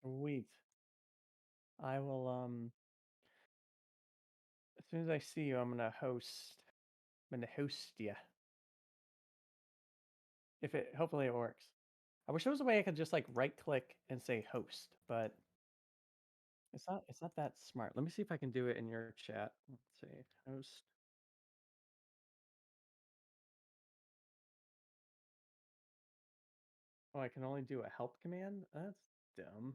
Sweet. I will as soon as I see you, I'm gonna host you. If it hopefully it works. I wish there was a way I could just like right click and say host, but it's not that smart. Let me see if I can do it in your chat. Let's see. Host. Oh, I can only do a help command? That's dumb.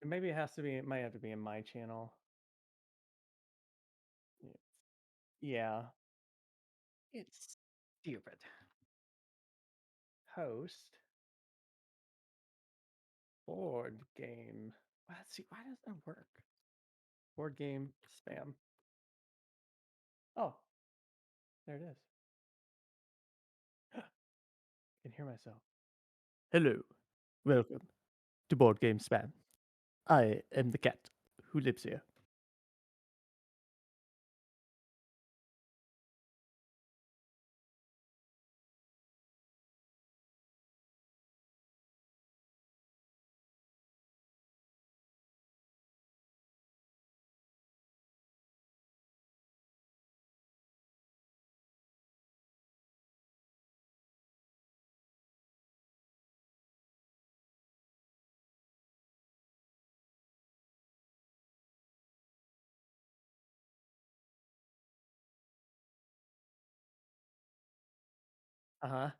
Maybe it might have to be in my channel. Y- Yeah. It's stupid. Host board game. Let's see, why does that work? Board game spam. Oh, there it is. I can hear myself. Hello. Welcome to Board Game Spam. I am the cat who lives here. Uh-huh.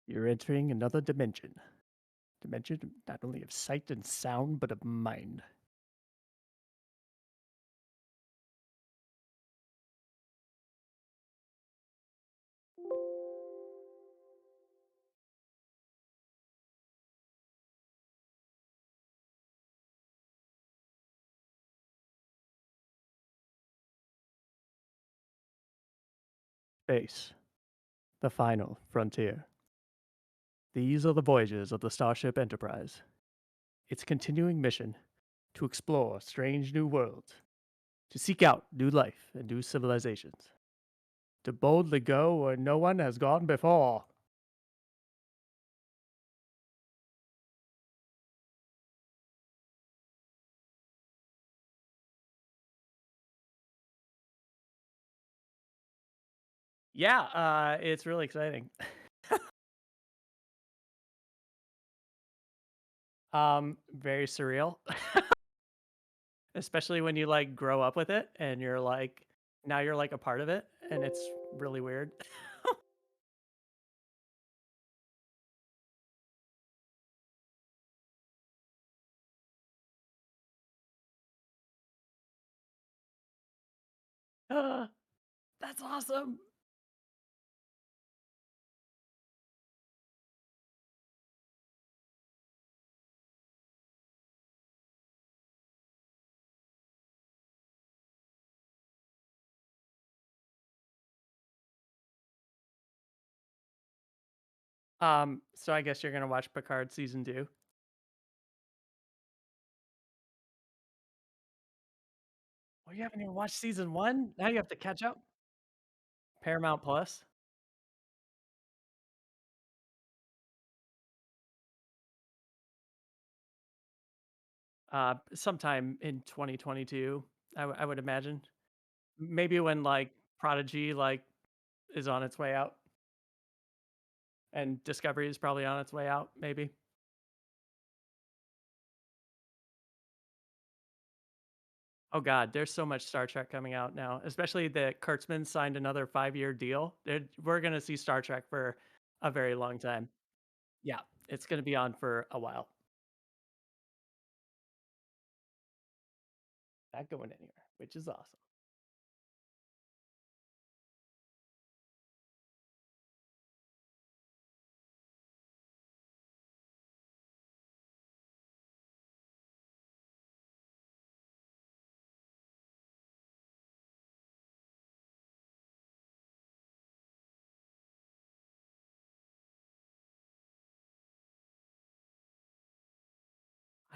You're entering another dimension. Dimension not only of sight and sound, but of mind. Space. The final frontier. These are the voyages of the Starship Enterprise. Its continuing mission to explore strange new worlds, to seek out new life and new civilizations, to boldly go where no one has gone before. Yeah, it's really exciting. Very surreal, especially when you like grow up with it and you're like now you're like a part of it and it's really weird. Ah, that's awesome. So I guess you're gonna watch Picard season 2. Well, you haven't even watched season 1? Now you have to catch up. Paramount Plus. Sometime in 2022, I would imagine. Maybe when like Prodigy like is on its way out and Discovery is probably on its way out, maybe. Oh god, there's so much Star Trek coming out now, especially that Kurtzman signed another 5-year deal. We're gonna see Star Trek for a very long time. Yeah, it's gonna be on for a while. Not going anywhere, which is awesome.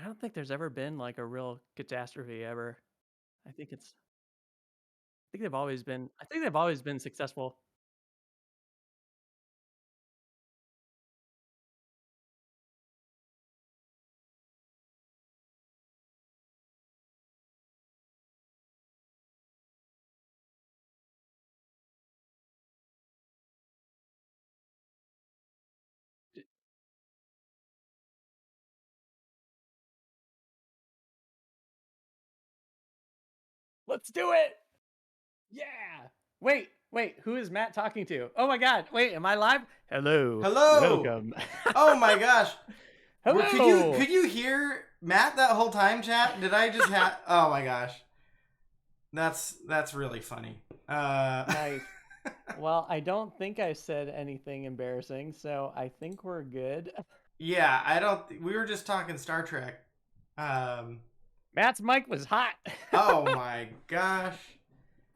don't think there's ever been like a real catastrophe ever. I think it's I think they've always been successful. Let's do it. Yeah. Wait, who is Matt talking to? Oh my god. Wait, am I live? Hello. Hello. Welcome. Oh my gosh. Could you Hello. hear Matt that whole time, chat? Did I just have? Oh my gosh. That's really funny. Nice. Well, I don't think I said anything embarrassing, so I think we're good. Yeah, I don't. We were just talking Star Trek. Um. Matt's mic was hot. Oh my gosh.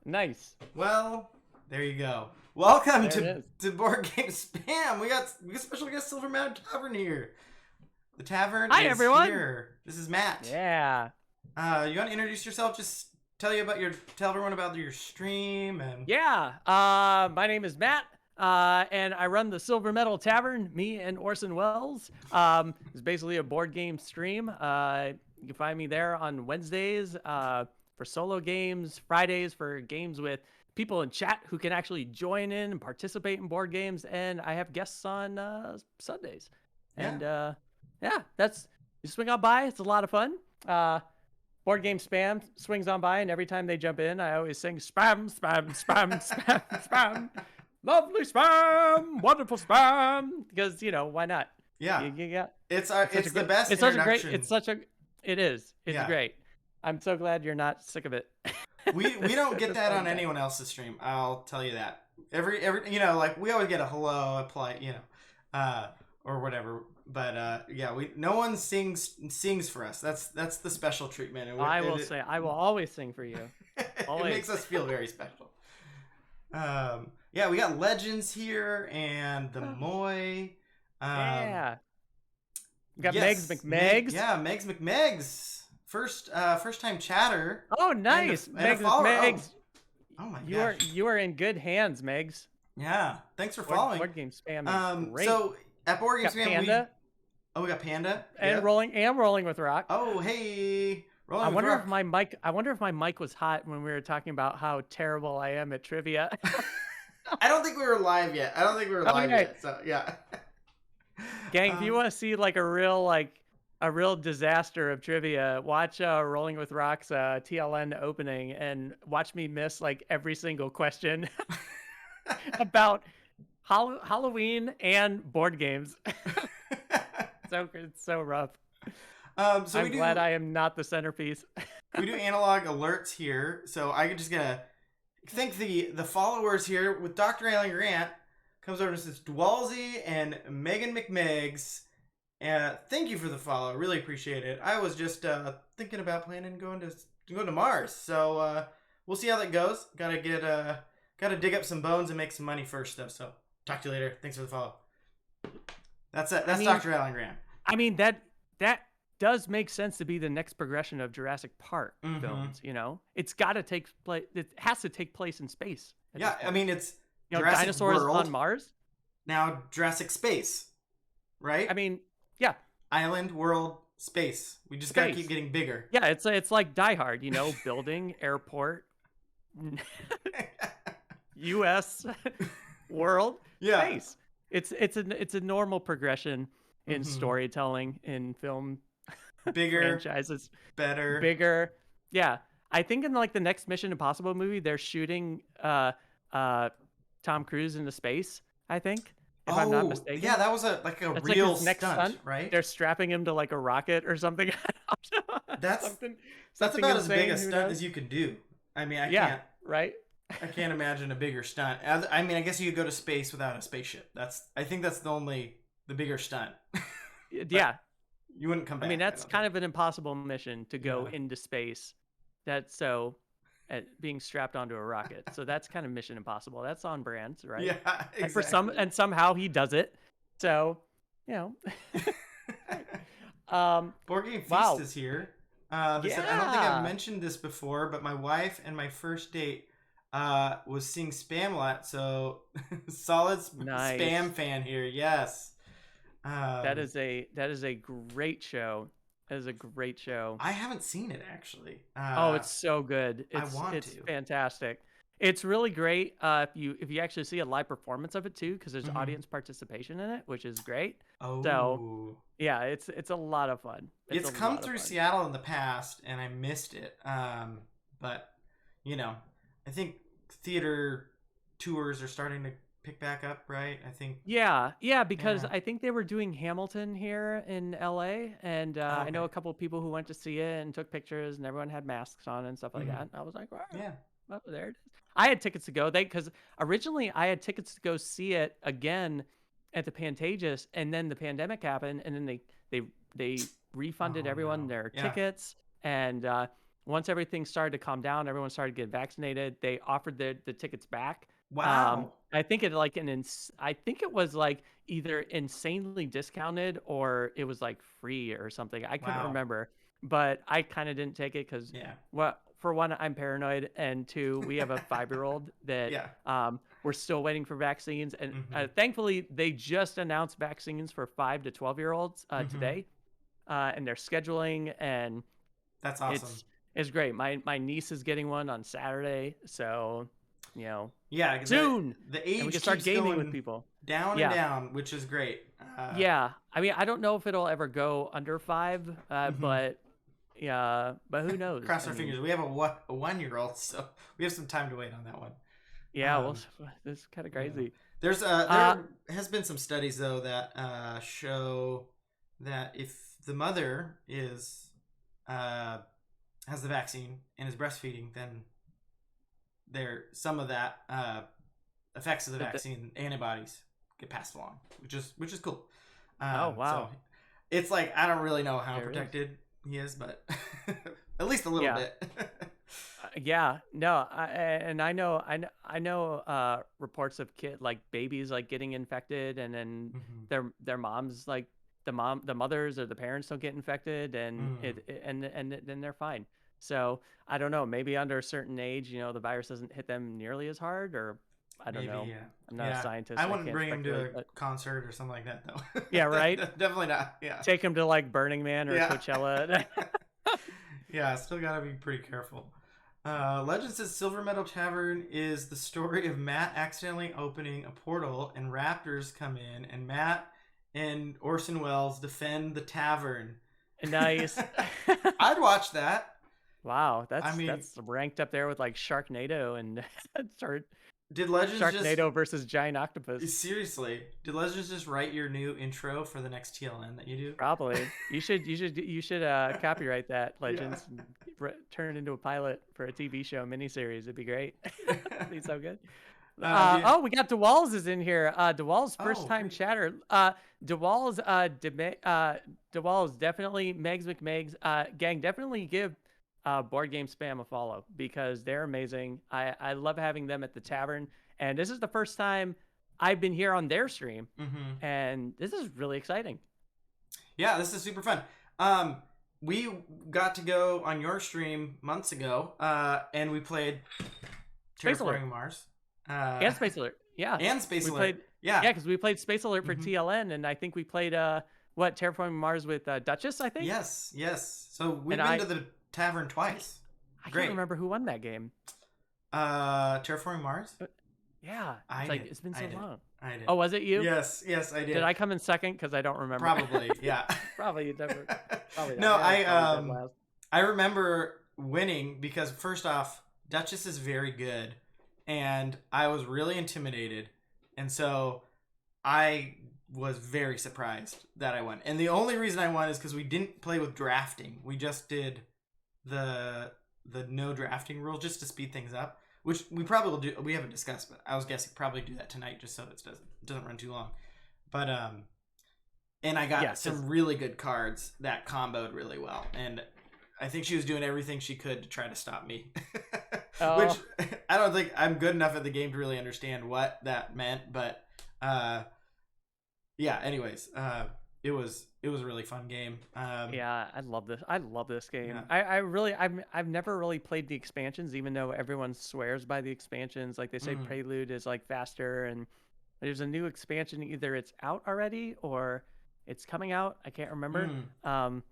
Nice. Well, there you go. Welcome There it is. to Board Game Spam. We got special guest Silver Mountain Tavern here. The tavern Hi, is everyone. here. This is Matt. Yeah. You want to introduce yourself? Just tell everyone about your stream and. Yeah. My name is Matt. And I run the Silver Metal Tavern. Me and Orson Welles. It's basically a board game stream. You can find me there on Wednesdays for solo games, Fridays for games with people in chat who can actually join in and participate in board games, and I have guests on Sundays. Yeah. And yeah, you swing on by. It's a lot of fun. Board Game Spam swings on by, and every time they jump in, I always sing spam, spam, spam, spam, spam. Lovely spam, wonderful spam. Because why not? Yeah. You It's the best It's such a great. introduction. It is. It's Yeah. great. I'm so glad you're not sick of it. We don't get that on anyone else's stream. I'll tell you that. Every like we always get a hello, a polite, or whatever. But yeah, no one sings for us. That's the special treatment. And I will always sing for you. It Always. makes us feel very special. Yeah, we got Legends here and the Moy. Yeah. We got Yes, Megs McMegs. Yeah, Megs McMegs. First time chatter. Oh, nice. And a Megs follower. McMegs. Oh my gosh. You are in good hands, Megs. Yeah, thanks for following. Board Game Spam is great. So at Board Game got Spam, Panda. we got Panda And yep. rolling with rock. Oh hey, rolling I with wonder rock. if my mic was hot when we were talking about how terrible I am at trivia. I don't think we were live yet. Okay. Yet. So yeah. Gang, if you want to see like a real disaster of trivia, watch Rolling with Rock's TLN opening and watch me miss like every single question about Halloween and board games. It's so rough. So I'm glad I am not the centerpiece. We do analog alerts here, so I could just gonna thank the followers here with Dr. Alan Grant comes over and says Dwalsy and Megan McMegs. Thank you for the follow. Really appreciate it. I was just thinking about planning going to Mars, so we'll see how that goes. Gotta dig up some bones and make some money first, though. So talk to you later. Thanks for the follow. That's it. That's Dr. Alan Grant. I mean that does make sense to be the next progression of Jurassic Park films. It's got to take place. It has to take place in space. Yeah, I mean it's Jurassic dinosaurs World, on Mars. Now Jurassic Space, right? I mean, yeah. Island, world, space. We just gotta keep getting bigger. Yeah, it's like Die Hard. Building, airport, U.S. world, space. It's a normal progression in storytelling in film bigger franchises. Bigger. Yeah, I think in like the next Mission Impossible movie, they're shooting Tom Cruise into space. I think, if I'm not mistaken. Yeah, that was That's real like next stunt, right? They're strapping him to like a rocket or something. That's about as big a stunt as you could do. I mean, I can't imagine a bigger stunt. I mean, I guess you could go to space without a spaceship. I think that's the bigger stunt. Yeah. You wouldn't come back. I mean, that's kind of an impossible mission to go into space. Being strapped onto a rocket. So that's kind of Mission Impossible. That's on brand, right? Yeah, exactly. And somehow he does it. So, Board Game Feast Wow. is here. They said, I don't think I've Yeah. mentioned this before, but my wife and my first date was seeing Spamlet, so solid spam Nice. fan here. Yes. That Um, is a great show. That is a great show. I haven't seen it actually. Oh, it's so good. I want It's to. fantastic. It's really great if you actually see a live performance of it too, because there's Hmm. audience participation in it, which is great. So Oh, yeah, it's a lot of fun. It's a it's come lot of through fun. Seattle in the past, and I missed it. But you know, I think theater tours are starting to pick back up, right? I think. Yeah, yeah, because Yeah. I think they were doing Hamilton here in LA, and Oh, I okay. know a couple of people who went to see it and took pictures, and everyone had masks on and stuff like that. Hmm. And I was like, wow, Yeah. oh, there it is. I had tickets to go. Because originally I had tickets to go see it again at the Pantages, and then the pandemic happened, and then they they refunded Oh everyone no. their Yeah. tickets, and once everything started to calm down, everyone started to get vaccinated. They offered the tickets back. Wow. I think it like I think it was like either insanely discounted or it was like free or something. I couldn't Wow. remember, but I kind of didn't take it because Yeah. well, for one, I'm paranoid, and two, we have a 5-year-old that Yeah. we're still waiting for vaccines, and Hmm. thankfully they just announced vaccines for 5 to 12-year-olds Hmm. today, and they're scheduling, and That's awesome. it's great. My niece is getting one on Saturday, so you know Yeah. soon, The and we can age start keeps gaming with going people. down and Yeah, down, which is great. yeah. I mean, I don't know if it'll ever go under 5, Hmm. but yeah, but who knows? Cross I our mean, fingers. We have a 1 year old, so we have some time to wait on that one. yeah. Well, Um, this is kind of yeah. crazy. Uh, There has been some studies though that show that if the mother is uh, has the vaccine and is breastfeeding, then there some of that effects of the the, vaccine antibodies get passed along, which is cool. oh So wow, it's like I don't really know how there is. protected he is, but at least a little Yeah. bit. Yeah, no, and I know reports of like babies like getting infected, and then Hmm. their moms like the mothers or the parents don't get infected, and Mm, and then they're fine. So I don't know, maybe under a certain age, the virus doesn't hit them nearly as hard, or I don't maybe, know. yeah, I'm not a yeah. I scientist, I wouldn't can't bring him to speculate, a but concert or something like that, though. yeah, right. Definitely not. Yeah, Take them to like Burning Man or yeah, Coachella. yeah. Still gotta be pretty careful. Legend says Silver Meadow Tavern is the story of Matt accidentally opening a portal and raptors come in, and Matt and Orson Welles defend the tavern. Nice. I'd watch that. Wow, I mean, that's ranked up there with like Sharknado and start did Legends just Sharknado versus Giant Octopus. seriously? Did Legends just write your new intro for the next TLN that you do? Probably. You should copyright that Yeah. Legends and turn it into a pilot for a TV show miniseries. It'd be great. It'd be so good. Yeah. Oh, we got DeWalls is in here. DeWalls first Oh, time great. chatter. DeWalls DeWalls definitely Megs McMegs gang definitely give board game spam a follow because they're amazing. I love having them at the tavern, and this is the first time I've been here on their stream, Hmm. and this is really exciting. Yeah, this is super fun. Um, we got to go on your stream months ago, and we played Space Alert Terraforming Mars, and Space Alert. Yeah, and Space we Alert. played. Yeah. Yeah, because we played Space Alert for Hmm. TLN, and I think we played what Terraforming Mars with Duchess, I think. Yes, yes. So And we've been to the tavern twice. I can't Great. remember who won that game. Terraforming Mars. But yeah, I it's like did. it's been I so did. long. I did. Oh, was it you? Yes, yes, I Did did. I come in second? Because I don't remember. Probably, yeah. Probably you never. Probably not. No, Yeah, I was probably dead last. I remember winning because first off, Duchess is very good, and I was really intimidated, and so I was very surprised that I won. And the only reason I won is because we didn't play with drafting. We just did the no drafting rule just to speed things up, which we probably will do. We haven't discussed, but I was guessing probably do that tonight just so it doesn't run too long. But and I got Yeah, some really good cards that comboed really well, and I think she was doing everything she could to try to stop me. Which oh, I don't think I'm good enough at the game to really understand what that meant, but yeah. Anyways, it was a really fun game. Yeah, I love this. I love this Yeah. game. I've never really played the expansions, even though everyone swears by the expansions. Like they say, Mm, Prelude is like faster, and there's a new expansion. Either it's out already or it's coming out. I can't remember. mm. Um,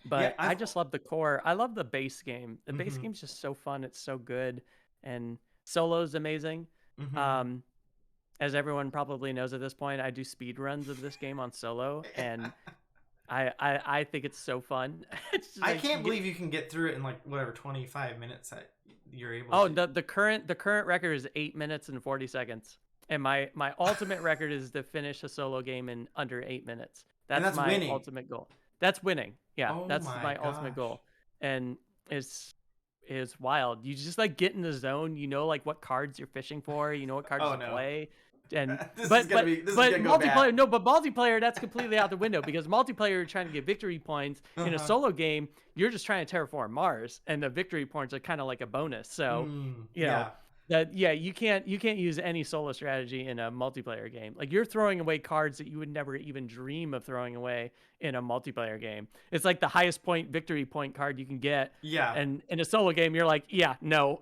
Yeah, but I I've. just love the core. I love the base game. The base Mm-hmm, game's just so fun. It's so good, and solo's amazing. mm-hmm. Um, as everyone probably knows at this point, I do speed runs of this game on solo, and I think it's so fun. It's just I like you can't get. believe you can get through it in like whatever 25 minutes that you're able Oh, to. the current record is 8 minutes and 40 seconds, and my ultimate record is to finish a solo game in under 8 minutes. And That's that's my winning. ultimate goal. That's winning. Yeah, Oh that's my my ultimate gosh. goal, and it's is wild. You just like get in the zone. You know like what cards you're fishing for. You know what cards Oh to no. play, and This is but gonna but be. This is but gonna go bad. multiplayer. No, but multiplayer that's completely out the window because multiplayer you're trying to get victory points. In a Uh-huh. solo game, you're just trying to terraform Mars, and the victory points are kind of like a bonus. So, you know Yeah. that yeah, you can't use any solo strategy in a multiplayer game. Like you're throwing away cards that you would never even dream of throwing away in a multiplayer game. It's like the highest point victory point card you can get, Yeah. and in a solo game, you're like, yeah, no.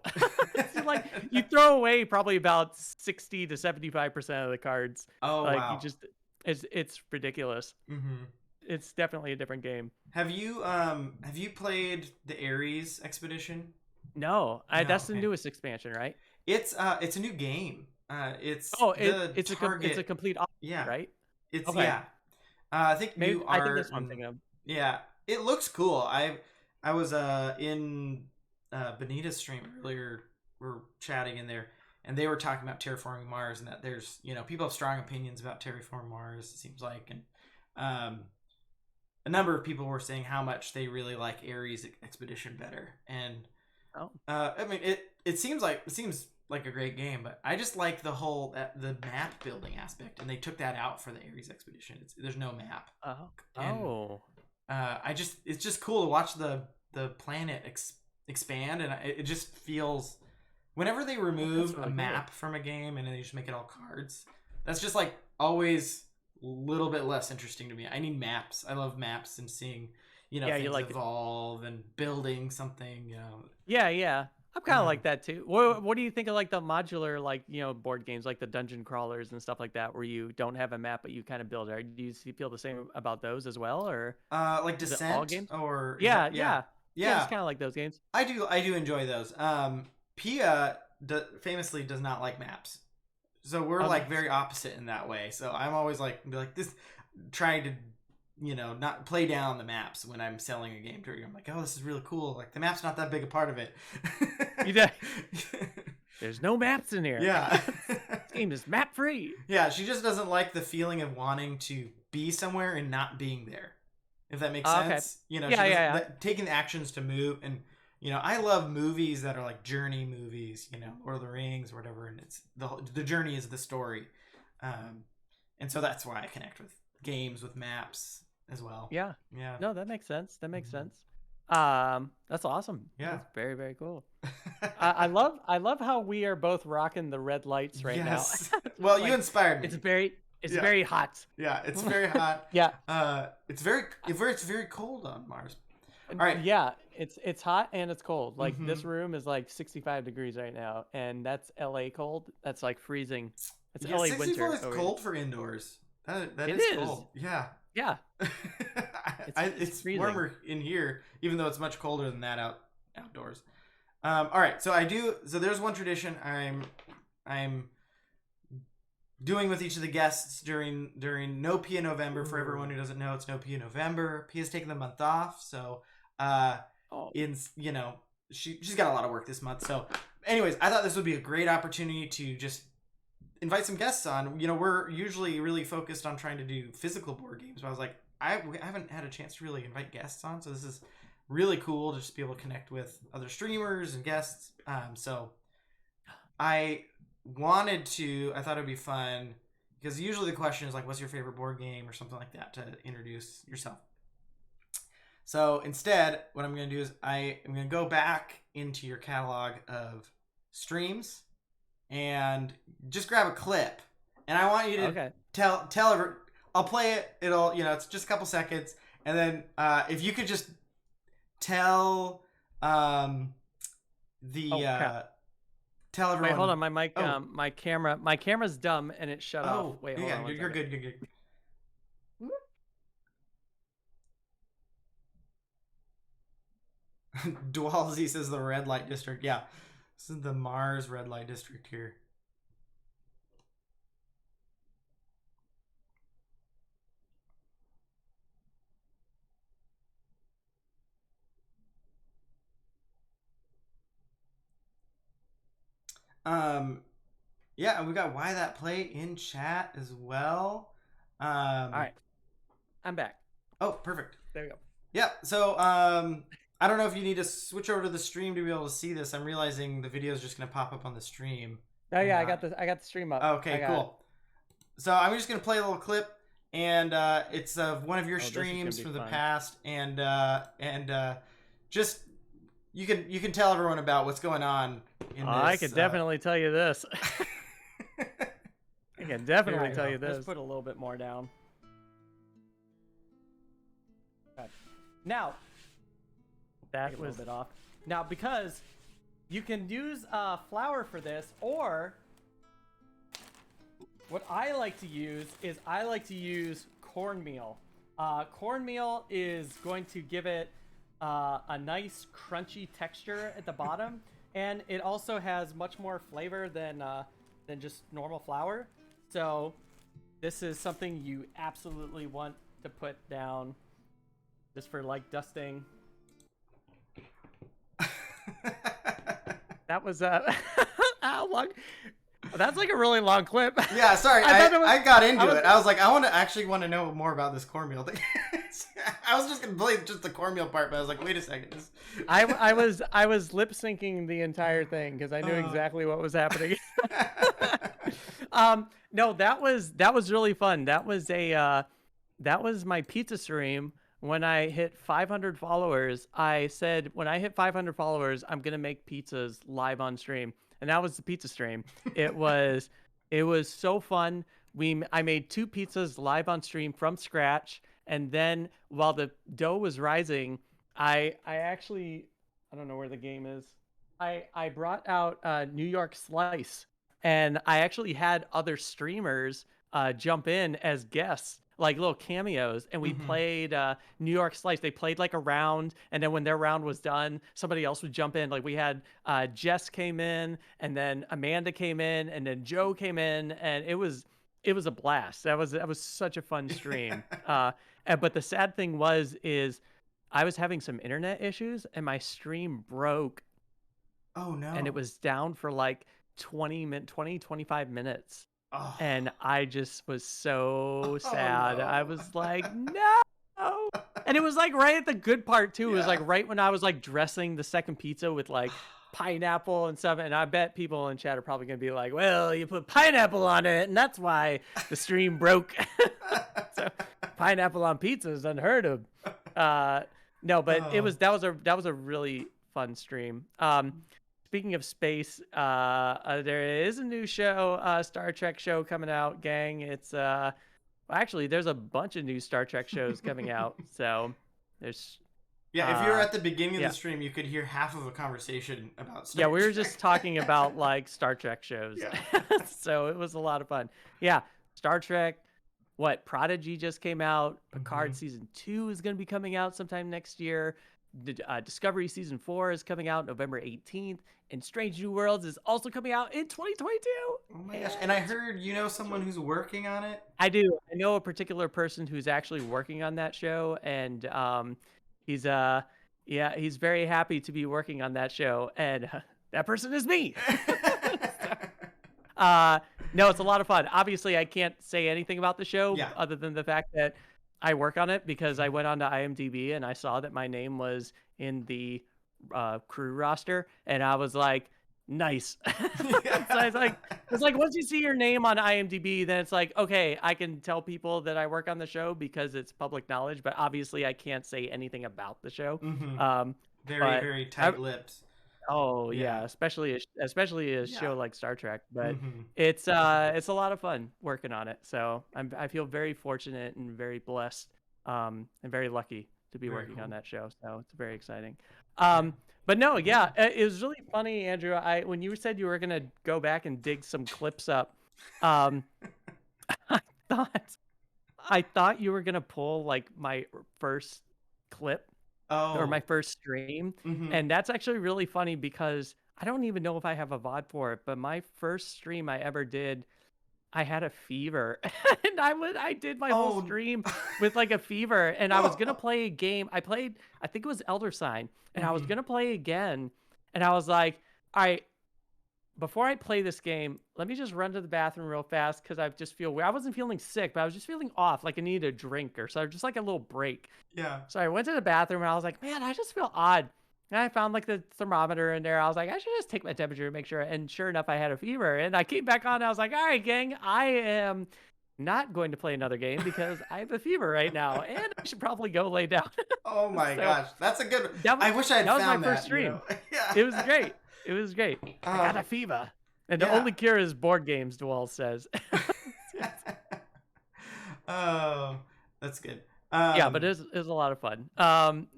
It's just like you throw away probably about 60 to 75% of the cards. Oh Like you wow. just, it's ridiculous. Mm-hmm. It's definitely a different game. Have you played the Ares Expedition? No, No. that's the Okay. newest expansion, right? It's a new game. It's Oh, the it's a target. complete opposite, Yeah. right? It's Okay, yeah. I think maybe new I think art that's what I'm and thinking of. yeah, it looks cool. I was in Benita's stream earlier. We're chatting in there, and they were talking about terraforming Mars, and that there's people have strong opinions about terraforming Mars. It seems like, and um, a number of people were saying how much they really like Ares Expedition better, and Oh, I mean it seems like a great game, but I just like the map building aspect, and they took that out for the Ares Expedition. There's no map, oh, and oh. it's just cool to watch the planet expand, and it just feels whenever they That's remove a really cool. map from a game and then they just make it all cards, that's just like always a little bit less interesting to me. I need maps. I love maps and seeing Yeah, you things like it. evolve and building something. Yeah, yeah. I'm kind of Um, like that too. What do you think of like the modular like board games like the dungeon crawlers and stuff like that where you don't have a map but you kind of build it? Do you feel the same about those as well, or like is it all Descent, games? or is Yeah, that yeah, yeah, yeah. It's yeah. kind of like those games. I do enjoy those. Pia famously does not like maps, so we're Oh, like nice. very opposite in that way. So I'm always like be like this, trying to not play down the maps when I'm selling a game to her. I'm like, oh, this is really cool. Like the map's not that big a part of it. You know, there's no maps in here. Yeah. This game is map free. Yeah, she just doesn't like the feeling of wanting to be somewhere and not being there. If that makes Okay. sense. She Yeah, yeah, doesn't yeah. taking the actions to move, and I love movies that are like journey movies, Lord of the Rings or whatever, and it's the journey is the story. And so that's why I connect with games with maps as well. Yeah. Yeah. No, that makes sense. That makes Mhm. sense. That's awesome. Yeah. That's very, very cool. I love how we are both rocking the red lights right now. Yes. It's Well, just you like inspired it's me. very it's Yeah. very hot. Yeah, it's very hot. Yeah. It's very cold on Mars. All right. Yeah, it's hot and it's cold. Like Mm-hmm. this room is like 65 degrees right now, and that's LA cold. That's like freezing. It's Yeah, LA 64 winter is over here. cold for indoors. That It is is. cold. Yeah. Yeah. It's It's freezing. warmer in here, even though it's much colder than that outdoors. All right, so I do. So there's one tradition I'm doing with each of the guests during No Pia November. For everyone who doesn't know, it's No Pia November. Pia's taking the month off, so Oh, in she's got a lot of work this month. So, anyways, I thought this would be a great opportunity to just invite some guests on. We're usually really focused on trying to do physical board games, but I was like, I haven't had a chance to really invite guests on, so this is really cool to just be able to connect with other streamers and guests. So I I thought it'd be fun because usually the question is like, what's your favorite board game or something like that to introduce yourself. So instead, what I'm going to do is I am going to go back into your catalog of streams and just grab a clip, and I want you to okay. tell I'll play it. It'll, it's just a couple seconds, and then if you could just tell tell everyone. Wait, hold on. My mic, Oh. my camera's dumb and it shut off. Oh, Wait, hold yeah, on. you're good. You're good. Dwalsy says the red light district. Yeah, this is the Mars red light district here. Yeah, and we got Why That Play in chat as well. All right, I'm back. Oh, perfect. There we go. Yeah, so I don't know if you need to switch over to the stream to be able to see this. I'm realizing the video is just going to pop up on the stream. Oh yeah, I got the stream up. Okay, cool. So I'm just going to play a little clip, and it's of one of your streams from the past, and just you can tell everyone about what's going on in this. I could definitely tell you this. I can definitely tell you this. Let's put a little bit more down. Okay. Now, that was a bit off. Now, because you can use flour for this, or what I like to use is I like to use cornmeal. Cornmeal is going to give it a nice crunchy texture at the bottom, and it also has much more flavor than just normal flour. So this is something you absolutely want to put down just for like dusting. That was how long? That's like a really long clip. Yeah, sorry, I got into it. I was like, I actually want to know more about this cornmeal thing. I was just gonna play just the cornmeal part, but I was like, wait a second. I was lip syncing the entire thing because I knew exactly what was happening. No, that was really fun. That was my pizza stream. When I hit 500 followers, I said, when I hit 500 followers, I'm going to make pizzas live on stream. And that was the pizza stream. It was so fun. I made 2 pizzas live on stream from scratch. And then while the dough was rising, I actually, I don't know where the game is. I brought out New York Slice, and I actually had other streamers jump in as guests, like little cameos, and we played New York Slice. They played like a round, and then when their round was done, somebody else would jump in. Like we had Jess came in, and then Amanda came in, and then Joe came in, and it was a blast. That was such a fun stream. But the sad thing is I was having some internet issues, and my stream broke. Oh no. And it was down for like 25 minutes. Oh. And I just was so sad. No. I was like, no. And it was like right at the good part too. It was like right when I was like dressing the second pizza with like pineapple and stuff. And I bet people in chat are probably going to be like, well, you put pineapple on it, and that's why the stream broke. So pineapple on pizza is unheard of. No, but that was a really fun stream. Speaking of space, there is a new show, Star Trek show coming out, gang. It's actually there's a bunch of new Star Trek shows coming out. So there's if you were at the beginning of the stream, you could hear half of a conversation about Star Trek. We were just talking about like Star Trek shows. So it was a lot of fun. Yeah, Star Trek. Prodigy just came out. Picard season 2 is going to be coming out sometime next year. Discovery season 4 is coming out November 18th, and Strange New Worlds is also coming out in 2022. Oh my gosh! And I heard you know someone who's working on it. I do. I know a particular person who's actually working on that show, and he's very happy to be working on that show, and that person is me. No, it's a lot of fun. Obviously, I can't say anything about the show other than the fact that I work on it, because I went on to IMDb and I saw that my name was in the crew roster, and I was like, nice. So it's like once you see your name on IMDb, then it's like, okay, I can tell people that I work on the show because it's public knowledge, but obviously I can't say anything about the show. Very tight lips. Oh Yeah. yeah, especially a Yeah. show like Star Trek, but Hmm. it's a lot of fun working on it. So I feel very fortunate and very blessed, and very lucky to be Very working on cool. that show. So it's very exciting. Yeah. But no, yeah, it was really funny, Andrew. I when you said you were gonna go back and dig some clips up, um, I thought I thought you were gonna pull like my first clip or my Oh. first stream, Hmm. and that's actually really funny because I don't even know if I have a VOD for it, but my first stream I ever did, I had a fever, and I did my whole Oh. stream with, like, a fever, and I was gonna play a game. I think it was Elder Sign, and I was Hmm. gonna play again, and I was like, "Alright, before I play this game, let me just run to the bathroom real fast because I just feel weird." I wasn't feeling sick, but I was just feeling off, like I needed a drink or so, just like a little break. Yeah. So I went to the bathroom and I was like, man, I just feel odd. And I found like the thermometer in there. I was like, I should just take my temperature and make sure. And sure enough, I had a fever. And I came back on. And I was like, all right, gang, I am not going to play another game because I have a fever right now, and I should probably go lay down. Oh my So gosh, that's a good. that was I wish I had that was my found first that. stream. Yeah. It was great. It was great. I got a Um. fever, and the Yeah. only cure is board games. Dwell says. Oh, that's good. Yeah, but Um. it was a lot of fun.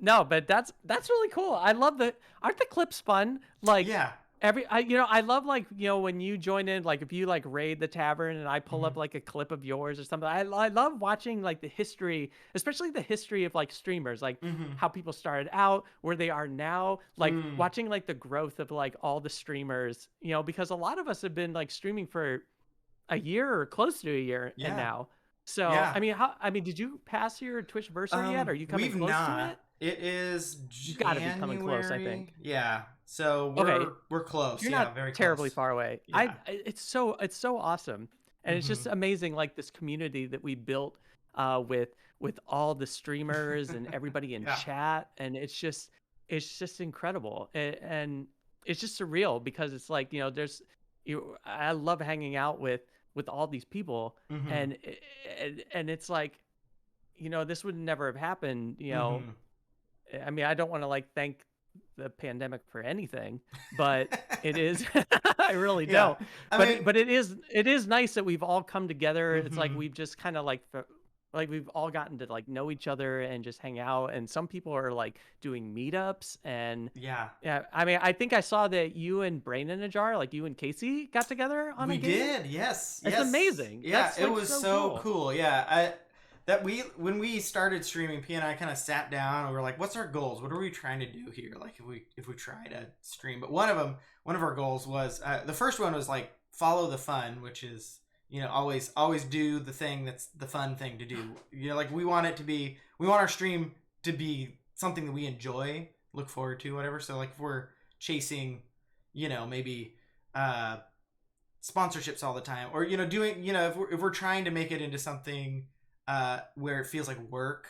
No, but that's really cool. I love the aren't the clips fun? Like Yeah. I love like when you join in, like if you like raid the tavern and I pull up Hmm. like a clip of yours or something. I love watching like the history, especially the history of like streamers, like Hmm. how people started out, where they are now, like Mm. watching like the growth of like all the streamers. Because a lot of us have been like streaming for a year or close to a year and Yeah. now. So, Yeah. I mean, did you pass your Twitch versary yet? Are you coming We've close to not. it? It is You got to be coming close, I January. think. Yeah. So Okay, we're close. you're Yeah, not very terribly close. far away. Yeah. It's so awesome, and it's just Hmm. amazing, like this community that we built with all the streamers and everybody in Yeah. chat, and it's just incredible, and it's just surreal because it's like there's I love hanging out with all these people, Hmm. and it's like this would never have happened. Hmm. I mean, I don't want to like thank the pandemic for anything, but it is I really Yeah. don't. I But mean. it is nice that we've all come together. It's like Hmm. we've just kind of like we've all gotten to like know each other and just hang out. And some people are like doing meetups and Yeah. yeah. I mean, I think I saw that you and Brain in a Jar, like you and Casey, got together on a We game. did. Yes. It's Yes. amazing. Yeah. That's It like was so so cool. cool. Yeah. I that we when we started streaming, P and I kind of sat down and we were like, "What's our goals? What are we trying to do here? Like, if we try to stream." But one of our goals was the first one was like follow the fun, which is always do the thing that's the fun thing to do. Like we want our stream to be something that we enjoy, look forward to, whatever. So like if we're chasing, maybe uh sponsorships all the time, or doing, if we're trying to make it into something where it feels like work,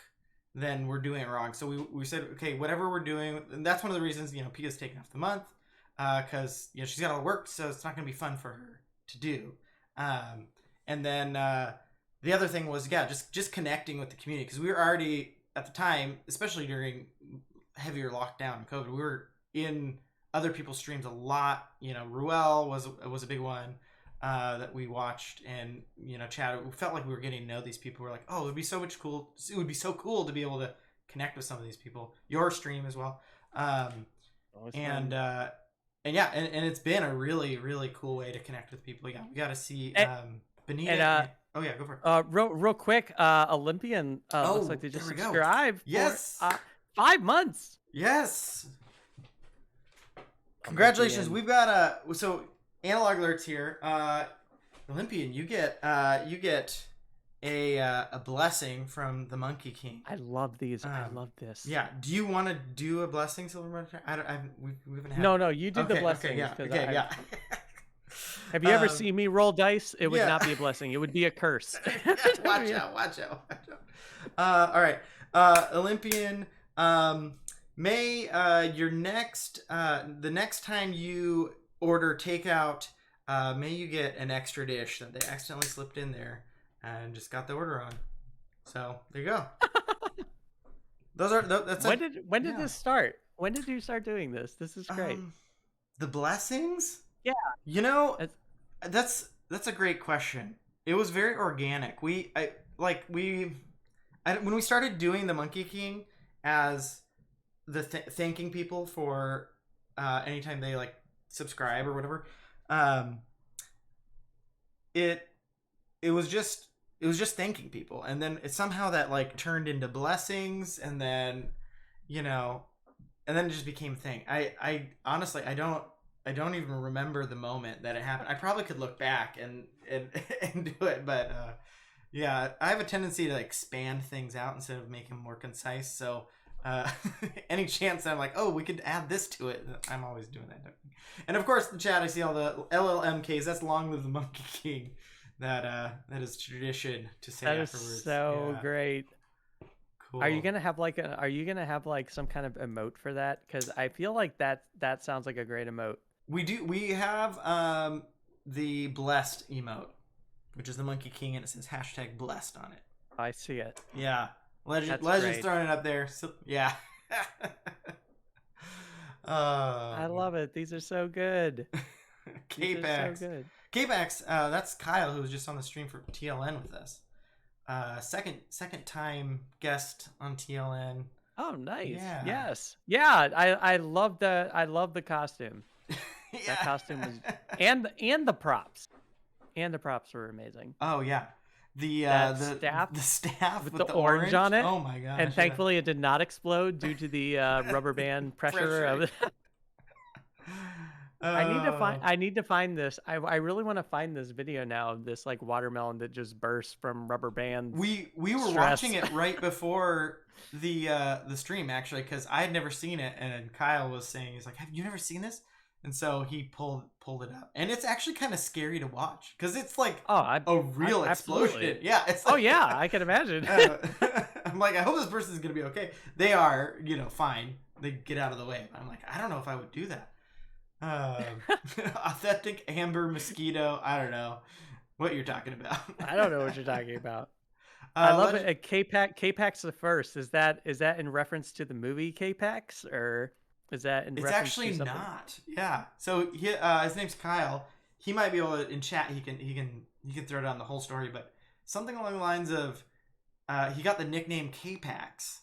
then we're doing it wrong. So we said, okay, whatever we're doing, and that's one of the reasons Pia's taking off the month, because she's got to work, so it's not going to be fun for her to do. And then the other thing was, yeah, just connecting with the community, because we were already at the time, especially during heavier lockdown and COVID, we were in other people's streams a lot. Ruel was a big one that we watched, and chat. We felt like we were getting to know these people. We're like, oh, it would be so much cool. It would be so cool to be able to connect with some of these people. Your stream as well, Always and fun. and yeah, and it's been a really really cool way to connect with people. Yeah, we got to see And, Benita. and Oh yeah, go for it. real quick, Olympian looks like Oh, they there just we go. subscribed for Yes, 5 months. yes. Congratulations. Olympian. We've got so analog alerts here. Olympian, you get a blessing from the Monkey King. I love these. I Um, love this. yeah. Do you want to do a blessing, Silver Monkey? I don't. We haven't had. No, you do the Okay. Okay. blessings Yeah. because Okay. I Yeah. have you ever seen me roll dice? It would Yeah. not be a blessing. It would be a curse. Watch Yeah. out. Watch out. Watch out. All right. Olympian. May your next the next time you order takeout, may you get an extra dish that they accidentally slipped in there and just got the order on. So there you go. That's When did yeah. this start? When did you start doing this? This is great. Um, The blessings? Yeah, You know, it's, that's a great question. It was very organic. When we started doing the Monkey King as thanking people for anytime they like subscribe or whatever, um, it it was just it was just thanking people, and then it somehow that like turned into blessings, and then you know, and then it just became a thing. I honestly I don't even remember the moment that it happened. I probably could look back and and do it, but yeah, I have a tendency to expand things out instead of make them more concise. So uh, any chance that I'm like, oh, we could add this to it, I'm always doing that. And of course, the chat, I see all the LLMKs. That's Long Live the Monkey King. That is tradition to say that is afterwards. so Yeah, great. Are you cool. gonna have like are you gonna have like some kind of emote for that? Because I feel like that sounds like a great emote. We have the blessed emote, which is the Monkey King, and it says hashtag blessed on it. I see it. Yeah, That's Legends great. throwing it up there. So, yeah. I Oh, love it. These are so good. These are so Capex. good. Capex, that's Kyle who was just on the stream for TLN with us. Second time guest on TLN. Oh, nice. Yeah. Yes. Yeah. I love the costume. That Yeah. costume was and the props. And the props were amazing. Oh yeah. That staff The staff with with the the orange on orange. it. Oh my And gosh, yeah. thankfully it did not explode due to the rubber band pressure Pressure. of it. Oh. I need to find this. I really want to find this video now of this like watermelon that just bursts from rubber bands. We were watching Stress. it right before the stream actually, because I had never seen it, and Kyle was saying, he's like, have you never seen this? And so he pulled it up, and it's actually kind of scary to watch because it's like Oh, a I real absolutely. explosion. Yeah, it's Oh like yeah, I can imagine. I'm like, I hope this person's gonna be okay. They are, fine. They get out of the way. I'm like, I don't know if I would do that. Authentic amber mosquito. I don't know what you're talking about. I don't know what you're talking about. I love it. K-Pax the first. Is that in reference to the movie K-Pax, or is that in It's reference to actually something? not. Yeah. So his name's Kyle. He might be able to in chat. He can throw down the whole story, but something along the lines of he got the nickname K-Pax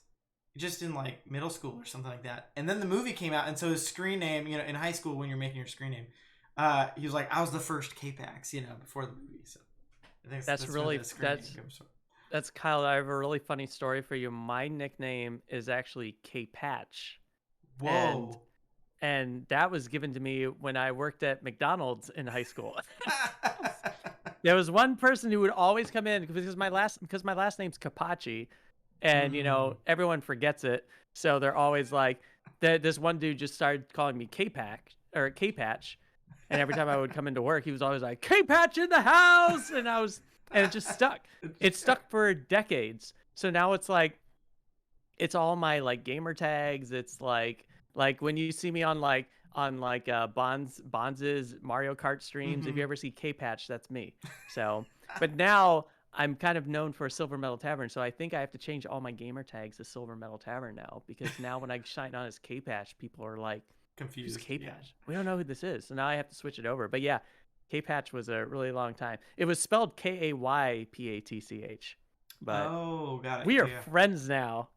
just in like middle school or something like that. And then the movie came out, and so his screen name, in high school when you're making your screen name, he was like, I was the first K-Pax, before the movie. So I think That's where really the screen name comes from. that's Kyle. I have a really funny story for you. My nickname is actually K-Patch, and Whoa. and that was given to me when I worked at McDonald's in high school. There was one person who would always come in because my last name's Capaci, and Mm. everyone forgets it, so they're always like, this one dude just started calling me K-Pack or K-Patch, and every time I would come into work, he was always like, K-Patch in the house, and it just stuck. It stuck for decades. So now it's like it's all my like gamer tags. It's like when you see me on Bonz's Mario Kart streams, if Mm-hmm. you ever see K-Patch, that's me. So, but now I'm kind of known for Silver Metal Tavern, so I think I have to change all my gamer tags to Silver Metal Tavern now, because now when I shine on as K-Patch, people are like, who's Confused. Yeah. K-Patch? We don't know who this is. So now I have to switch it over. But yeah, K-Patch was a really long time. It was spelled Kaypatch, but Oh, got it. we are Yeah. friends now.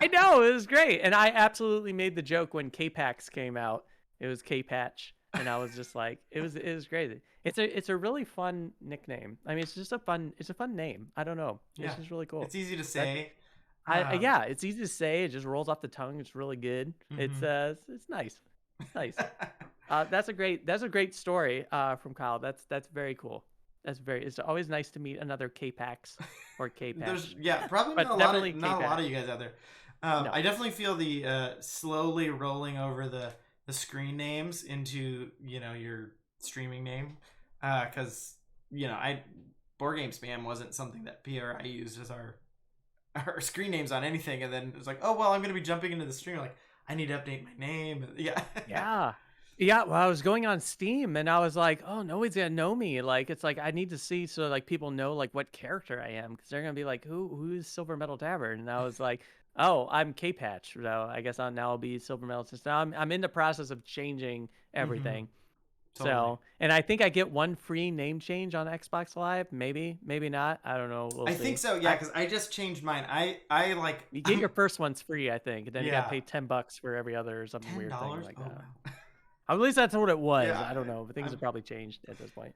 I know, it was great. And I absolutely made the joke when K-Pax came out. It was K-Patch. And I was just like, it was crazy. It's a really fun nickname. I mean, it's a fun name. I don't know. Yeah. It's just really cool. It's easy to That say. yeah, it's easy to say. It just rolls off the tongue. It's really good. Mhm. It's nice. It's nice. That's a great story from Kyle. That's very cool. It's always nice to meet another K-Pax or K-Patch. Probably But definitely not a lot of K-Patch. you guys out there. No. I definitely feel the slowly rolling over the screen names into your streaming name, because I board game spam wasn't something that PRI used as our screen names on anything, and then it was like, oh well, I'm gonna be jumping into the stream, like I need to update my name. Yeah. Yeah. Yeah, well, I was going on Steam and I was like, "Oh, nobody's gonna know me." Like, it's like I need to see so like people know like what character I am, because they're gonna be like, "Who's Silver Metal Tavern?" And I was like, Oh, I'm K-Patch, so I guess I'll be Silver Medal System. I'm in the process of changing Mm-hmm. everything. Totally. So, and I think I get one free name change on Xbox Live. Maybe, maybe not. I don't know. We'll I think see. so. Yeah, because I just changed mine. I like. You get your first one's free, I think, and then you got to Yeah. pay $10 for every other or some weird thing $10? like Oh that. wow. At least that's what it was. Yeah. I don't know, but things I'm have probably changed at this point.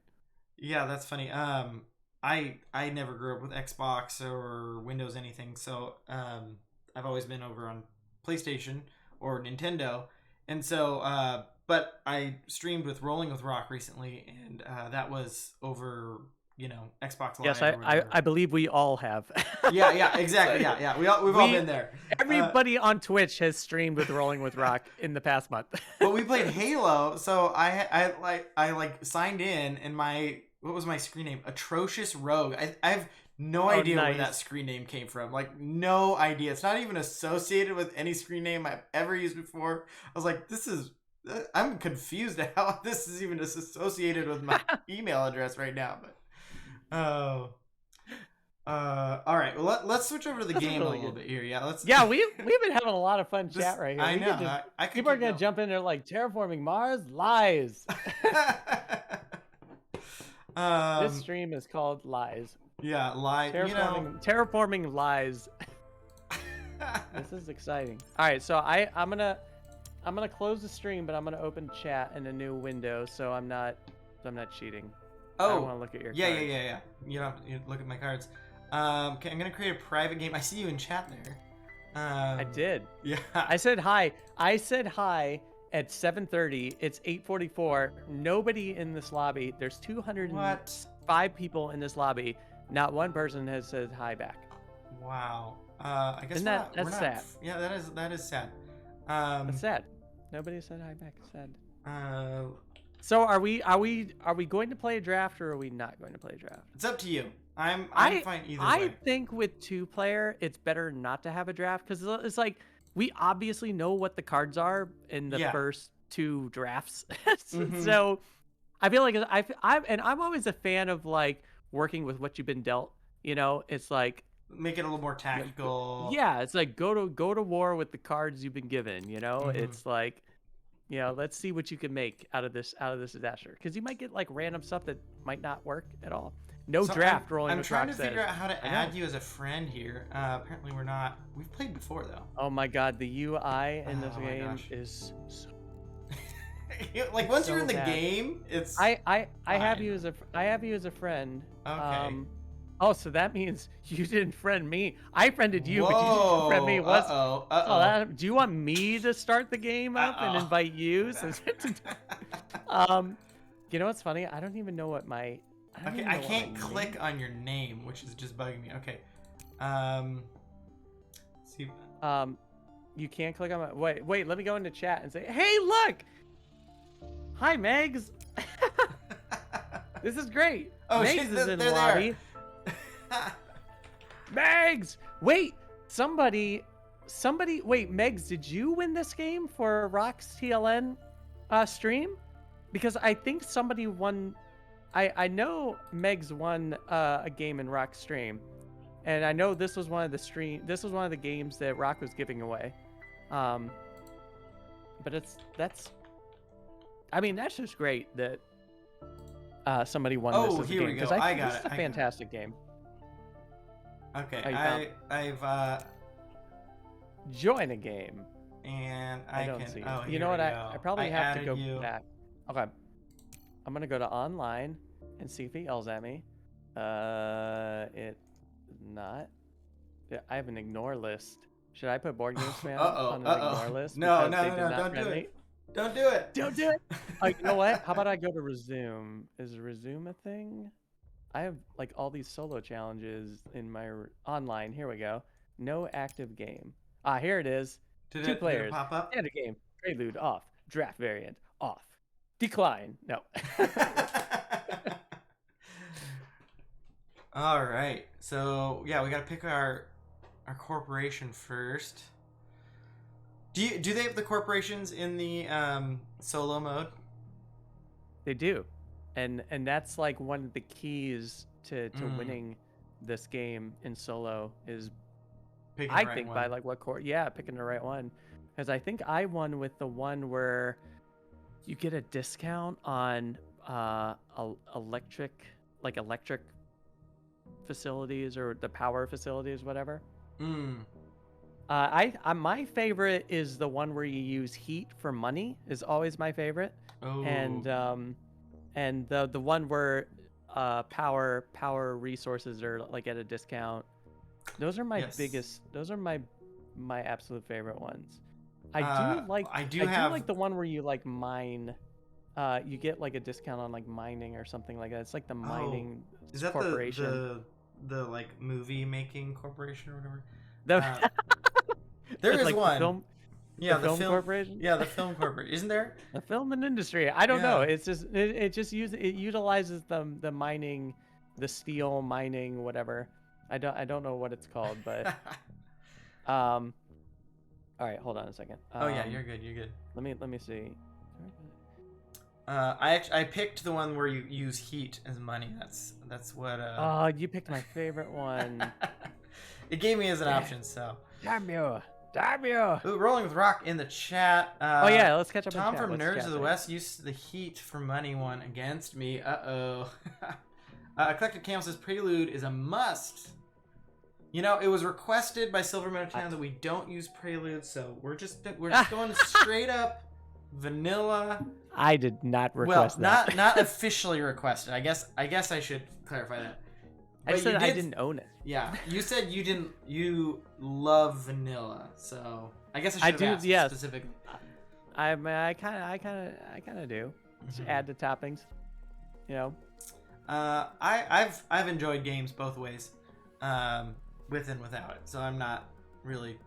Yeah, that's funny. I never grew up with Xbox or Windows anything, so I've always been over on PlayStation or Nintendo, and so but I streamed with Rolling with Rock recently, and that was over Xbox Yes, Live or whatever. I believe we all have. Yeah, yeah, exactly. So, Yeah, yeah. We've all we been there. Uh, everybody on Twitch has streamed with Rolling with Rock in the past month. but we played Halo, so I signed in, and my what was my screen name? Atrocious Rogue. I have no Oh, idea where that nice. screen name came from. Like no idea. It's not even associated with any screen name I've ever used before. I was like, this is. I'm confused at how this is even associated with my email address right now. But oh. All right. Well, let's switch over to the That's game a really little good. bit here. Yeah. Let's. Yeah, we've been having a lot of fun This. chat right here. I We know. could just I could people are keep gonna going. jump in there like terraforming Mars lies. This um. stream is called Lies. Yeah. Lie. Terraforming lies. This is exciting. All right, so I'm gonna close the stream, but I'm gonna open chat in a new window, so I'm not cheating. I don't want Oh. to look at your Yeah. Yeah. cards. Yeah. Yeah. You don't have to look at my cards. Okay, I'm gonna create a private game. I see you in chat there. I did. Yeah. I said hi. I said hi at 7:30. It's 8:44. Nobody in this lobby. There's 205 What? people in this lobby. Not one person has said hi back. Wow. I guess Isn't we're that not. that's We're not. sad? Yeah. That is sad. That's sad. Nobody said hi back. It's sad. Uh. So are we going to play a draft or are we not going to play a draft? It's up to you. I'm I fine either I way. think with 2-player it's better not to have a draft because it's like we obviously know what the cards are in the Yeah. first 2 drafts. Mhm. So I feel like I'm always a fan of like working with what you've been dealt. You know, it's like Make it a little more tactical. yeah, it's like go to war with the cards you've been given. You know, Mhm. it's like let's see what you can make out of this disaster because you might get like random stuff that might not work at all. No So draft rolling I'm with trying Rock to figure says. out how to I know. add you as a friend here. Apparently we're not. We've played before though. Oh my god, the UI in this Oh my game gosh. is so Like it's once so you're in the bad. game, it's I have fine. you as a friend. Okay. Oh, so that means you didn't friend me. I friended you, but you didn't friend me. Whoa. What's Uh-oh. oh, Uh-oh. do you want me to start the game up and Uh-oh. invite you? Um, you know what's funny? I don't even know what my Okay, I can't click on your name, which is just bugging me. Okay. See. You can't click on my wait, let me go into chat and say, hey, look! Hi, Megs! This is great. Oh, Megs shit, is in they're lobby. there. Megs! Wait, somebody wait, Megs, did you win this game for Rock's TLN stream? Because I think somebody won. I know Megs won a game in Rock's stream. And I know this was one of the games that Rock was giving away. But that's just great that somebody won this Oh, as a here game we go. because I think got this it. is a fantastic game. Okay, Oh, you found I've join a game. and I I don't can. see. Oh, You here know what? we I go. probably have to added go you. back. Okay, I'm gonna go to online and see if he yells at me. It's not. Yeah, I have an ignore list. Should I put board game spam on an ignore list? No, because no, they no, did no! not Don't do friend me? it! Don't do it! Don't do it. You know what? How about I go to resume? Is resume a thing? I have like all these solo challenges in my online. Here we go. No active game. Ah, here it is. Did 2 it players. pop up? Standard game. Prelude off. Draft variant off. Decline. No. All right. So yeah, we gotta pick our corporation first. Do they have the corporations in the solo mode? They do. And that's like one of the keys to winning this game in solo is picking the I right think one. by like what core, yeah, picking the right one, because I think I won with the one where you get a discount on electric facilities or the power facilities, whatever. Mm. My favorite is the one where you use heat for money is always my favorite, Oh. and the one where power resources are like at a discount. Those are my Yes. biggest. Those are my absolute favorite ones. I do like I do I do have. like the one where you like mine. You get like a discount on like mining or something like that. It's like the Oh, mining is that corporation. the like movie making corporation or whatever? The Uh, there it's is like the one. film, Yeah, the film. corporation. Yeah, the film corporation. Isn't there? The film and industry. I don't know. Yeah. It's just it utilizes the mining, the steel mining, whatever. I don't know what it's called, but um. All right, hold on a second. Oh yeah, you're good. You're good. Let me see. I picked the one where you use heat as money. That's what. Oh, you picked my favorite one. It gave me as an Damn. option. So. Damn you! Damn you! Ooh, Rolling with Rock in the chat. Oh yeah, let's catch up. Tom in chat. from Let's Nerds chat of the thing. West used the heat for money one against me. Uh-oh. Eclectic Camel says Prelude is a must. You know, it was requested by Silver Mountain that we don't use Prelude, so we're just going straight up vanilla. I did not request that. Not officially requested. I guess I should clarify that. I just said I didn't own it. Yeah, you said you love vanilla, so I guess I should have asked specifically. I kind of do. Just add the toppings, you know. I've enjoyed games both ways, with and without it, so I'm not really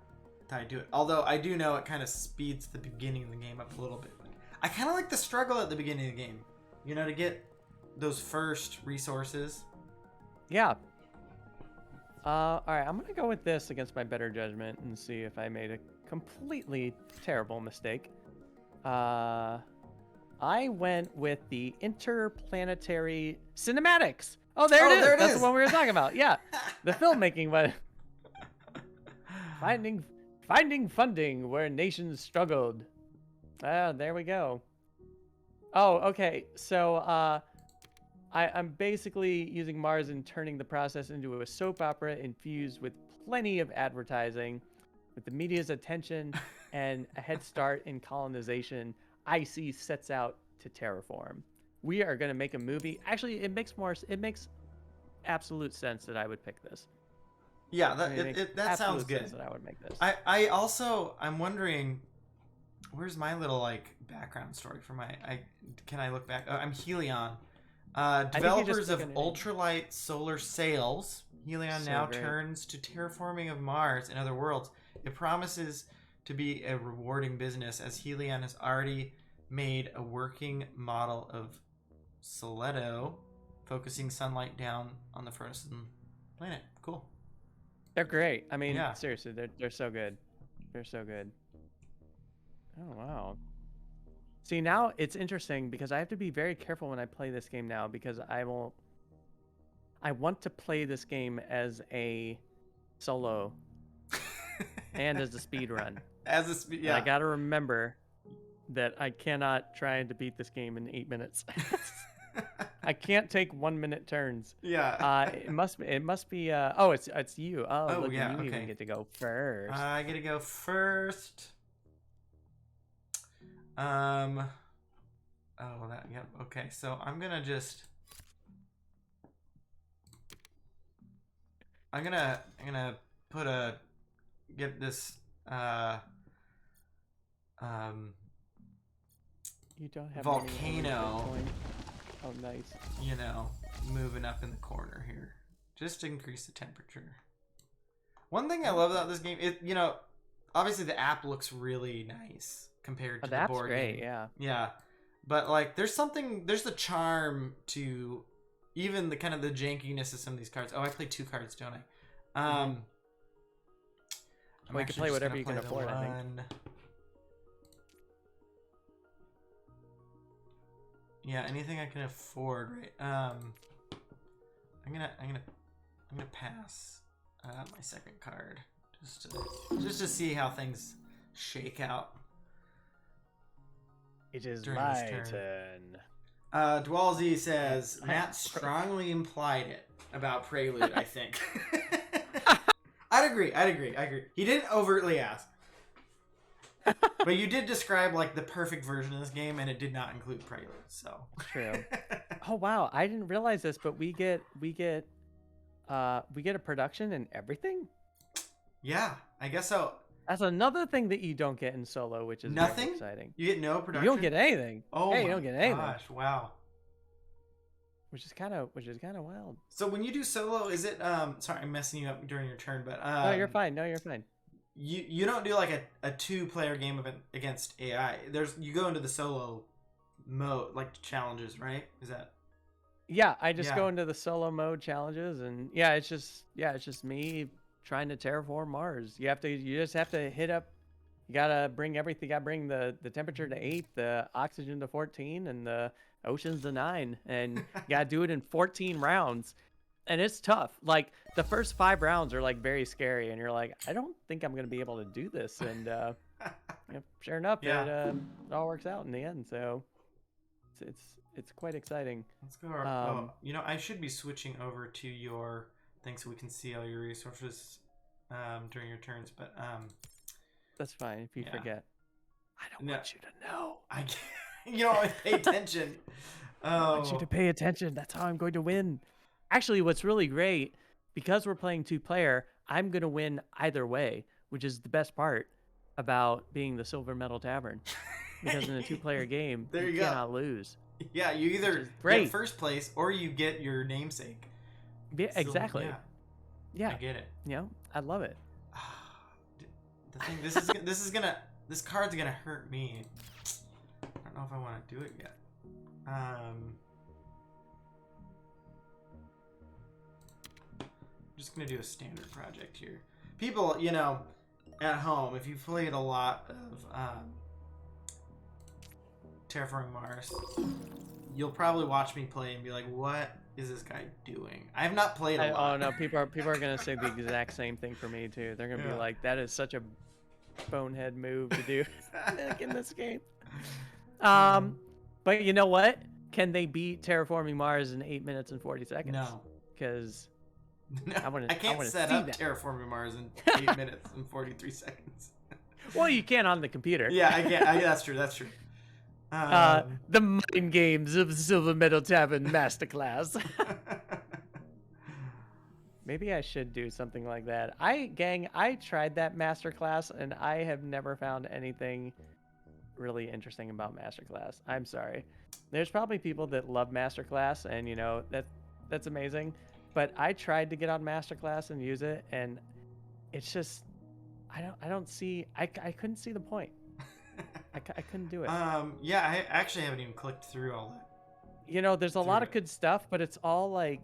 tied to it. Although I do know it kind of speeds the beginning of the game up a little bit. I kind of like the struggle at the beginning of the game, you know, to get those first resources. Yeah. All right, I'm gonna go with this against my better judgment and see if I made a completely terrible mistake. I went with the interplanetary cinematics. Oh, there it is. That's the one we were talking about. Yeah, the filmmaking one. Finding funding where nations struggled. There we go. Oh, okay. So, I'm basically using Mars and turning the process into a soap opera infused with plenty of advertising. With the media's attention and a head start in colonization, IC sets out to terraform. We are going to make a movie. Actually, it makes absolute sense that I would pick this. Yeah, that sounds good. That I would make this. I'm wondering, where's my little like background story for my can I look back? I'm Helion. Developers of ultralight solar sails, Helion now turns to terraforming of Mars and other worlds. It promises to be a rewarding business, as Helion has already made a working model of Soleto, focusing sunlight down on the frozen planet. Cool. They're great. I mean, seriously, they're so good. They're so good. Oh wow. See, now it's interesting because I have to be very careful when I play this game now, because I want to play this game as a solo and as a speed run. Yeah. I got to remember that I cannot try to beat this game in 8 minutes. I can't take 1 minute turns. Yeah. It must be oh, it's you. Oh, look, yeah, you even get to go first. I get to go first. Okay, so I'm gonna get this you don't have volcano. Oh, nice. You know, moving up in the corner here, just to increase the temperature. One thing I love about this game is, you know, obviously the app looks really nice compared to the board great, game. Yeah. Yeah. But like there's the charm to even the kind of the jankiness of some of these cards. Oh, I play 2 cards, don't I? Well, you can play whatever you can afford, I think. Yeah, anything I can afford, right? I'm gonna pass my second card just to see how things shake out. It is during my this turn. Dwalzy says Matt strongly implied it about Prelude. I think. I'd agree. He didn't overtly ask. But you did describe like the perfect version of this game, and it did not include Prelude. So true. Oh wow, I didn't realize this, but we get a production and everything. Yeah, I guess so. That's another thing that you don't get in solo, which is Nothing. Very exciting. You get no production. You don't get anything. Oh hey, my you don't get anything. gosh! Wow. Which is kind of wild. So when you do solo, is it Sorry, I'm messing you up during your turn, but no, you're fine. No, you're fine. You don't do like a 2-player game event against AI. You go into the solo mode, like challenges, right? Is that? Yeah, I just go into the solo mode challenges, and it's just me trying to terraform Mars. You just have to hit up. You gotta bring everything. You gotta bring the temperature to 8, the oxygen to 14, and the oceans to 9, and you gotta do it in 14 rounds. And it's tough. Like the first 5 rounds are like very scary, and you're like, I don't think I'm gonna be able to do this. And sure enough, it all works out in the end. So it's quite exciting. Let's go. I should be switching over to your thing so we can see all your resources during your turns. But that's fine if you forget. I don't want you to know. You don't always pay attention. I want you to pay attention. That's how I'm going to win. Actually, what's really great, because we're playing 2-player, I'm going to win either way, which is the best part about being the Silver Medal Tavern. Because in a 2-player game, you cannot lose. Yeah, you either get first place or you get your namesake. Yeah, exactly. Yeah. I get it. I love it. The thing, this card's gonna hurt me. I don't know if I want to do it yet. I'm just gonna do a standard project here. People, at home, if you've played a lot of Terraforming Mars, you'll probably watch me play and be like, "What is this guy doing?" I have not played a lot. Oh no, people are gonna say the exact same thing for me too. They're gonna be like, "That is such a bonehead move to do in this game." But you know what? Can they beat Terraforming Mars in 8 minutes and 40 seconds? No, because I can't set up Terraforming Mars in 8 minutes and 43 seconds. Well, you can on the computer. Yeah, I can. That's true. The mind games of Silver Medal Tavern Masterclass. Maybe I should do something like that. I tried that Masterclass, and I have never found anything really interesting about Masterclass. I'm sorry. There's probably people that love Masterclass, and that's amazing. But I tried to get on Masterclass and use it, and it's just I couldn't see the point. I couldn't do it. I actually haven't even clicked through all that. There's a lot of good stuff, but it's all like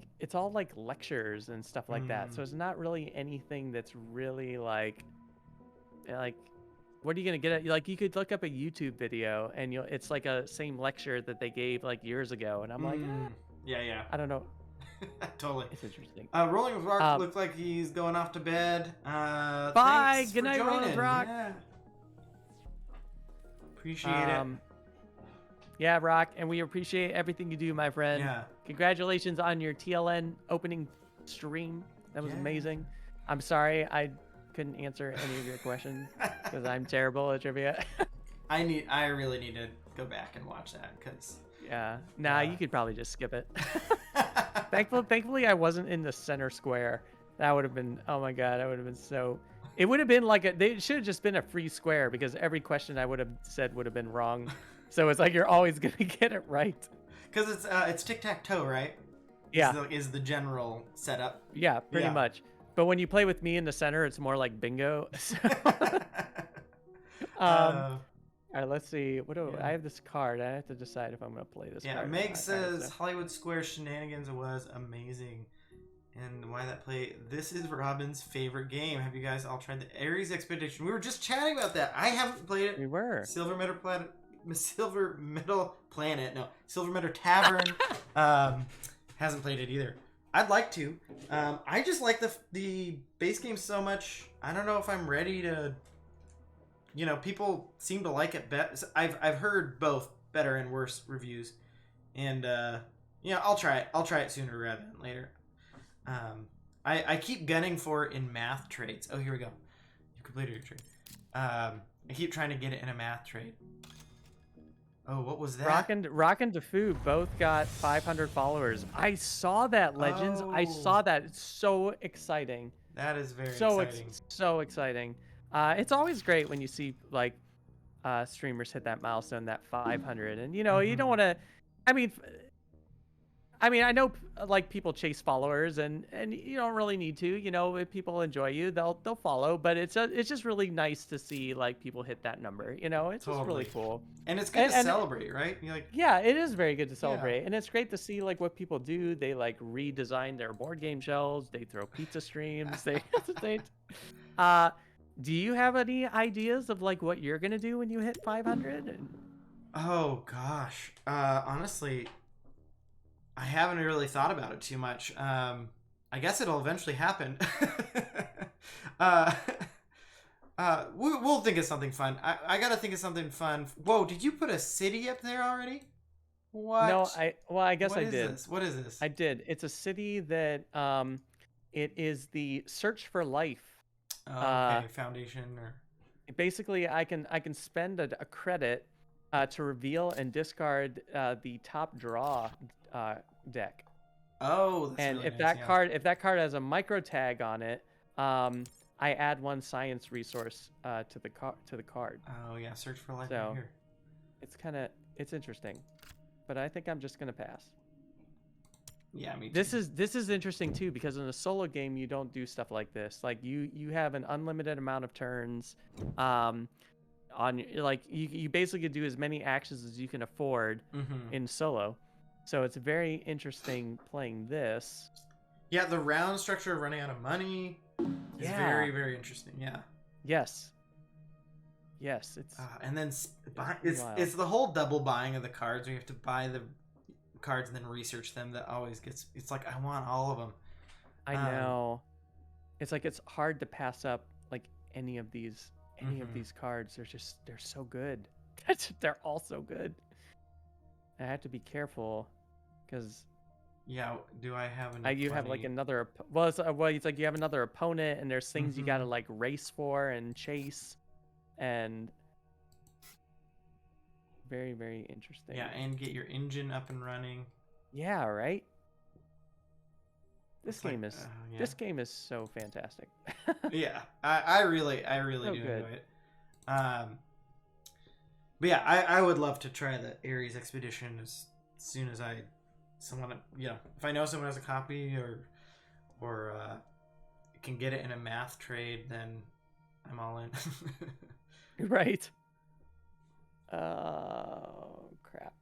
lectures and stuff like that. So it's not really anything that's really like what are you gonna get at? Like, you could look up a YouTube video and it's like a same lecture that they gave like years ago, and I'm like, yeah, I don't know. Totally. It's interesting. Rolling with Rock looks like he's going off to bed. Bye. Good night, Rolling with Rock. Yeah. Appreciate it. Yeah, Rock, and we appreciate everything you do, my friend. Yeah. Congratulations on your TLN opening stream. That was amazing. I'm sorry I couldn't answer any of your questions because I'm terrible at trivia. I really need to go back and watch that because. Yeah. Nah, you could probably just skip it. Thankfully, I wasn't in the center square. That would have been, oh my god, that would have been so. It would have been like they should have just been a free square because every question I would have said would have been wrong. So it's like you're always gonna get it right. Because it's tic-tac-toe, right? Yeah. Is the general setup. Yeah, pretty much. But when you play with me in the center, it's more like bingo. So, all right, let's see. I have this card. I have to decide if I'm gonna play this card. Yeah, Meg says Hollywood Square Shenanigans was amazing. And why that play? This is Robin's favorite game. Have you guys all tried the Ares Expedition? We were just chatting about that. I haven't played it. We were. Silver Medal Tavern. Hasn't played it either. I'd like to. I just like the base game so much. I don't know if I'm ready to. You know, people seem to like it better. I've heard both better and worse reviews, and yeah, I'll try it. I'll try it sooner rather than later. I keep gunning for it in math trades. Oh, here we go. You completed your trade. I keep trying to get it in a math trade. Oh, what was that? Rock and DeFu both got 500 followers. I saw that, Legends. I Oh, saw that. It's so exciting. that is very exciting. So exciting. It's always great when you see like streamers hit that milestone, that 500, and you know you don't want to. I mean, I know like people chase followers, and you don't really need to. You know, if people enjoy you, they'll follow. But it's just really nice to see like people hit that number. You know, it's just really cool. And it's good to celebrate, right? You're like, yeah, it is very good to celebrate, and it's great to see like what people do. They like redesign their board game shelves. They throw pizza streams. They do you have any ideas of like what you're gonna do when you hit 500? oh gosh, honestly, I haven't really thought about it too much. I guess it'll eventually happen. uh, we'll think of something fun. I gotta think of something fun. Whoa, did you put a city up there already? What? No, I guess What I is did. this? What is this? I did. It's a city that it is the Search for Life. Okay, foundation or Basically, I can spend a credit to reveal and discard the top draw deck. oh, that's And really if nice, if that card has a micro tag on it, I add one science resource to the card. Oh yeah, search for life So right here. it's interesting, but I think I'm just gonna pass. Yeah, me too. This is interesting too, because in a solo game you don't do stuff like this. Like you have an unlimited amount of turns. On like you basically do as many actions as you can afford in solo. So it's very interesting playing this. Yeah, the round structure of running out of money is very, very interesting. Yeah. Yes. Yes, it's and then it's the whole double buying of the cards. Where you have to buy the cards and then research them. That always gets. It's like I want all of them. I know. It's like it's hard to pass up like any of these cards. They're so good. They're all so good. I have to be careful because yeah. Do I have enough? You have like another. Well, it's like you have another opponent, and there's things you gotta like race for and chase, and very, very interesting. Yeah, and get your engine up and running. Yeah, right. This game is so fantastic. Yeah, I really so do enjoy it. But yeah, I would love to try the Ares Expedition as soon as if I know someone has a copy or can get it in a math trade, then I'm all in. Right. Oh crap.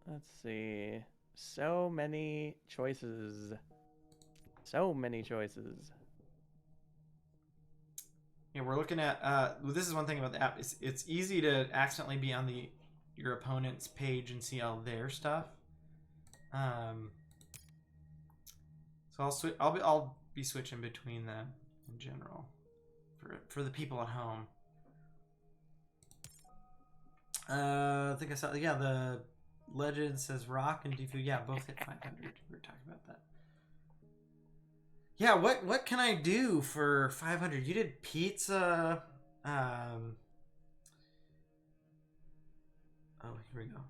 Let's see. So many choices. So many choices. Yeah, we're looking at this is one thing about the app. It's easy to accidentally be on your opponent's page and see all their stuff. So I'll be switching between them in general for the people at home. I think I saw the legend says Rock and DeFu. Yeah, both hit 500. We were talking about that. Yeah, what can I do for 500? You did pizza. Oh, here we go.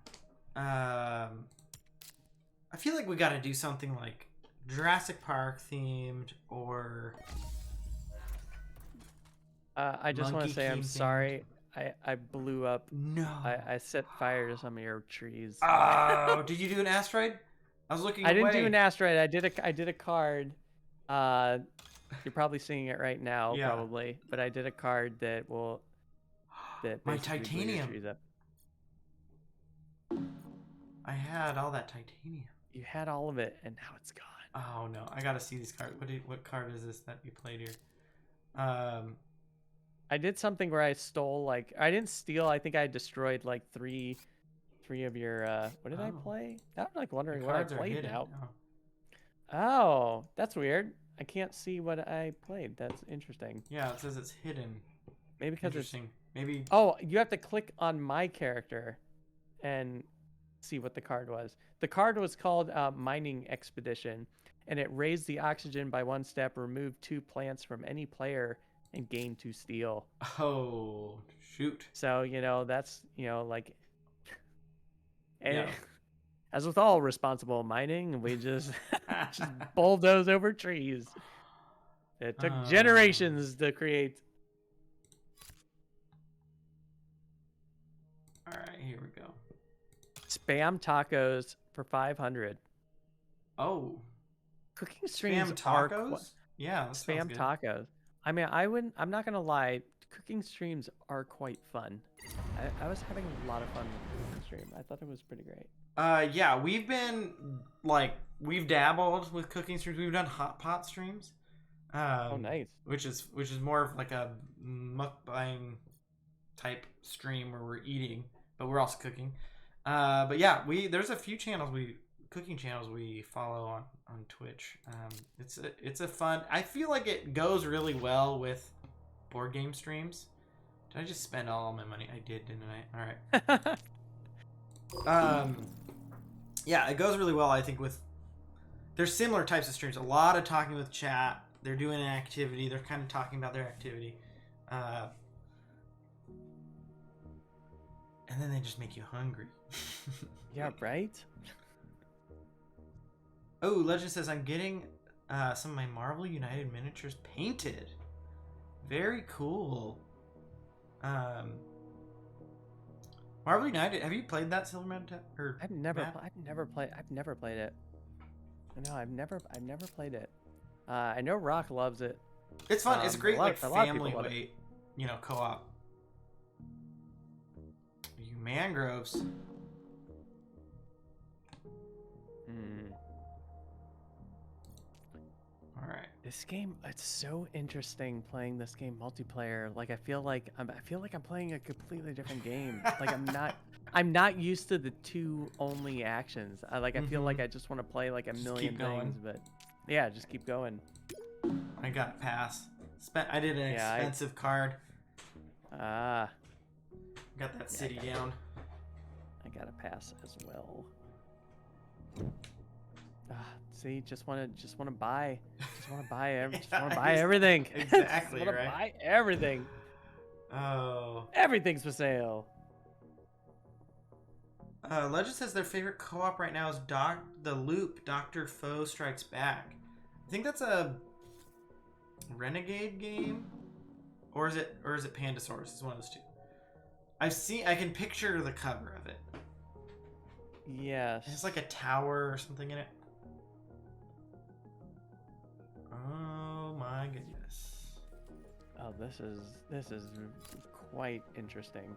I feel like we got to do something like Jurassic Park themed or. I just want to say I'm sorry. I blew up. No. I set fire to some of your trees. Oh, did you do an asteroid? I was looking. I didn't do an asteroid. I did a card. You're probably seeing it right now, probably. But I did a card that will. My titanium. I had all that titanium. You had all of it, and now it's gone. Oh no! I gotta see these cards. What card is this that you played here? I did something where I stole like I didn't steal. I think I destroyed like three of your. What did I play? I'm like wondering what I played now. Oh, that's weird. I can't see what I played. That's interesting. Yeah, it says it's hidden. Maybe because it's. Interesting. Maybe. Oh, you have to click on my character and see what the card was. The card was called Mining Expedition, and it raised the oxygen by 1 step, removed 2 plants from any player, and gained 2 steel. Oh, shoot. So, that's, like, Yeah. as with all responsible mining, we just bulldoze over trees. It took generations to create. All right, here we go. Spam tacos for 500. Oh, Cooking streams spam are tacos? Yeah, that sounds spam good. tacos. I mean, I'm not gonna lie. Cooking streams are quite fun. I was having a lot of fun with the cooking stream. I thought it was pretty great. Yeah, we've dabbled with cooking streams. We've done hot pot streams. Oh, nice. Which is more of like a mukbang type stream where we're eating, but we're also cooking. But yeah, there's a few cooking channels we follow on Twitch. It's a fun. I feel like it goes really well with board game streams. Did I just spend all my money? I did, didn't I? All right. Yeah, it goes really well. I think with there's similar types of streams. A lot of talking with chat. They're doing an activity. They're kind of talking about their activity. And then they just make you hungry. Yeah, right? Oh, Legend says, I'm getting some of my Marvel United miniatures painted. Very cool. Marvel United, have you played that, Silverman? I've never played it. No, I've never played it. I know Rock loves it. It's fun. It's a great like family love weight, co-op. You mangroves. All right. This game, it's so interesting playing this game multiplayer. Like I feel like I'm playing a completely different game. Like I'm not used to the 2 only actions. I feel like I just want to play like a million things, but yeah, just keep going. I got a pass. I did an expensive card. Got that city down. I got a pass as well. See, just want to buy everything. Exactly, right? Buy everything. Oh. Everything's for sale. Legend says their favorite co-op right now is The Loop, Dr. Foe Strikes Back. I think that's a Renegade game, or is it Pandasaurus? It's one of those 2. I can picture the cover of it. Yes. It's like a tower or something in it. Oh my goodness. Oh, this is quite interesting.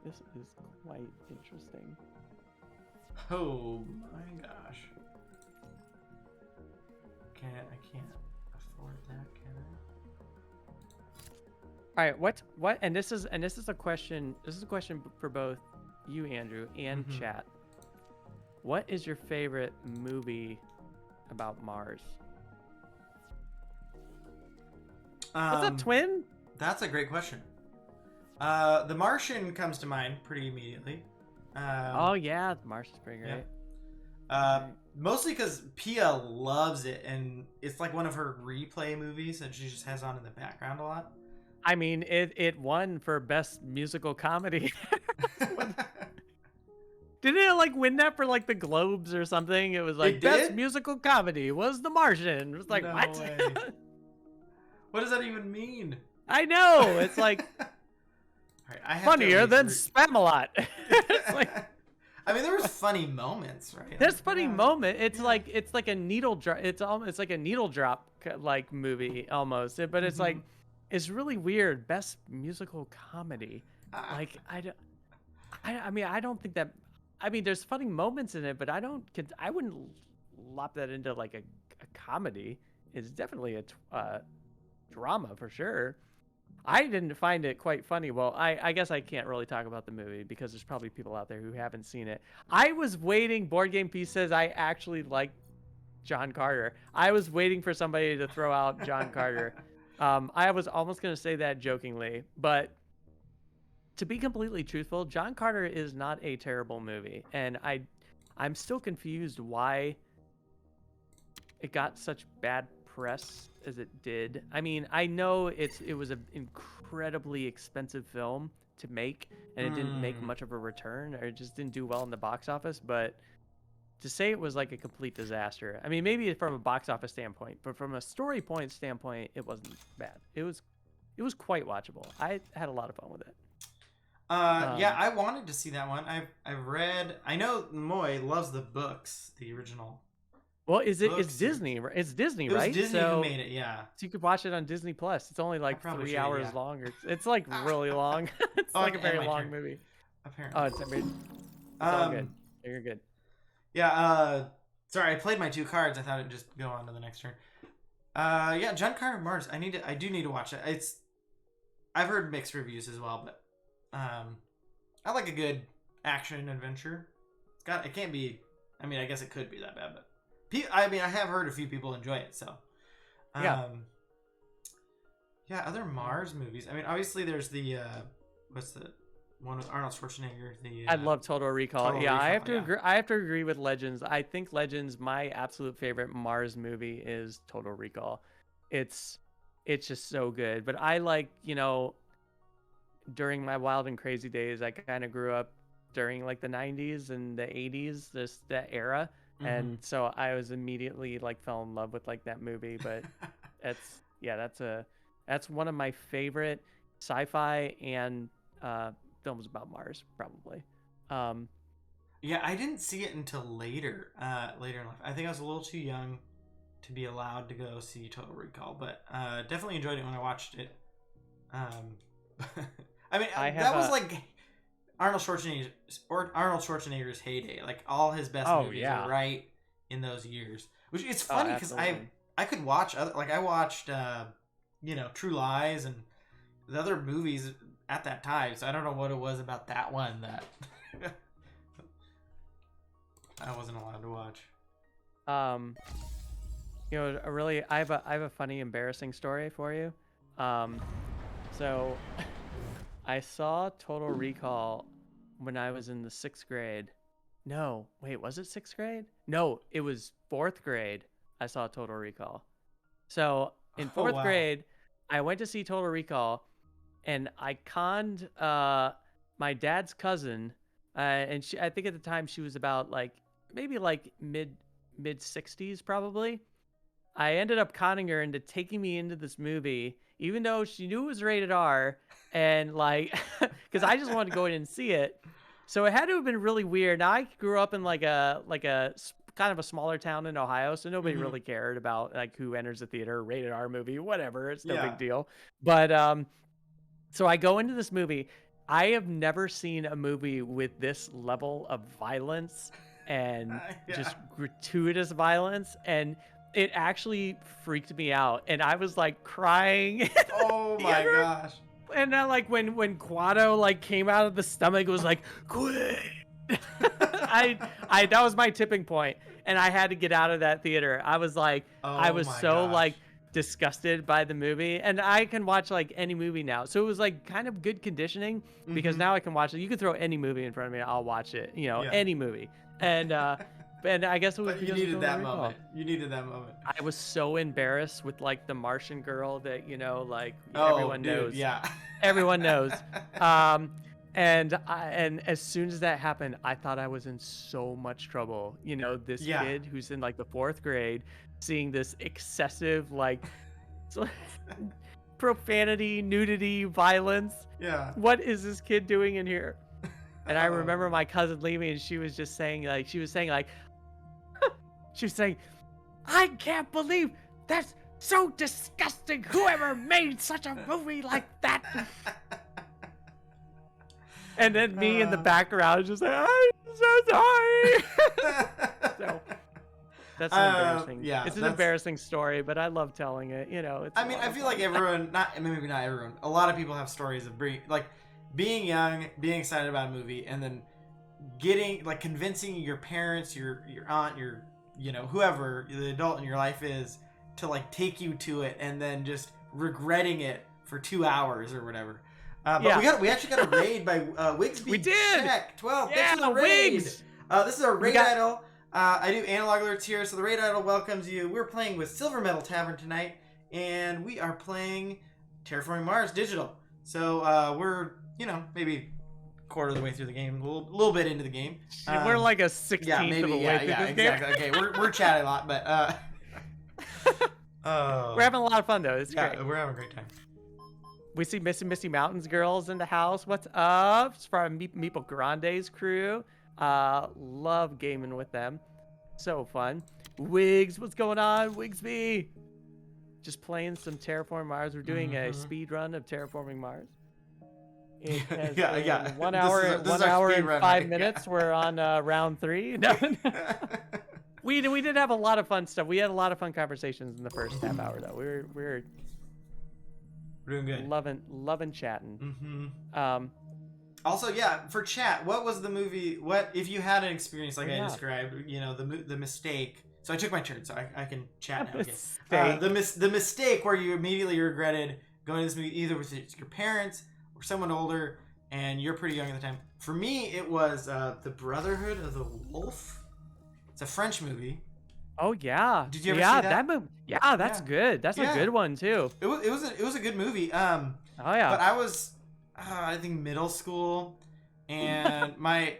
This is quite interesting. Oh my gosh. I can't afford that, can I? All right, what and this is a question for both you, Andrew, and chat. What is your favorite movie about Mars? Is that twin? That's a great question. The Martian comes to mind pretty immediately. Oh yeah, The Martian's pretty great. Yeah. Mostly because Pia loves it, and it's like one of her replay movies that she just has on in the background a lot. I mean, it won for best musical comedy. Didn't it like win that for like the Globes or something? It was like best musical comedy was The Martian. It was like, no what? Way. What does that even mean? I know. It's like funnier than Spamalot. It's like, I mean, there was funny moments, right? There's funny moment. It's like a needle drop. It's like a needle drop like movie almost. But it's like it's really weird. Best musical comedy. Like I mean, I don't think that. I mean, there's funny moments in it, but I wouldn't lop that into like a comedy. It's definitely a drama for sure. I didn't find it quite funny. Well, I guess I can't really talk about the movie because there's probably people out there who haven't seen it. I was waiting. Board Game Piece says I actually like John Carter. I was waiting for somebody to throw out John Carter. I was almost going to say that jokingly, but to be completely truthful, John Carter is not a terrible movie, and I'm still confused why it got such bad press as it did. I mean, I know it was an incredibly expensive film to make, and it didn't make Mm. much of a return, or it just didn't do well in the box office, but to say it was like a complete disaster. I mean, maybe from a box office standpoint, but from a story point standpoint, it wasn't bad. It was quite watchable. I had a lot of fun with it. Yeah, I wanted to see that one. I've read. I know Moy loves the books, the original. Well, it's Books. Disney? It's Disney, It was right? Disney who made it. Yeah. So you could watch it on Disney Plus. It's only like probably 3 should, hours yeah. long. It's like really long. It's Oh, like a and very my long turn. movie. Apparently. Oh, it's all good. You're good. Yeah. Sorry, I played my 2 cards. I thought it'd just go on to the next turn. Yeah, John Carter of Mars. I do need to watch it. I've heard mixed reviews as well, but I like a good action adventure. It can't be. I mean, I guess it could be that bad, but I have heard a few people enjoy it. So, Yeah. yeah. Other Mars movies. I mean, obviously there's the what's the one with Arnold Schwarzenegger? I love Total Recall. Total Yeah, I have Recall, to yeah. agree. I have to agree with Legends. I think Legends, my absolute favorite Mars movie is Total Recall. It's just so good. But I like, during my wild and crazy days, I kind of grew up during like the 90s and the 80s, that era. And so I was immediately like fell in love with like that movie. But that's one of my favorite sci-fi and films about Mars, probably. Yeah, I didn't see it until later in life. I think I was a little too young to be allowed to go see Total Recall, but definitely enjoyed it when I watched it. I mean, that was like Arnold Schwarzenegger's heyday. Like all his best movies were right in those years. Which it's funny because I could watch I watched True Lies and the other movies at that time. So I don't know what it was about that one that I wasn't allowed to watch. I have a funny, embarrassing story for you. So I saw Total Recall when I was in the 6th grade. No, wait, was it 6th grade? No, it was 4th grade. I saw Total Recall. So in 4th grade, I went to see Total Recall, and I conned my dad's cousin, and I think at the time she was about maybe mid 60s probably. I ended up conning her into taking me into this movie, even though she knew it was rated R, and because I just wanted to go in and see it. So it had to have been really weird. Now I grew up in like a kind of a smaller town in Ohio, so nobody really cared about who enters the theater, rated R movie, whatever. It's no big deal. But so I go into this movie. I have never seen a movie with this level of violence and just gratuitous violence, and it actually freaked me out, and I was crying. Oh my gosh! And then when Quado came out of the stomach, it was quit. That was my tipping point, and I had to get out of that theater. I was I was so disgusted by the movie, and I can watch any movie now. So it was kind of good conditioning because now I can watch it. You can throw any movie in front of me, I'll watch it. Any movie, and I guess it was because you needed that moment. You needed that moment. I was so embarrassed with the Martian girl that everyone knows. Yeah, everyone knows. And as soon as that happened, I thought I was in so much trouble. This kid who's in the 4th grade, seeing this excessive profanity, nudity, violence. Yeah. What is this kid doing in here? And I remember my cousin leaving, and she was just saying she was saying, I can't believe that's so disgusting. Whoever made such a movie like that? And then me in the background just I'm so sorry. So That's an embarrassing. Yeah, It's an that's. embarrassing story, but I love telling it. You know, it's. I mean, I feel like everyone, not maybe not everyone, a lot of people have stories of being young, being excited about a movie, and then getting like convincing your parents, your aunt, your whoever the adult in your life is to like take you to it, and then just regretting it for 2 hours or whatever. But Yeah. we actually got a raid by Wigsby. We did! Check 12. Yeah, Thanks for the raid. Wigs! This is our raid idol. I do analog alerts here, so the raid idol welcomes you. We're playing with Silver Metal Tavern tonight, and we are playing Terraforming Mars Digital. So we're maybe quarter of the way through the game, a little bit into the game. We're like a 16th of the way through this exactly. game. Okay, we're chatting a lot, but we're having a lot of fun though. It's great. We're having a great time. We see Misty Mountains girls in the house. What's up? It's from Meeple Grande's crew. Love gaming with them. So fun. Wigs, what's going on? Wigsby. Just playing some Terraforming Mars. We're doing a speed run of Terraforming Mars. It has been 1 hour, this is 1 hour and run, 5 right? Minutes. We're on round 3. No. We did have a lot of fun stuff. We had a lot of fun conversations in the first half hour though. We're doing good. Loving chatting. Also, for chat, what was the movie? What if you had an experience like I described? The mistake. So I took my turn, so I can chat now. Okay. The mistake where you immediately regretted going to this movie either with your parents or someone older, and you're pretty young at the time. For me, it was The Brotherhood of the Wolf. It's a French movie. Oh yeah. Did you ever see that? movie? Yeah, that's good. That's a good one too. It was a good movie. Oh yeah. But I was, I think middle school, and my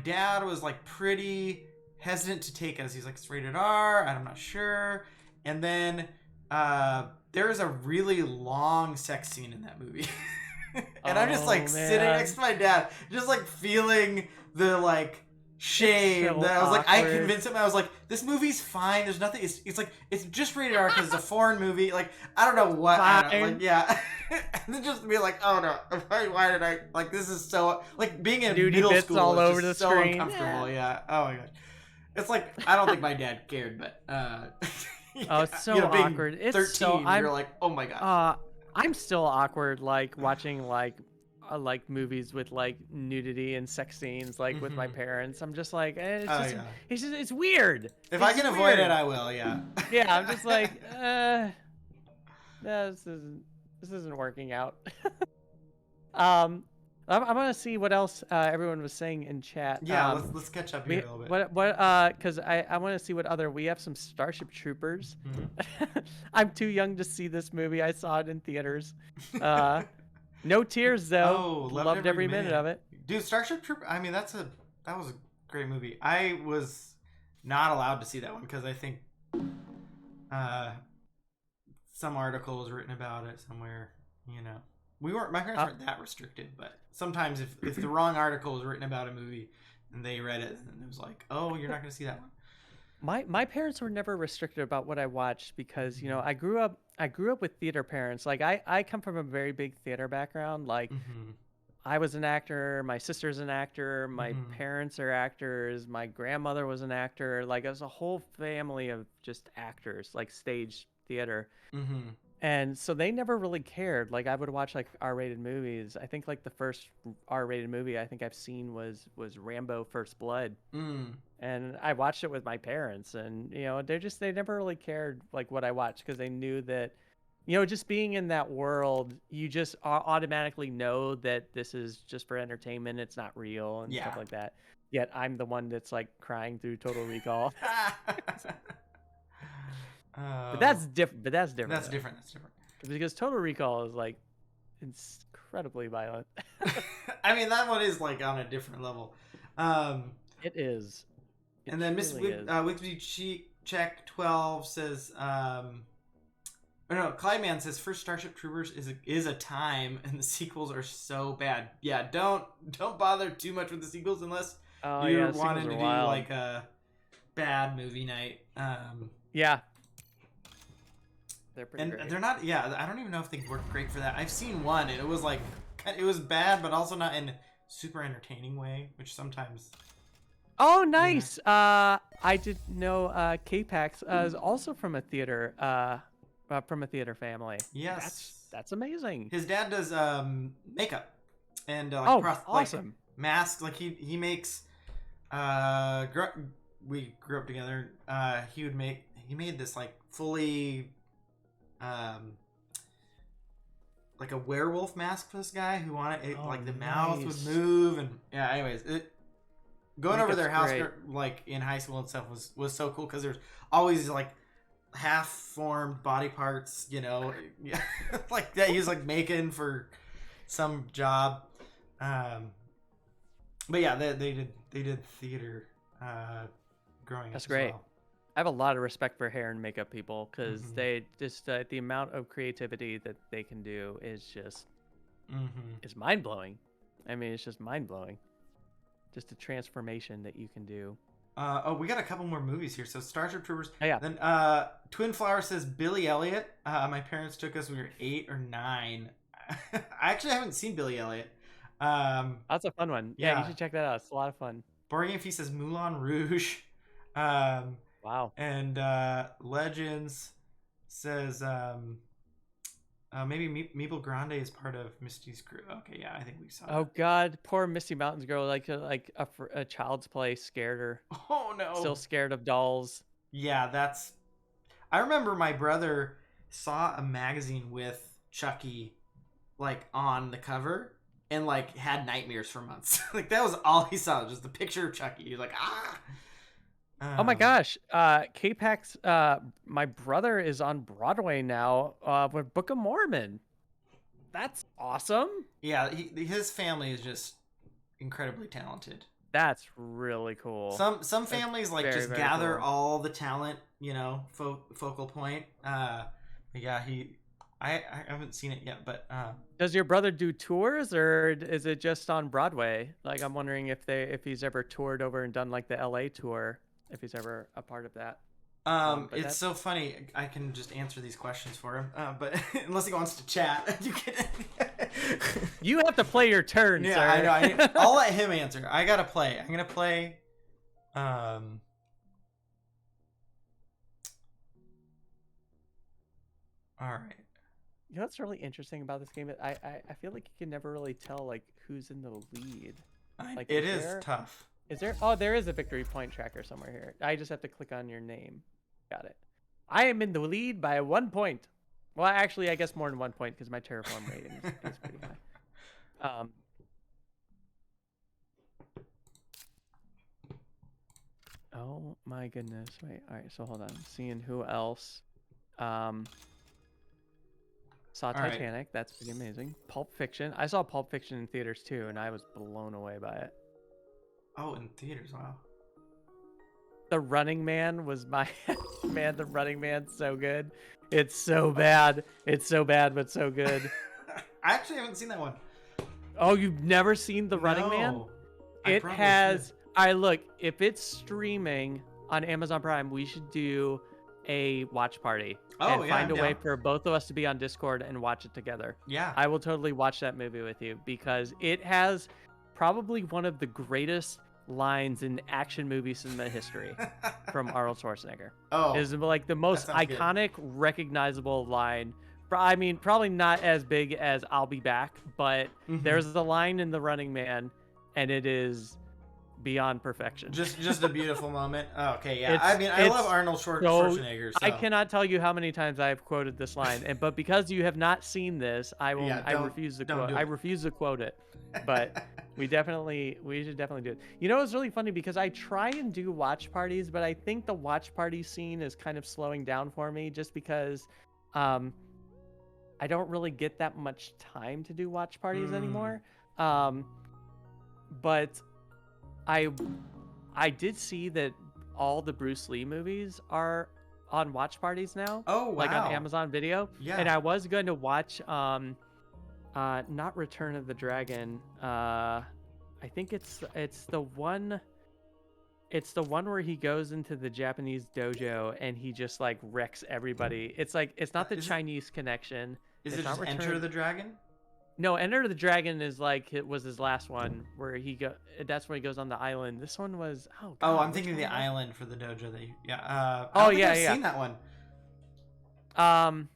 dad was like pretty hesitant to take us. He's like, it's rated R, and I'm not sure. And then there is a really long sex scene in that movie. And I'm just like sitting next to my dad, just like feeling the like shame so that I was awkward. like, I convinced him. I was like, this movie's fine. There's nothing. It's like it's just rated R because it's a foreign movie. Like I don't know what. And then just be like, oh no, why did I like this? Is so like being in middle school all is over just the so screen. uncomfortable. Yeah. Oh my gosh. It's like I don't think my dad cared, but oh, it's so awkward. It's 13, so you're like, oh my gosh. I'm still awkward like watching like movies with like nudity and sex scenes like with my parents. I'm just like it's weird. If I can avoid it, I will. Yeah. Yeah, I'm just like this isn't working out. I'm gonna see what else everyone was saying in chat. Yeah, let's catch up here a little bit. Because I want to see what other we have some Starship Troopers. I'm too young to see this movie. I saw it in theaters. No tears though. Oh, loved every minute of it. Dude, Starship Troopers. I mean, that was a great movie. I was not allowed to see that one because I think some article was written about it somewhere. My parents weren't that restricted, but sometimes if the wrong article was written about a movie and they read it, and it was like, oh, you're not going to see that one. My parents were never restricted about what I watched because I grew up with theater parents. Like I come from a very big theater background. Like I was an actor, my sister's an actor, my parents are actors, my grandmother was an actor. Like it was a whole family of just actors, like stage theater. And so they never really cared. Like I would watch like R-rated movies. I think like the first R-rated movie I think I've seen was Rambo First Blood. And I watched it with my parents, and they never really cared like what I watched because they knew that just being in that world, you just automatically know that this is just for entertainment. It's not real and stuff like that. Yet I'm the one that's like crying through Total Recall. But that's different. That's different. Because Total Recall is like incredibly violent. I mean, that one is like on a different level. It is. And then Miss Wigsby Check 12 says, Clydeman says first Starship Troopers is a time, and the sequels are so bad. Yeah, don't bother too much with the sequels unless you're wanting to do like a bad movie night. Yeah. They're pretty great. They're not. Yeah, I don't even know if they work great for that. I've seen one, and it was like it was bad, but also not in super entertaining way, which sometimes Oh, Yeah. nice. I didn't know K-Pax is also from a theater family. Yes. That's amazing. His dad does makeup and like Oh, like awesome. masks. Like he makes. We grew up together. He made this like fully um like a werewolf mask for this guy who wanted it, Oh, like the mouth would nice. move, and yeah. Anyways, going over Makeup's their house great. like in high school and stuff was so cool because there's always like half formed body parts, yeah, like that he was like making for some job. Um, but yeah, they did theater growing up That's as great. well. I have a lot of respect for hair and makeup people because Mm-hmm. they just the amount of creativity that they can do Mm-hmm. is mind blowing. I mean, it's just mind blowing. Just the transformation that you can do. We got a couple more movies here. So Starship Troopers. Oh, yeah. Then Twin Flower says Billy Elliot. My parents took us when we were 8 or 9. I actually haven't seen Billy Elliot. That's a fun one. Yeah, you Yeah. should check that out. It's a lot of fun. Board Game Feast says Moulin Rouge. Um, Wow. and Legends says maybe Meeple Grande is part of Misty's crew. Okay, yeah, I think we saw Oh that. God, poor Misty Mountains girl, like a child's play scared her. Oh Still no. scared of dolls. Yeah, that's. I remember my brother saw a magazine with Chucky like on the cover and like had nightmares for months. Like that was all he saw, just the picture of Chucky. He was like, ah. Oh my Um, gosh, K-Pax, my brother is on Broadway now, with Book of Mormon. That's awesome. yeah, his family is just incredibly talented. That's really cool. Some That's families like very, just very gather cool. all the talent, focal point. But yeah, I haven't seen it yet, but Does your brother do tours or is it just on Broadway? Like, I'm wondering if he's ever toured over and done like the LA tour, if he's ever a part of that. But It's that so funny. I can just answer these questions for him, but unless he wants to chat, you can. you have to play your turn, Yeah, I sir. know. I'll let him answer. I gotta play. I'm gonna play. Um. All right. You know what's really interesting about this game? I feel like you can never really tell like who's in the lead. Like, It is tough. is there? Oh, there is a victory point tracker somewhere here. I just have to click on your name. Got it. I am in the lead by 1 point. Well, actually, I guess more than 1 point because my Terraform rating is pretty high. Oh my goodness. Wait. All right. So hold on. Seeing who else. Saw All right. Titanic. That's pretty amazing. Pulp Fiction. I saw Pulp Fiction in theaters too, and I was blown away by it. Oh, in theaters. Wow. The Running Man was my man. The Running Man's so good. It's so bad. It's so bad, but so good. I actually haven't seen that one. Oh, you've never seen The Running Man? No. I It probably has. should. I look. If it's streaming on Amazon Prime, we should do a watch party Oh and yeah, find I'm a way down. for both of us to be on Discord and watch it together. Yeah. I will totally watch that movie with you because it has probably one of the greatest lines in action movie cinema history from Arnold Schwarzenegger. Oh, It is like the most sounds good. iconic, recognizable line. I mean, probably not as big as "I'll be back," but Mhm. there's the line in The Running Man, and it is beyond perfection. Just a beautiful moment. Oh, okay, yeah. It's I mean, I love Arnold so Schwarzenegger. So I cannot tell you how many times I've quoted this line, but because you have not seen this, I will. Yeah, I refuse to don't quote. do I it. refuse to quote it. But we should definitely do it. You know, it's really funny because I try and do watch parties, but I think the watch party scene is kind of slowing down for me, just because, I don't really get that much time to do watch parties anymore. But I did see that all the Bruce Lee movies are on watch parties now. Oh, Like on wow. Amazon Video. Yeah. And I was going to watch not Return of the Dragon. I think it's the one where he goes into the Japanese dojo and he just like wrecks everybody. It's not the Is it- Chinese Connection. Is It's it not just Enter Return. the Dragon? No, Enter the Dragon is like it was his last one where he go. That's when he goes on the island. This one was oh Oh, god, I'm which thinking the one was? island for the dojo. That yeah. I Oh don't think yeah, I've yeah. seen that one. Um,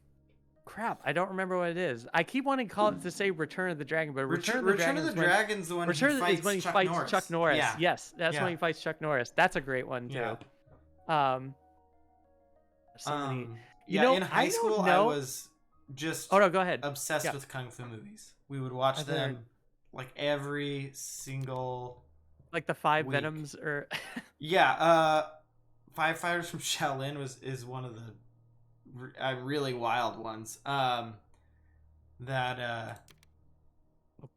crap, I don't remember what it is. I keep wanting to call it to say Return of the Dragon, but Return of the Return Dragon of the is when Dragon's the one he Return is fights when he Chuck fights Chuck Norris. Norris. Yeah, Yes, that's when yeah, he fights Chuck Norris. That's a great one yeah. too. Um, so many. You Yeah. In know, high I don't school, I know. was just Oh no, go ahead. obsessed Yeah, with kung fu movies. We would watch I've heard them like every single like the five week. Venoms or Yeah. Five Fighters from Shaolin is one of the really wild ones. That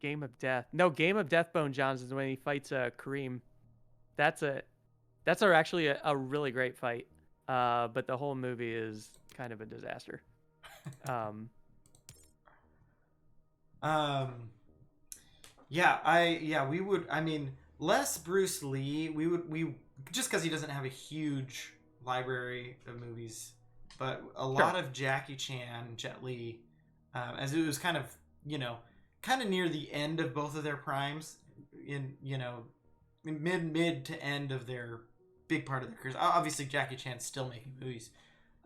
Game of Death. No, Game of Death. Bone Johns is when he fights Kareem. That's a actually a really great fight. But the whole movie is kind of a disaster. Um, um yeah, we would, I mean, less Bruce Lee. We just cuz he doesn't have a huge library of movies, but a sure. lot of Jackie Chan, Jet Li, as it was kind of, you know, kind of near the end of both of their primes, in, you know, mid to end of their big part of their careers. Obviously Jackie Chan's still making movies.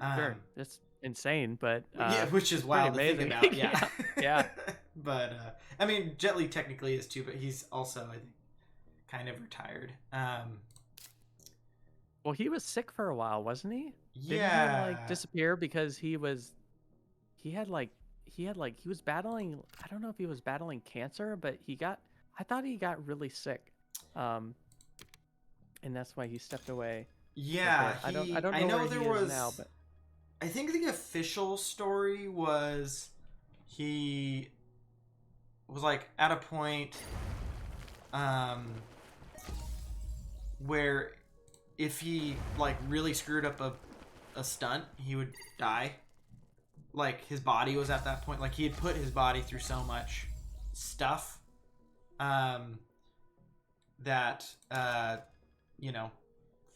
Sure. Um It's insane, but yeah, which is pretty wild to think amazing. about. Yeah. Yeah. Yeah. But I mean, Jet Li technically is too, but he's also, I think, kind of retired. Well, he was sick for a while, wasn't he? Didn't he like Yeah, disappear because he had like he was battling, I don't know if he was battling cancer, but I thought he got really sick. Um and that's why he stepped away a yeah. bit. I don't I know where know there he is now, was. but I think the official story was he was like at a point, um, where if he like really screwed up a stunt, he would die. Like his body was at that point. Like he had put his body through so much stuff, um, that you know,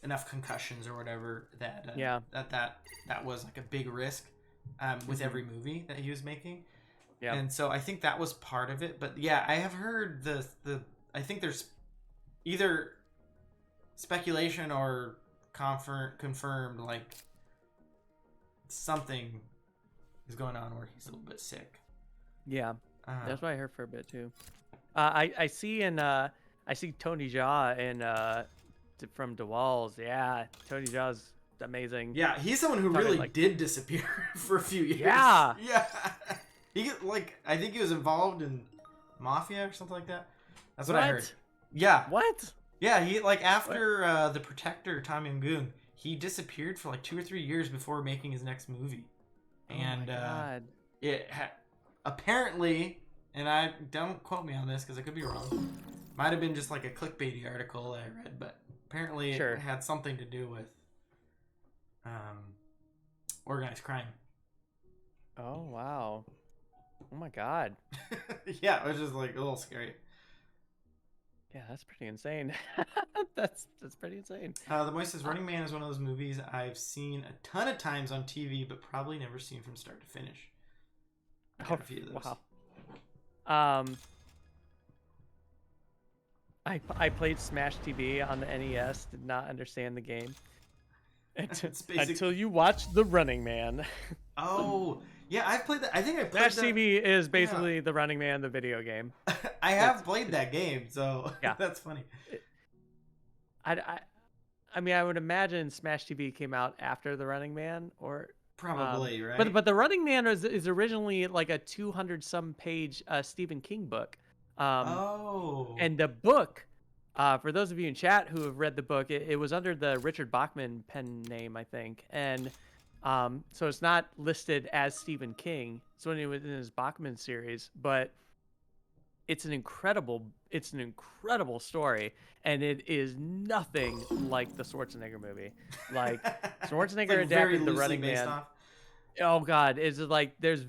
enough concussions or whatever, that yeah. that was like a big risk, with Mhm. every movie that he was making. Yeah. And so I think that was part of it. But yeah, I have heard the I think there's either speculation or confirmed, like something is going on where he's a little bit sick. Yeah. Uh, That's what I heard for a bit too. I see I see Tony Jaa in from DeWalls. Yeah, Tony Jaa's amazing. yeah, he's someone who Talking really like did disappear for a few years. yeah. Yeah, like I think he was involved in mafia or something like that. That's what I heard. What? Yeah, What? yeah. He like What? after the Protector, Tom Yum Goong, he disappeared for like 2 or 3 years before making his next movie, Oh my and god. apparently, and I don't quote me on this because I could be wrong. Might have been just like a clickbaity article I read, but apparently it Sure. had something to do with organized crime. Oh wow. Oh my god. Yeah, which is like a little scary. Yeah, that's pretty insane. That's pretty insane. The Boy says Running Man is one of those movies I've seen a ton of times on TV, but probably never seen from start to finish. I got a few of those. Wow. I played Smash TV on the NES. Did not understand the game It's basic. until you watch The Running Man. Oh, yeah, I've played that. I think I played Smash that. TV is basically The Running Man, the video game. I have played that game, so Yeah. that's funny. I, I mean, I would imagine Smash TV came out after The Running Man, or Probably, right? but The Running Man is originally like a 200 some page Stephen King book. Oh. And the book, for those of you in chat who have read the book, it was under the Richard Bachman pen name, I think, and so it's not listed as Stephen King. It's when it was in his Bachman series, but it's an incredible story, and it is nothing like the Schwarzenegger movie. Like Schwarzenegger Like very adapted The loosely Running based Man. off. Oh God, it's like there's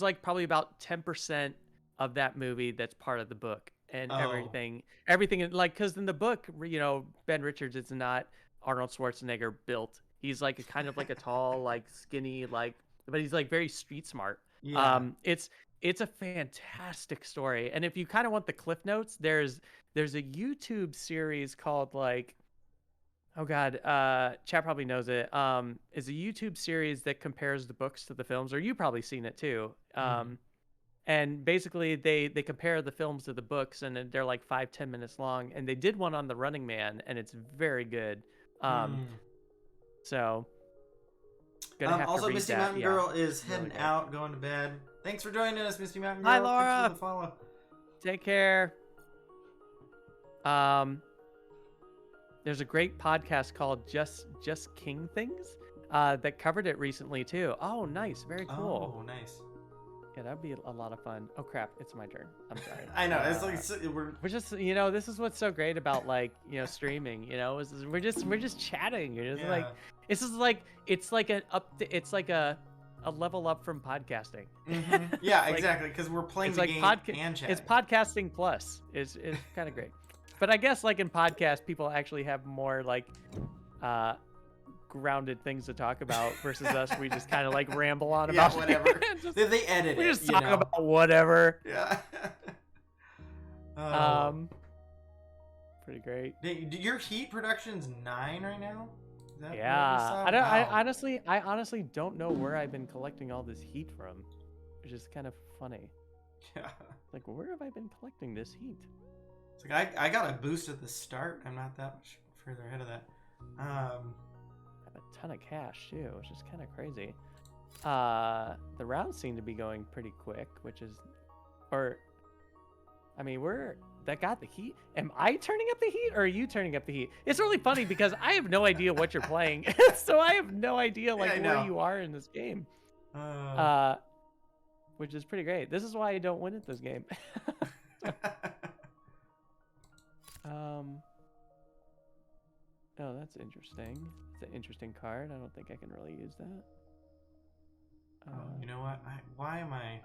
like probably about 10% of that movie that's part of the book, and Oh. everything like because in the book, you know, Ben Richards is not Arnold Schwarzenegger built. He's like a kind of like a tall, like skinny, like, but he's like very street smart. Yeah. It's It's a fantastic story, and if you kind of want the cliff notes, there's a YouTube series called like, oh god, chat probably knows it. Is a YouTube series that compares the books to the films, or you probably seen it too. Mm. And basically they compare the films to the books, and they're like 5-10 minutes long. And they did one on the Running Man, and it's very good. Um, Hmm. so gonna have to Also, read Misty that. Mountain Yeah, Girl is really heading good. out, going to bed. Thanks for joining us, Misty Mountain Hi, Girl. Thanks for the Laura. follow. Take care. Um, there's a great podcast called Just King Things that covered it recently too. Oh, nice, very cool. Oh, nice. Yeah, that'd be a lot of fun. Oh crap, it's my turn. I'm sorry. I know. It's like we're. We're just, this is what's so great about like, streaming, is we're just chatting. You're just like, Yeah. this is like, it's like a level up from podcasting. Mm-hmm. Yeah, Like, exactly. Because we're playing it's the like game and chatting. it's podcasting plus. It's kind of great. But I guess like in podcast, people actually have more like grounded things to talk about versus us. We just kind of like ramble on Yeah, about whatever. just, they edit we it. just talk about whatever. Yeah. Oh. Pretty great. Your heat production's 9 right now. Is that what we Yeah, saw? I honestly don't know where I've been collecting all this heat from, which is kind of funny. Yeah. Like, where have I been collecting this heat? It's like I got a boost at the start. I'm not that much further ahead of that. I have a ton of cash too, which is kind of crazy. The rounds seem to be going pretty quick, which is, that got the heat. Am I turning up the heat, or are you turning up the heat? It's really funny because I have no idea what you're playing, so I have no idea like where you are in this game. Which is pretty great. This is why I don't win at this game. Oh, that's interesting. It's an interesting card. I don't think I can really use that. You know what? Why am I?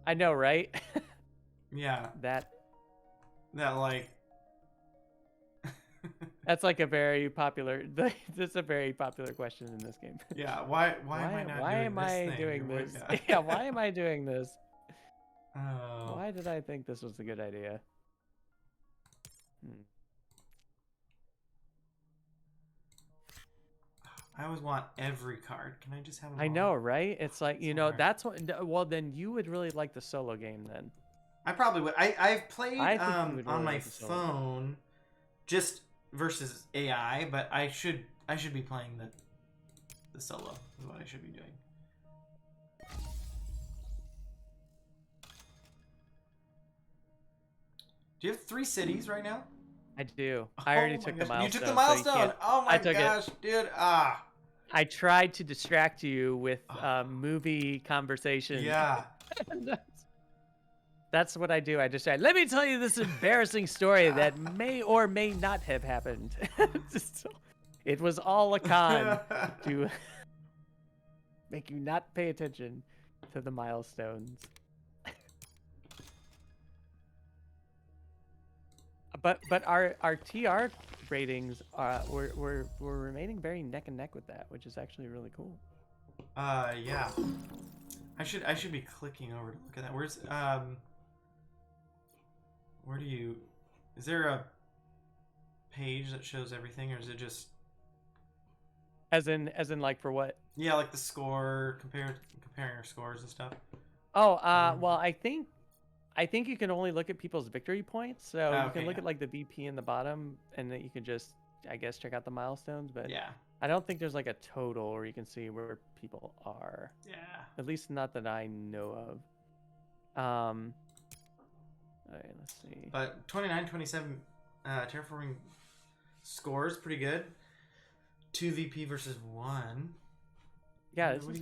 I know, right? Yeah. That like. That's like a very popular. That's a very popular question in this game. Yeah. Why am I doing this? Yeah. Why am I doing this? Oh. Why did I think this was a good idea? I always want every card. Can I just have them I all? know, right? It's like, Somewhere. that's what. Well, then you would really like the solo game then. I probably would. I've played really on my like the solo phone, just versus AI, but I should be playing the solo. Is what I should be doing. Do you have 3 cities right now? I do. I already took the milestone. You took the milestone. Oh my took gosh, dude. I tried to distract you with movie conversation. Yeah. That's what I do. I just say, let me tell you this embarrassing story that may or may not have happened. It was all a con to make you not pay attention to the milestones. But our TR ratings were remaining very neck and neck with that, which is actually really cool. Yeah. I should be clicking over to look at that. Where do you? Is there a page that shows everything, or is it just? As in like for what? Yeah, like the score, comparing our scores and stuff. Oh, well, I think you can only look at people's victory points, so you can look at like the VP in the bottom, and then you can just, I guess, check out the milestones. But yeah, I don't think there's like a total where you can see where people are. Yeah. At least not that I know of. All right, let's see. But 29, 27 terraforming scores pretty good. 2 VP versus 1. Yeah, this is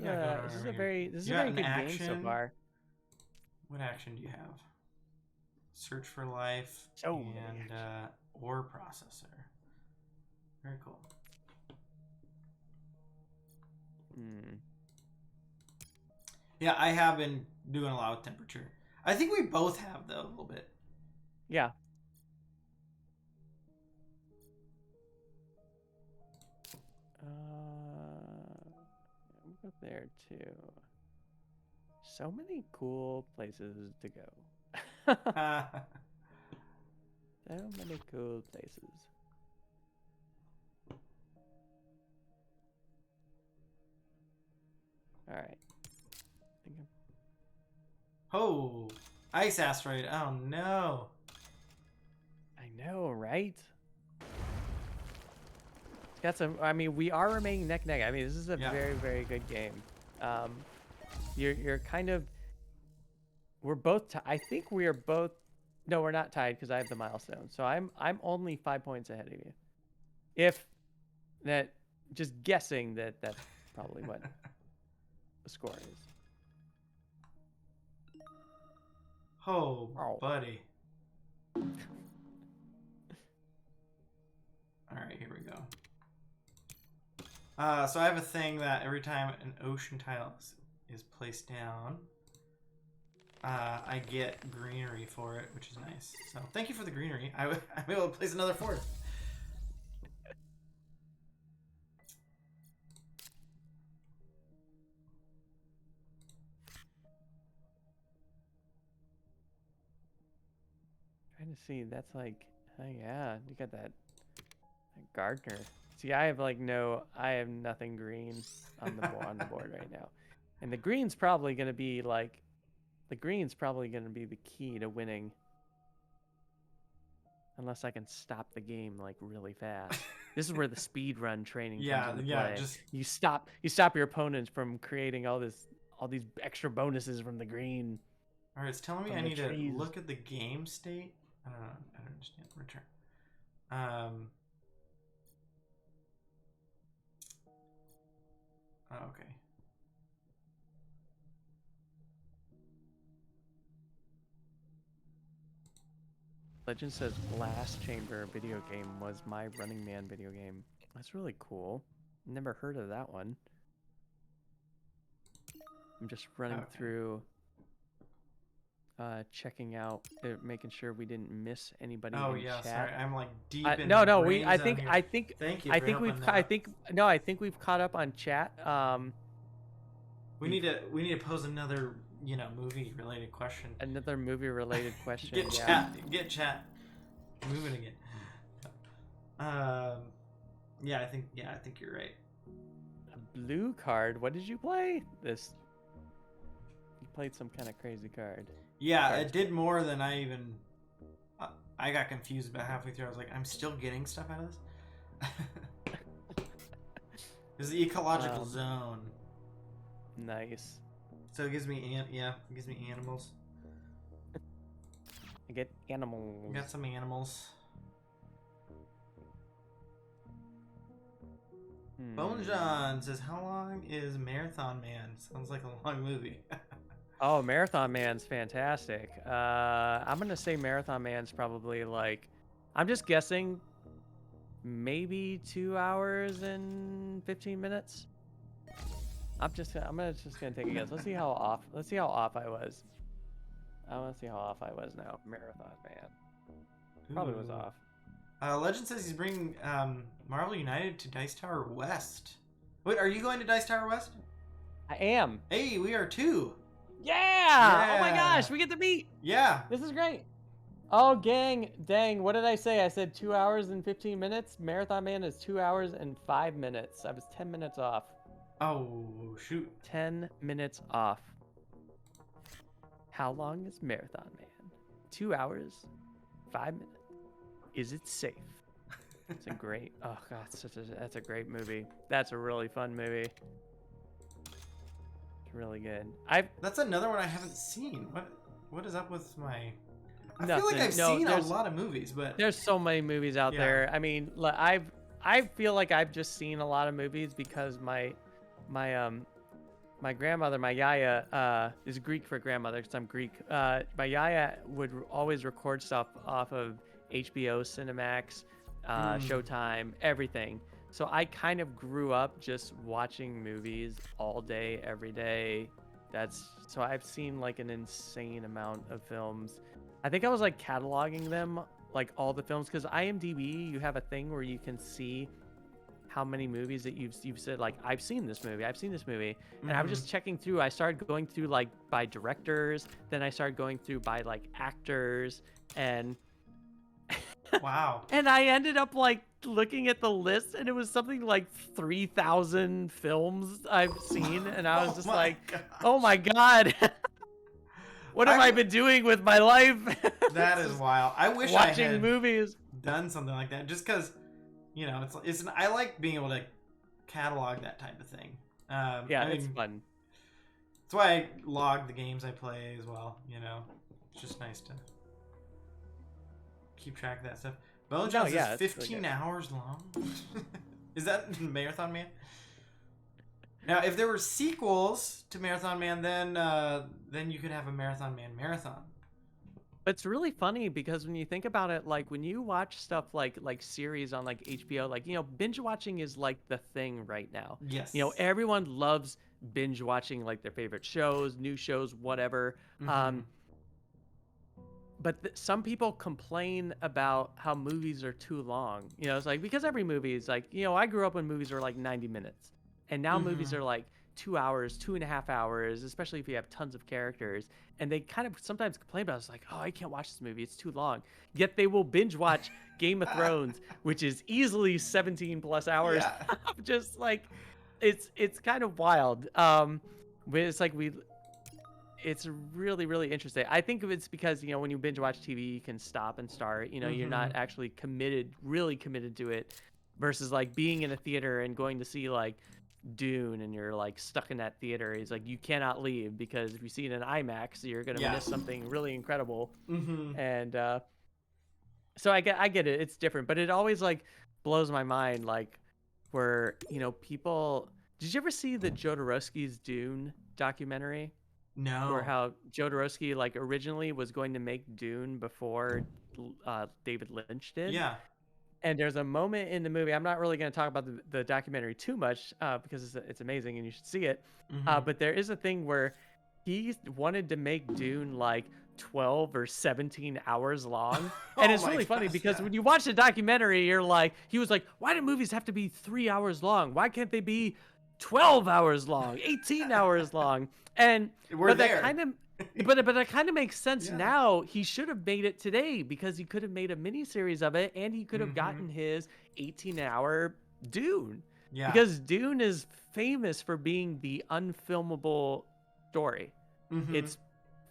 a very good game so far. What action do you have? Search for life and ore processor. Very cool. Yeah, I have been doing a lot with temperature. I think we both have though a little bit. Yeah. I'm up there too. so many cool places to go. So many cool places. All right. Oh, ice asteroid. Oh no. I know, right? Got some. I mean, we are remaining neck neck. I mean, this is a very, very good game. You're kind of. We're both. I think we are both. No, we're not tied because I have the milestone. So I'm only 5 points ahead of you. If that, just guessing that's probably what the score is. Oh, Oh. buddy. All right, here we go. So I have a thing that every time an ocean tile is placed down, I get greenery for it, which is nice. So thank you for the greenery. I'm able to place another fourth. Trying to see. That's like. Oh yeah, you got that gardener. See, I have like I have nothing green on the board right now, and the green's probably gonna be like, the key to winning, unless I can stop the game like really fast. This is where the speed run training comes into play. Just you stop your opponents from creating all these extra bonuses from the green. all right. It's telling me I need to look at the game state. I don't know. I don't understand. Return. Oh, okay. Legend says Blast Chamber video game was my Running Man video game. That's really cool. Never heard of that one. I'm just running through, checking out, making sure we didn't miss anybody in chat. Sorry, I'm like deep in. No, I think Thank you. I think we've caught up on chat. We need to pose another movie related question. Another movie related question. Get chat moving again. I think you're right. A blue card. What did you play? You played some kind of crazy card. Yeah, it did more than I even. I got confused about halfway through. I was like, I'm still getting stuff out of this. This is the ecological zone. Nice. So it gives me animals. I get animals. I got some animals. Bone John says, "How long is Marathon Man?" Sounds like a long movie. Oh, Marathon Man's fantastic. I'm gonna say Marathon Man's probably like, I'm just guessing, maybe 2 hours and 15 minutes. I'm just gonna take a guess. Let's see how off I was. I want to see how off I was now. Marathon Man. Probably was off. Legend says he's bringing Marvel United to Dice Tower West. Wait, are you going to Dice Tower West? I am. Hey, we are too. Yeah! Oh my gosh, we get to meet! Yeah! This is great! Oh, gang, dang, what did I say? I said 2 hours and 15 minutes? Marathon Man is 2 hours and 5 minutes. I was 10 minutes off. Oh, shoot. 10 minutes off. How long is Marathon Man? 2 hours, 5 minutes. Is it safe? It's a great, oh god, that's a great movie. That's a really fun movie. Really good. That's another one I haven't seen. What is up with my? I feel like I've seen a lot of movies, but there's so many movies out there. I mean, I feel like I've just seen a lot of movies because my grandmother, my yaya, is Greek for grandmother because I'm Greek. My yaya would always record stuff off of HBO, Cinemax, Showtime, everything. So I kind of grew up just watching movies all day, every day. So I've seen like an insane amount of films. I think I was like cataloging them, like all the films, because IMDb, you have a thing where you can see how many movies that you've said like I've seen this movie, I've seen this movie, and I was Mm-hmm. just checking through. I started going through like by directors, then I started going through by like actors, and Wow. and I ended up like looking at the list, and it was something like 3,000 films I've seen, and I was Oh just my like, oh gosh. my god, what have I I w- been doing with my life? that It's is just wild. I wish I watching had movies. done something like that, just because I like being able to catalog that type of thing. Yeah, I it's mean, fun. that's why I log the games I play as well. It's just nice to keep track of that stuff. Bone No, Jones is yeah, it's really 15 good. hours long. Is that Marathon Man? Now, if there were sequels to Marathon Man, then you could have a Marathon Man marathon. It's really funny because when you think about it, like when you watch stuff like series on like HBO, like binge watching is like the thing right now. Yes. Everyone loves binge watching like their favorite shows, new shows, whatever. Mm-hmm. Um, but some people complain about how movies are too long. It's like because every movie is like I grew up when movies were like 90 minutes, and now Mm-hmm. movies are like 2 hours, 2.5 hours, especially if you have tons of characters. And they kind of sometimes complain about it. It's like, oh, I can't watch this movie; it's too long. Yet they will binge watch Game of Thrones, which is easily 17 plus hours. Yeah. Just like it's kind of wild. But it's like it's really really interesting. I think it's because when you binge watch TV, you can stop and start. You're Mm-hmm. not actually committed, really committed to it, versus like being in a theater and going to see like Dune, and you're like stuck in that theater. It's like you cannot leave because if you see it in IMAX, you're gonna Yeah. miss something really incredible. Mm-hmm. And so I get it. It's different, but it always like blows my mind, like where people. Did you ever see the Jodorowsky's Dune documentary? Where No. how Jodorowsky like originally was going to make Dune before David Lynch did. Yeah. And there's a moment in the movie. I'm not really going to talk about the documentary too much because it's amazing and you should see it. Mm-hmm. But there is a thing where he wanted to make Dune like 12 or 17 hours long. And Oh it's my really funny gosh. because Yeah. when you watch the documentary, you're like, he was like, why do movies have to be 3 hours long? Why can't they be 12 hours long, 18 hours long? And We're but that there. kind of but that kind of makes sense Yeah. now. He should have made it today because he could have made a mini series of it, and he could have Mm-hmm. gotten his 18-hour Dune, Yeah. because Dune is famous for being the unfilmable story. Mm-hmm. It's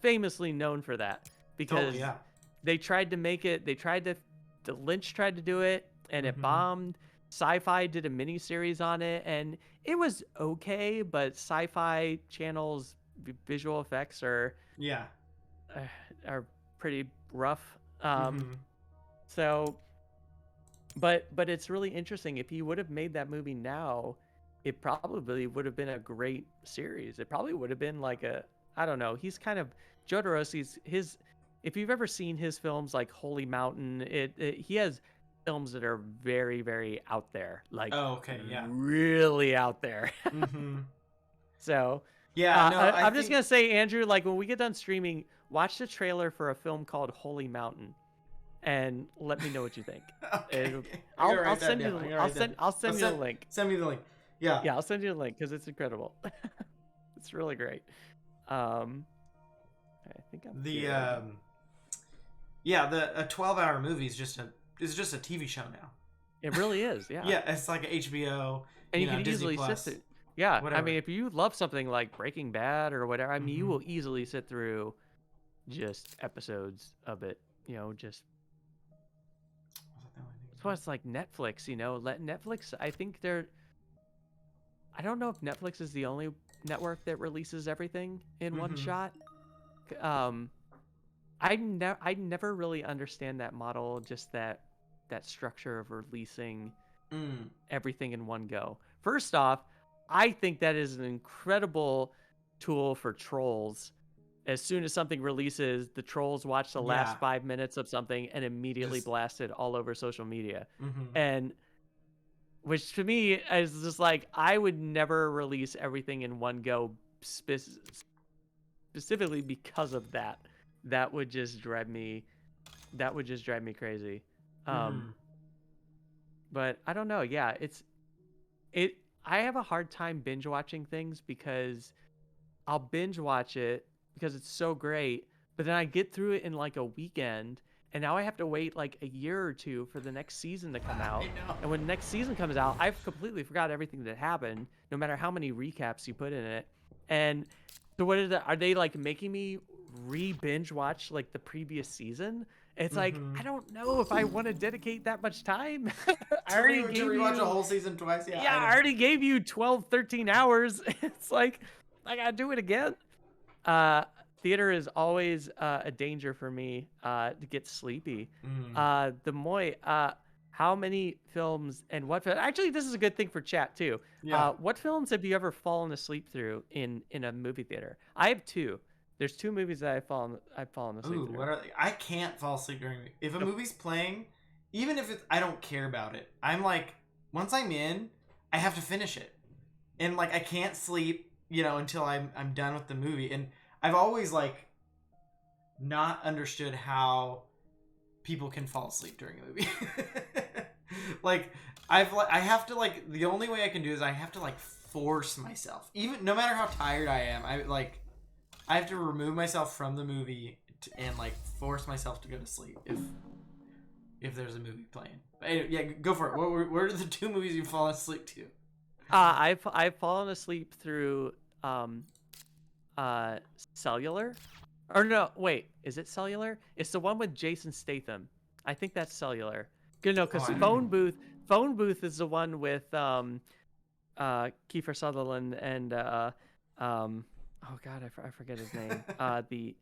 famously known for that Totally. because Yeah. they tried to make it. The Lynch tried to do it, and it Mm-hmm. bombed. Sci-Fi did a mini series on it, and it was okay, but Sci-Fi Channel's visual effects Yeah. uh, are pretty rough. Mm-hmm. So, but it's really interesting. If he would have made that movie now, it probably would have been a great series. It probably would have been like I don't know. He's kind of Jodorowsky's his. If you've ever seen his films like Holy Mountain, he has films that are very very out there, like Oh, okay. Yeah. really out there. Mm-hmm. So Yeah. No, I I'm just think. gonna say, Andrew, like when we get done streaming, watch the trailer for a film called Holy Mountain, and let me know what you think. Okay. It'll- I'm gonna I'll write that send you down. I'm the gonna write that. I'll send you the Send link. send me the link. Yeah. Yeah, I'll send you the link because it's incredible. It's really great. Um, I think I'm The good. yeah, the a 12-hour movie is just a TV show now. It really is, yeah. Yeah, it's like HBO, And you can Disney easily sit Plus, through. Yeah, I whatever. mean, if you love something like Breaking Bad or whatever, I mean, you Mm-hmm. will easily sit through just episodes of it. Just Was that the only thing? that's why it's like Netflix. Let Netflix. I think they're. I don't know if Netflix is the only network that releases everything in one Mm-hmm. shot. Um, I never really understand that model, just that structure of releasing Mm. everything in one go. First off, I think that is an incredible tool for trolls. As soon as something releases, the trolls watch the Yeah. last 5 minutes of something and immediately Just. blast it all over social media. Mm-hmm. And which to me is just like, I would never release everything in one go, specifically because of that. That would just drive me. That would just drive me crazy. Um, Mm-hmm. but I don't know. Yeah, it. I have a hard time binge watching things because I'll binge watch it because it's so great, but then I get through it in like a weekend, and now I have to wait like a year or two for the next season to come I out. know. And when the next season comes out, I've completely forgot everything that happened, no matter how many recaps you put in it. And so what is that? Are they like making me re-binge watch like the previous season? It's like Mm-hmm. I don't know if I want to dedicate that much time. I To already to gave rewatch a you whole season twice. Yeah, yeah, I I know. already gave you 12, 13 hours. It's like I gotta do it again. Uh, Theater is always a danger for me to get sleepy. Mm. The Moy, how many films and what? Actually, this is a good thing for chat too. Yeah. What films have you ever fallen asleep through in a movie theater? I have two. There's two movies that I've fallen asleep Ooh, through. what are they? I can't fall asleep during if a The movie's playing, even if it's I don't care about it. I'm like once I'm in, I have to finish it. And like I can't sleep, until I'm done with the movie. And I've always like not understood how people can fall asleep during a movie. Like I have to like the only way I can do is I have to like force myself. Even no matter how tired I am, I have to remove myself from the movie and like force myself to go to sleep if there's a movie playing. But anyway, yeah, go for it. What are the two movies you've fallen asleep to? I've fallen asleep through um uh Cellular. Or no, wait, is it Cellular? It's the one with Jason Statham. I think that's Cellular. Good, no, Oh, because I don't even. Phone Booth is the one with Kiefer Sutherland and oh god, I forget his name. The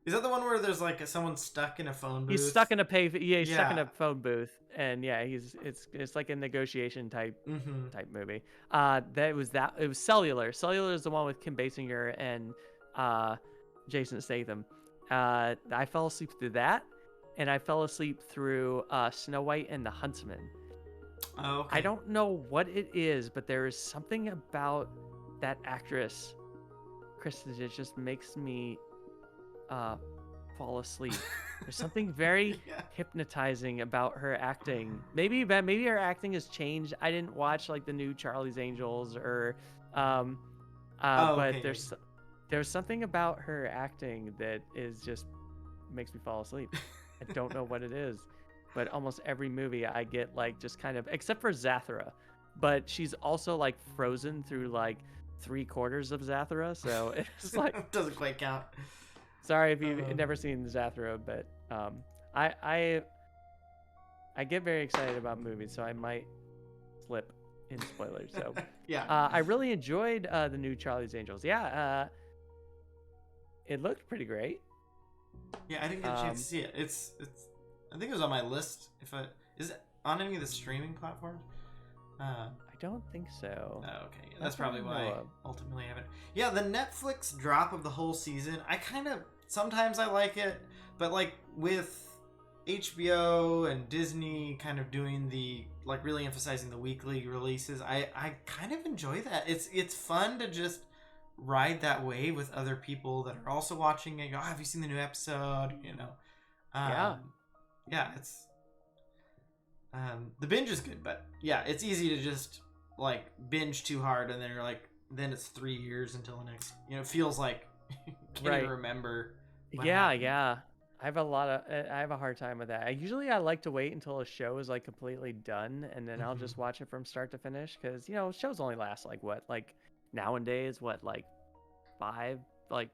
Is that the one where there's like someone stuck in a phone He's booth? stuck in a yeah, he's stuck in Yeah. a phone booth, and yeah, it's like a negotiation Mm-hmm. type movie. That it was Cellular. Cellular is the one with Kim Basinger and uh, Jason Statham. I fell asleep through that, and I fell asleep through Snow White and the Huntsman. Oh, I okay. don't know what it is, but there is something about that actress, Kristen, that just makes me uh, fall asleep. There's something very Yeah. hypnotizing about her acting. Maybe her acting has changed. I didn't watch like the new Charlie's Angels or um Oh, but okay. there's something about her acting that is just makes me fall asleep. I don't know what it is, but almost every movie I get like just kind of except for Zathra, but she's also like frozen through like 3/4 of Zathra, so it's like Doesn't quite count. sorry if you've Um, never seen Zathra, but I I I get very excited about movies, so I might slip in spoilers. So yeah. I really enjoyed the new Charlie's Angels. Yeah, it looked pretty great. Yeah, I didn't get a chance to Um, see it. It's. I think it was on my list. If I is it on any of the streaming platforms? I don't think so. Oh, okay. Not That's that I probably why know I of. ultimately haven't. Yeah, the Netflix drop of the whole season. I kind of sometimes I like it, but like with HBO and Disney kind of doing the like really emphasizing the weekly releases, I kind of enjoy that. It's fun to just ride that wave with other people that are also watching it. Go, oh, have you seen the new episode? Yeah, Um, yeah, it's the binge is good, but yeah, it's easy to just like binge too hard, and then you're like, then it's 3 years until the next. It feels like you can't even right. remember what Yeah, happened. yeah. I have a hard time with that. I like to wait until a show is like completely done, and then I'll Hmm. just watch it from start to finish because shows only last like what like nowadays what like five like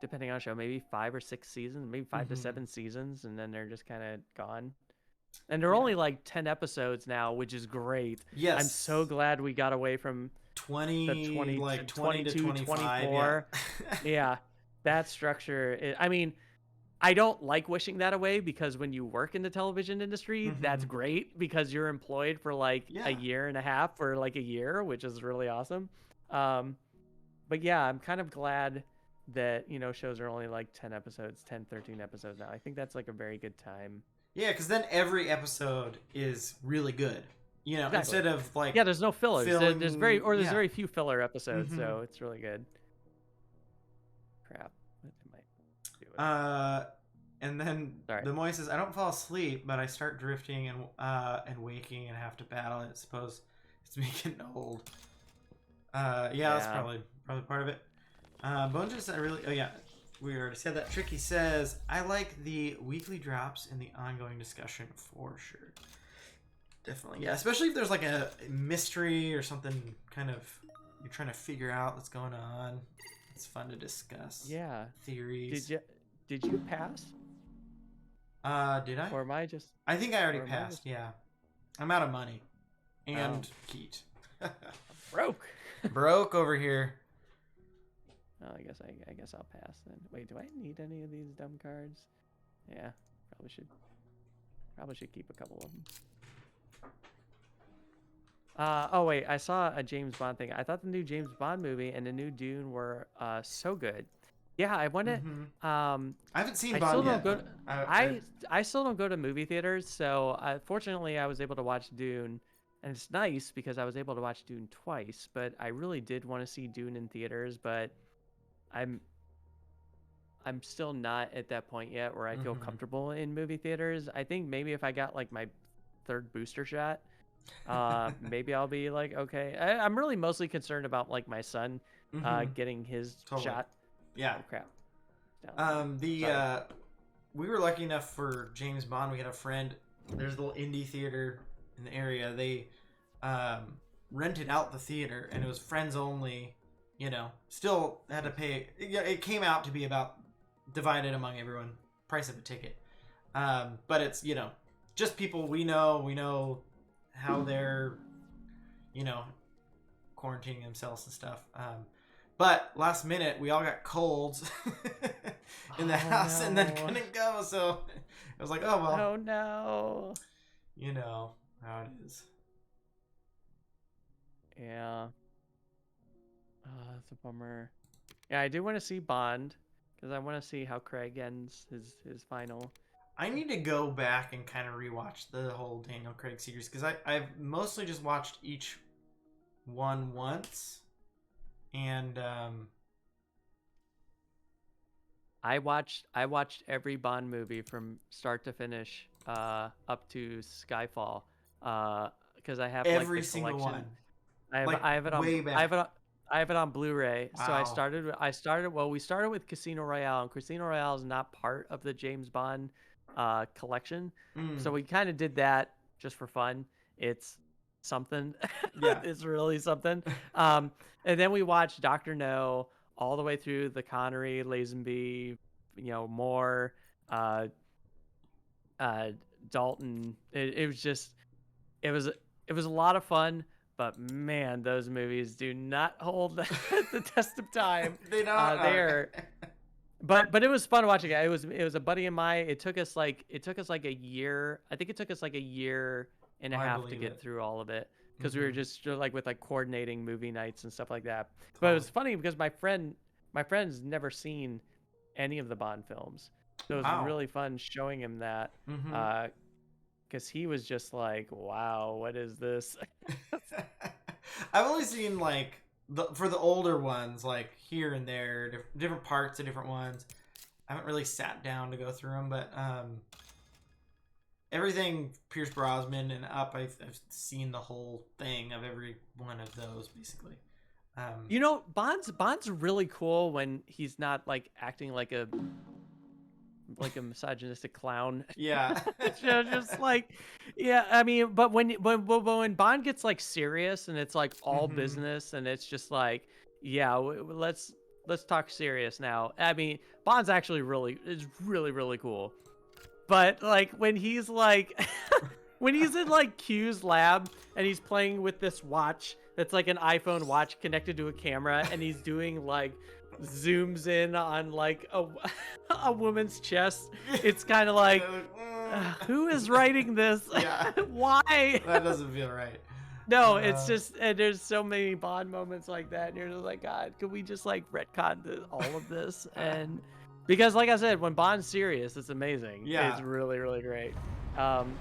depending on show maybe 5 or 6 seasons, maybe five to Hmm. seven seasons, and then they're just kind of gone. And they're Yeah. only like 10 episodes now, which is great. I'm so Yes. glad we got away from the 20, 20 to like 20 to 22, 25. Yeah. 24. Yeah, that structure. I mean, I don't like wishing that away because when you work in the television industry, that's Hmm. great because you're employed for like a Yeah. year and a half or like a year, which is really awesome. Um, but yeah, I'm kind of glad that, shows are only like 10 episodes, 10, 13 episodes now. I think that's like a very good time. Yeah, because then every episode is really good. Exactly. Instead of like Yeah, there's no fillers. filling. There's Yeah. very few filler episodes, Hmm. so it's really good. Crap. What am I doing? Uh, and then Sorry. the Moy says, "I don't fall asleep, but I start drifting and waking and have to battle it. Suppose It's me getting old. Yeah, that's Yeah. probably part of it. Bones, I really. Oh yeah, we already said that. Tricky says, I like the weekly drops and the ongoing discussion for sure. Definitely, yeah. Especially if there's like a mystery or something kind of you're trying to figure out what's going on. It's fun to discuss Yeah. theories. Did you pass? Did I? Or am I just I think I already or am I passed. just Yeah, I'm out of money Oh, and Keat. broke. Broke over here. Oh, I guess I'll pass then. Wait, do I need any of these dumb cards? Yeah, probably should keep a couple of them. Oh wait, I saw a James Bond thing. I thought the new James Bond movie and the new Dune were so good. Yeah, I want to. Mm-hmm. Um, I haven't seen I still Bond don't yet, go. but I I still don't go to movie theaters. So fortunately, I was able to watch Dune, and it's nice because I was able to watch Dune twice. But I really did want to see Dune in theaters, but I'm I'm still not at that point yet where I feel mm-hmm. comfortable in movie theaters. I think maybe if I got like my third booster shot, maybe I'll be like, okay. I'm really mostly concerned about like my son, Mm-hmm. getting his Totally. shot. Yeah. Oh crap! It's down there. The Sorry. we were lucky enough for James Bond. We had a friend. There's a little indie theater in the area. They rented out the theater, and it was friends only. You know, still had to pay. It came out to be about divided among everyone. Price of a ticket. But it's just people we know. We know how they're quarantining themselves and stuff. But last minute, we all got colds in the Oh house and then no! couldn't go. So it was like, oh well, Oh no! you know how it is. Yeah. That's a bummer. Yeah, I do want to see Bond because I want to see how Craig ends his final. I need to go back and kind of rewatch the whole Daniel Craig series because I've mostly just watched each one once, and I watched every Bond movie from start to finish, up to Skyfall, because I have like every the single collection. one, I have like I have it on way I have back. it on, I have it on Blu-ray. So Wow. well, we started with Casino Royale, and Casino Royale is not part of the James Bond collection. Mm, So we kind of did that just for fun. It's something. yeah. It's really something. Um, and then we watched Doctor No all the way through the Connery, Lazenby, Moore, uh, uh, Dalton. It was just it was it was a lot of fun, but man, those movies do not hold the test of time. They don't. They're Okay. but it was fun watching it. It was a buddy of mine. It took us like a year. I think it took us like a year and a I half to believe get it. through all of it because we were Mm-hmm. just like with like coordinating movie nights and stuff like that. But it was Totally. funny because my friend's never seen any of the Bond films, so it was Wow. really fun showing him that. Mm-hmm. Uh, because he was just like, "Wow, what is this?" I've only seen like for the older ones, like here and there, different parts of different ones. I haven't really sat down to go through them, but everything Pierce Brosnan and up, I've seen the whole thing of every one of those basically. Um, Bond's really cool when he's not like acting like a misogynistic clown. yeah. Just like, yeah, I mean, but when Bond gets like serious and it's like all hmm business and it's just like, yeah, let's talk serious now. I mean, Bond's actually really cool. But like when he's like when he's in like Q's lab and he's playing with this watch that's like an iPhone watch connected to a camera and he's doing like zooms in on like a woman's chest, it's kind of like, who is writing this? yeah, Why? that doesn't feel right. No, it's Uh, just there's so many Bond moments like that, and you're just like, God, could we just like retcon all of this? And because, like I said, when Bond's serious, it's amazing. It's yeah. really great. Um,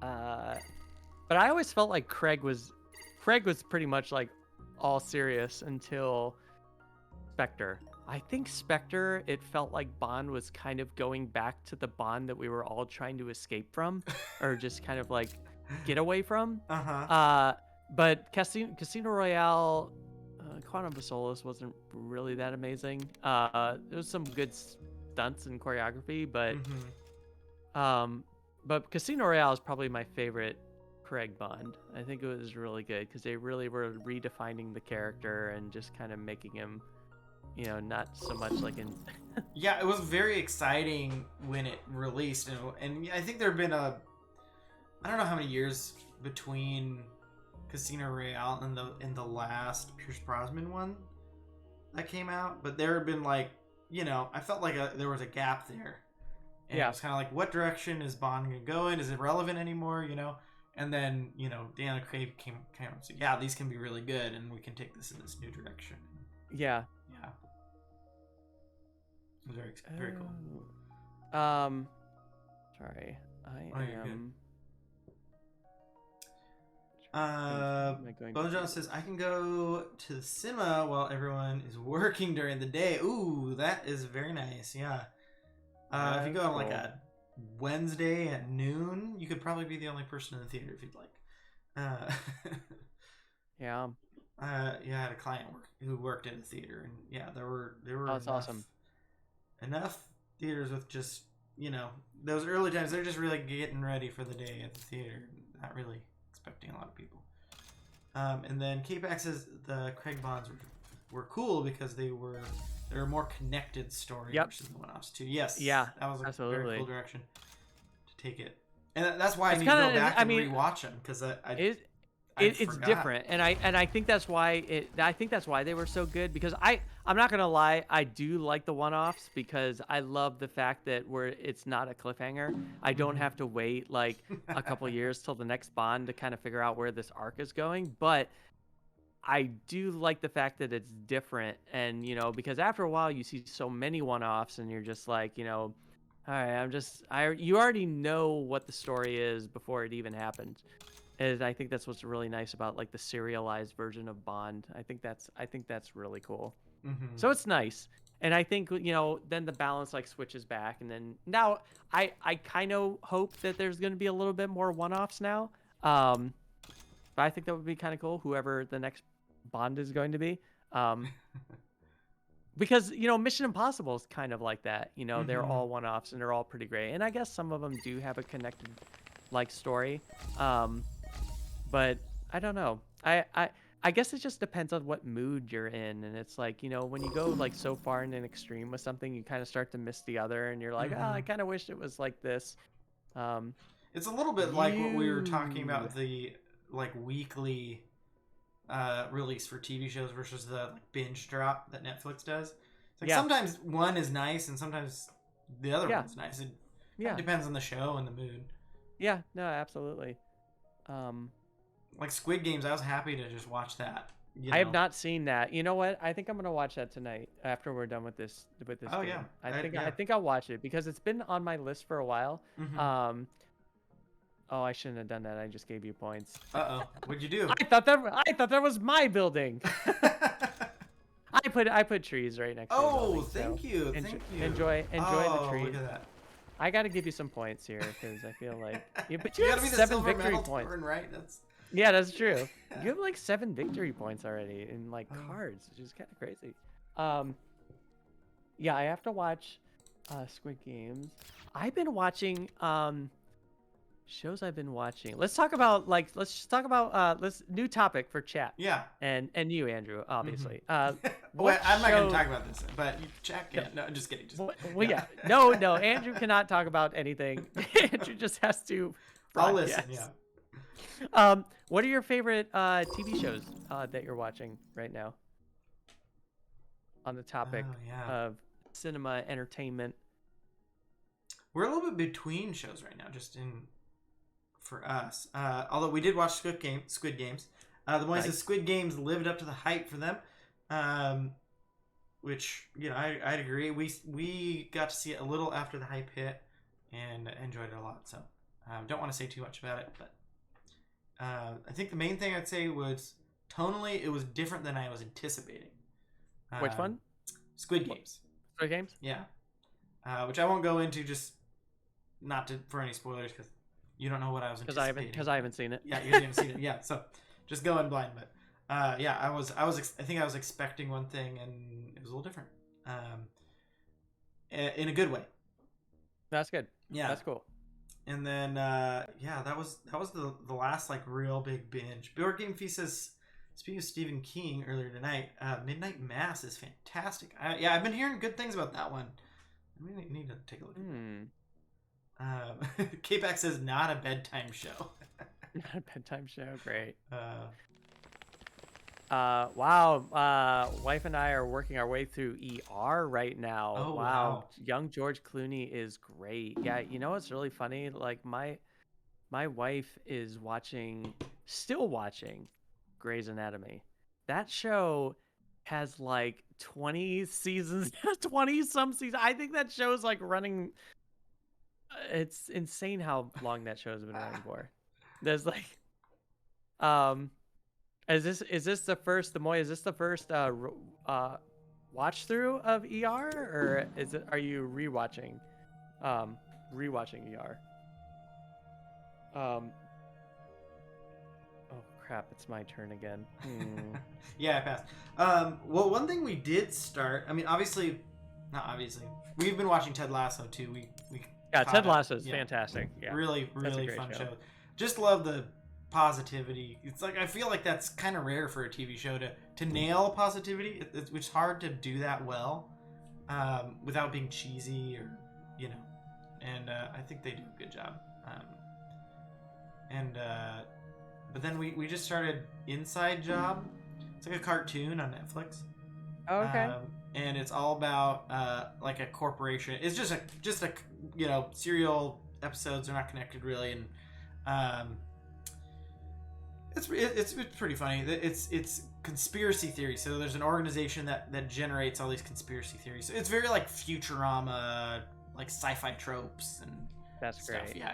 uh, but I always felt like Craig was pretty much like all serious until Spectre. I think Spectre, it felt like Bond was kind of going back to the Bond that we were all trying to escape from, or just kind of like get away from. Uh-huh. But Casino Royale, Quantum of Solace wasn't really that amazing. There was some good stunts and choreography, Mm-hmm. um, but Casino Royale is probably my favorite Craig Bond. I think it was really good because they really were redefining the character and just kind of making him, not so much like in. Yeah, it was very exciting when it released, and I think there have been I don't know how many years between Casino Royale and the last Pierce Brosnan one that came out, but there have been like, I felt like there was a gap there, and it Yeah. was kind of like, what direction is Bond gonna go in? Is it relevant anymore? And then Daniel Craig came and said, yeah, these can be really good, and we can take this in this new direction. Yeah. Yeah, it was very cool. Sorry, I Oh, you're good. am. Am I going Bone to Jones says, I can go to the cinema while everyone is working during the day. Ooh, that is very nice. Yeah. If you go on like a Wednesday at noon, you could probably be the only person in the theater if you'd like. Yeah. Yeah, I had a client who worked in a theater, and yeah, there were Oh, that's awesome. enough theaters with just those early times. They're just really getting ready for the day at the theater, not really expecting a lot of people. And then K-Pax says the Craig Bonds were cool because they were a more connected story versus the one-offs too. Yes, Yeah, that was a absolutely. very cool direction to take it, and that's why I need to go back and rewatch them because it's different, and I think that's why they were so good, because I'm not gonna lie, I do like the one-offs because I love the fact that it's not a cliffhanger. I don't have to wait like a couple years till the next Bond to kind of figure out where this arc is going, but I do like the fact that it's different, and because after a while you see so many one-offs and you're just like, all right, you already know what the story is before it even happens. And I think that's what's really nice about like the serialized version of Bond. I think that's really cool. Mm-hmm. So it's nice. And I think then the balance like switches back, and then now I kind of hope that there's going to be a little bit more one-offs now. But I think that would be kind of cool, whoever the next Bond is going to be. Because Mission Impossible is kind of like that. They're all one-offs and they're all pretty great. And I guess some of them do have a connected like story. But I don't know. I guess it just depends on what mood you're in, and it's like, when you go like so far in an extreme with something, you kind of start to miss the other, and you're like, oh, I kind of wish it was like this. It's a little bit like what we were talking about, the like weekly release for TV shows versus the like, binge drop that Netflix does. It's like sometimes one is nice and sometimes the other one's nice. It depends on the show and the mood. Yeah, no, absolutely. Like Squid Games, I was happy to just watch that. I have not seen that. You know what? I think I'm gonna watch that tonight after we're done with this. Oh game. yeah, I think I'll watch it because it's been on my list for a while. Mm-hmm. Oh, I shouldn't have done that. I just gave you points. Uh-oh. What'd you do? I thought that was my building. I put trees right next to the building. Thank you. Thank you. Enjoy the trees. Look at that. I got to give you some points here because I feel like but you have gotta be 7 victory points. Turn, right? Yeah, that's true. You have like 7 victory points already in like cards, which is kind of crazy. Yeah, I have to watch Squid Games. I've been watching shows I've been watching. Let's talk about new topic for chat. Yeah. And you, Andrew, obviously. Well, I'm not going to talk about this, but you chat can. No, just kidding. Yeah. No, Andrew cannot talk about anything. Andrew just has to broadcast. I'll listen, yeah. What are your favorite TV shows that you're watching right now? On the topic of cinema entertainment. We're a little bit between shows right now, for us. Although we did watch Squid Games. The boys said Squid Games lived up to the hype for them. Which, I'd agree. We got to see it a little after the hype hit and enjoyed it a lot. So don't want to say too much about it, but I think the main thing I'd say was tonally it was different than I was anticipating. Which one? Squid Games. Squid Games? Yeah. Which I won't go into, just not for any spoilers, because You don't know what I was Because I haven't anticipating. because I haven't seen it. Yeah, you haven't seen it. Yeah, so just go in blind. But yeah, I think I was expecting one thing, and it was a little different. In a good way. That's good. Yeah. That's cool. And then yeah, that was the last like real big binge. Board Game Feast says, speaking of Stephen King earlier tonight, Midnight Mass is fantastic. Yeah, I've been hearing good things about that one. We need to take a look at it. K-Pac says not a bedtime show. Not a bedtime show. Great. Uh, Wow. Wife and I are working our way through ER right now. oh Wow. wow. Young George Clooney is great. Yeah, you know what's really funny? Like my wife is still watching Grey's Anatomy. That show has like 20 seasons, 20 some seasons. I think that show's like running. It's insane how long that show's been running for. There's like, um, is this the first Moy? Is this the first watch through of ER, or are you rewatching ER? Oh crap! It's my turn again. Yeah, I passed. Well, one thing we did start. I mean, obviously, not obviously. We've been watching Ted Lasso too. We Yeah, caught Ted up. Lasso is Yeah. fantastic. Yeah, Really that's a great fun show. Just love the positivity. It's like I feel like that's kind of rare for a TV show to nail positivity. It's hard to do that well without being cheesy or you know. And I think they do a good job. But then we just started Inside Job. It's like a cartoon on Netflix. Oh, okay. And it's all about like a corporation. It's just a serial episodes. They're not connected really, and it's pretty funny. It's conspiracy theory. So there's an organization that generates all these conspiracy theories. So it's very like Futurama, like sci-fi tropes and That's stuff. great. Yeah,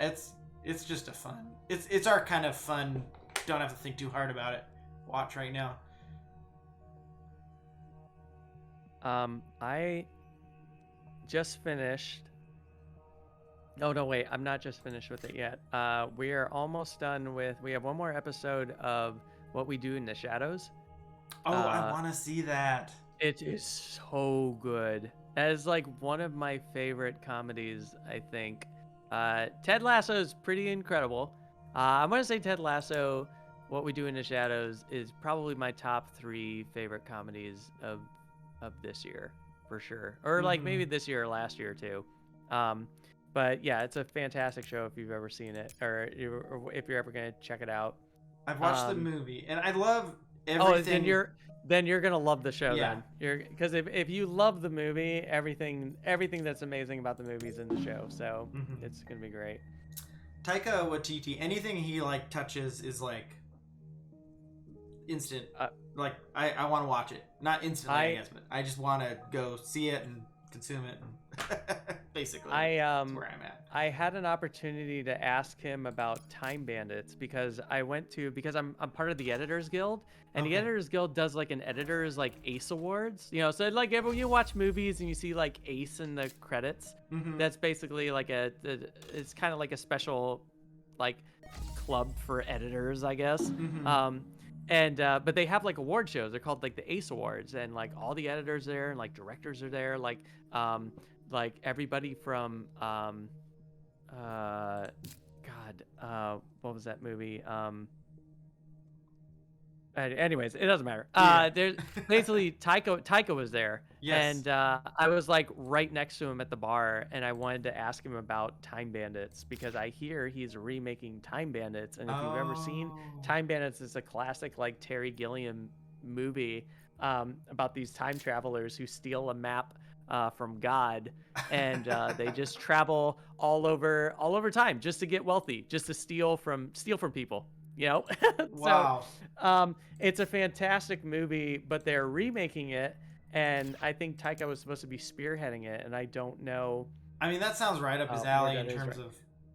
it's just a fun. It's our kind of fun. Don't have to think too hard about it. Watch right now. I just finished. Oh no, wait! I'm not just finished with it yet. We are almost done with. We have one more episode of What We Do in the Shadows. Oh, I want to see that. It is so good. That is like one of my favorite comedies, I think. Ted Lasso is pretty incredible. I'm gonna say Ted Lasso, What We Do in the Shadows is probably my top 3 favorite comedies of this year, for sure. Or like maybe this year or last year too. But yeah, it's a fantastic show if you've ever seen it, or if you're ever gonna check it out. I've watched the movie, and I love everything. Oh, then you're gonna love the show. Yeah. Then because if you love the movie, everything that's amazing about the movie is in the show. So it's gonna be great. Taika Waititi, anything he like touches is like instant. Like I want to watch it, not instantly, I guess, but I just want to go see it and consume it. Basically, that's where I'm at. I had an opportunity to ask him about Time Bandits because I'm part of the Editors Guild, and the Editors Guild does like an editors like ACE Awards. You know, so like when you watch movies and you see like ACE in the credits, that's basically like it's kind of like a special like club for editors, I guess. But they have like award shows. They're called like the ACE Awards, and like all the editors there and like directors are there. Like everybody from what was that movie? Anyways, it doesn't matter. There's basically Taika was there, and I was like right next to him at the bar, and I wanted to ask him about Time Bandits because I hear he's remaking Time Bandits, and if you've ever seen Time Bandits, it's a classic like Terry Gilliam movie about these time travelers who steal a map from God, and they just travel all over time just to get wealthy, just to steal from people. You know, Wow. So it's a fantastic movie, but they're remaking it, and I think Taika was supposed to be spearheading it, and I don't know. I mean, that sounds right up his alley in terms of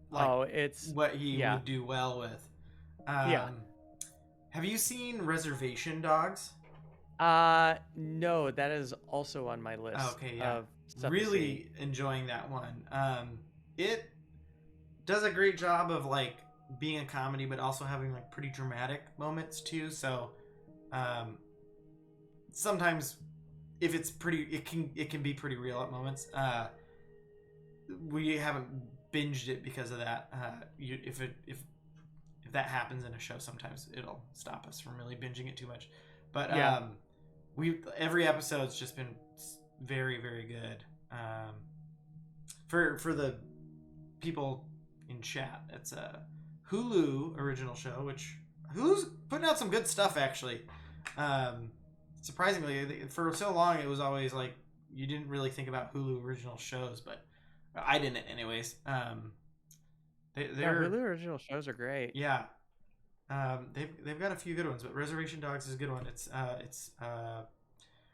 like it's what he would do well with. Have you seen Reservation Dogs? No, that is also on my list. Okay, yeah. Of stuff really enjoying that one. does a great job of like being a comedy, but also having like pretty dramatic moments too. So sometimes if it's pretty, it can be pretty real at moments. We haven't binged it because of that. If that happens in a show, sometimes it'll stop us from really binging it too much. But Yeah. every episode's just been very, very good. For the people in chat, it's a Hulu original show, which Hulu's putting out some good stuff actually. Surprisingly, for so long it was always like you didn't really think about Hulu original shows, but I didn't anyways. They're Hulu original shows are great. yeah. They've got a few good ones, but Reservation Dogs is a good one. It's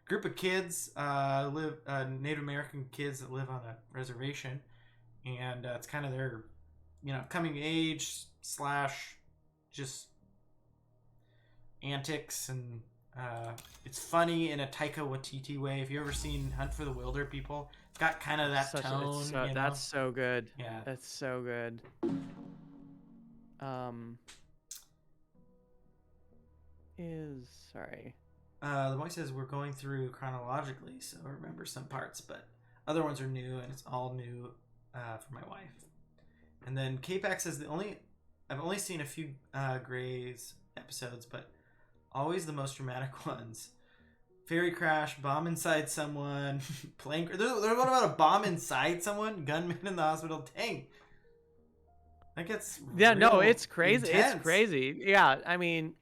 group of kids live Native American kids that live on a reservation, and it's kind of their coming age slash just antics, and it's funny in a Taika Waititi way. If you ever seen Hunt for the Wilder People, it's got kind of that tone. That's so good. Yeah, that's so good. Sorry. The boy says we're going through chronologically, so I remember some parts, but other ones are new, and it's all new for my wife. And then K-Pack says I've only seen a few Grey's episodes, but always the most dramatic ones. Ferry crash, bomb inside someone, plane. There's one about a bomb inside someone, gunman in the hospital. Dang, that gets no, it's crazy. Intense. It's crazy. Yeah, I mean,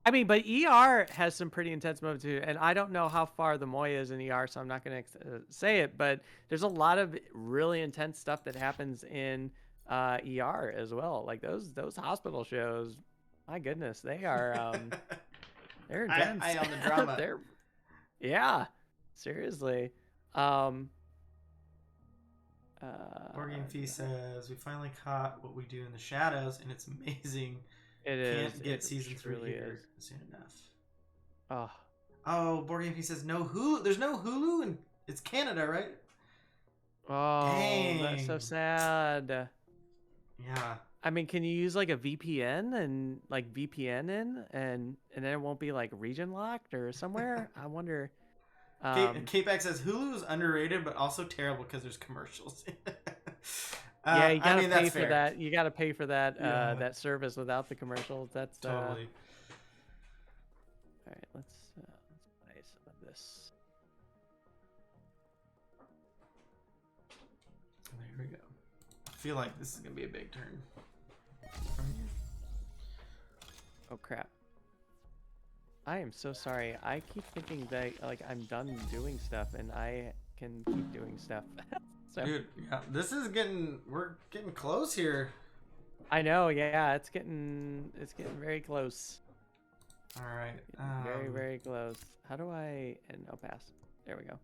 but ER has some pretty intense moments too, and I don't know how far the Moy is in ER, so I'm not going to say it. But there's a lot of really intense stuff that happens in ER as well. Like those hospital shows, my goodness, they are they're intense. I on the drama. Yeah, seriously. Board Game Feast says we finally caught What We Do in the Shadows, and it's amazing. Can't get season 3 here soon enough. Oh, Board Game Feast says no Hulu. There's no Hulu, and it's Canada, right? Oh, dang, that's so sad. Yeah. I mean, can you use like a VPN and like VPN in and then it won't be like region locked or somewhere? I wonder. K-Pack says Hulu is underrated, but also terrible because there's commercials. Yeah, you gotta pay for fair. that. You gotta pay for that that service without the commercials. That's totally. All right, let's play some of this. There we go. I feel like this is gonna be a big turn from here. Oh crap! I am so sorry. I keep thinking that like I'm done doing stuff, and I can keep doing stuff. So, dude, yeah, we're getting close here. I know, yeah, it's getting very close. All right, very, very close. How do I? And no pass. There we go.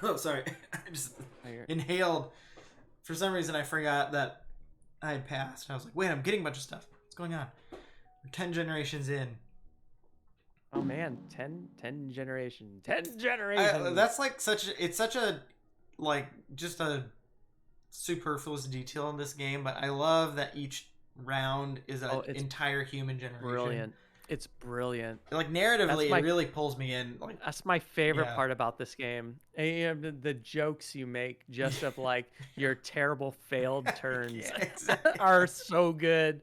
Oh, sorry. I just inhaled. For some reason, I forgot that I had passed. I was like, wait, I'm getting a bunch of stuff. What's going on? We're 10 generations in. Oh man, 10 generations. 10 generations. That's like it's such a like just a superfluous detail in this game, but I love that each round is an entire human generation. Brilliant. It's brilliant. Like narratively, it really pulls me in. Like that's my favorite part about this game. And the jokes you make just of like your terrible failed turns are so good.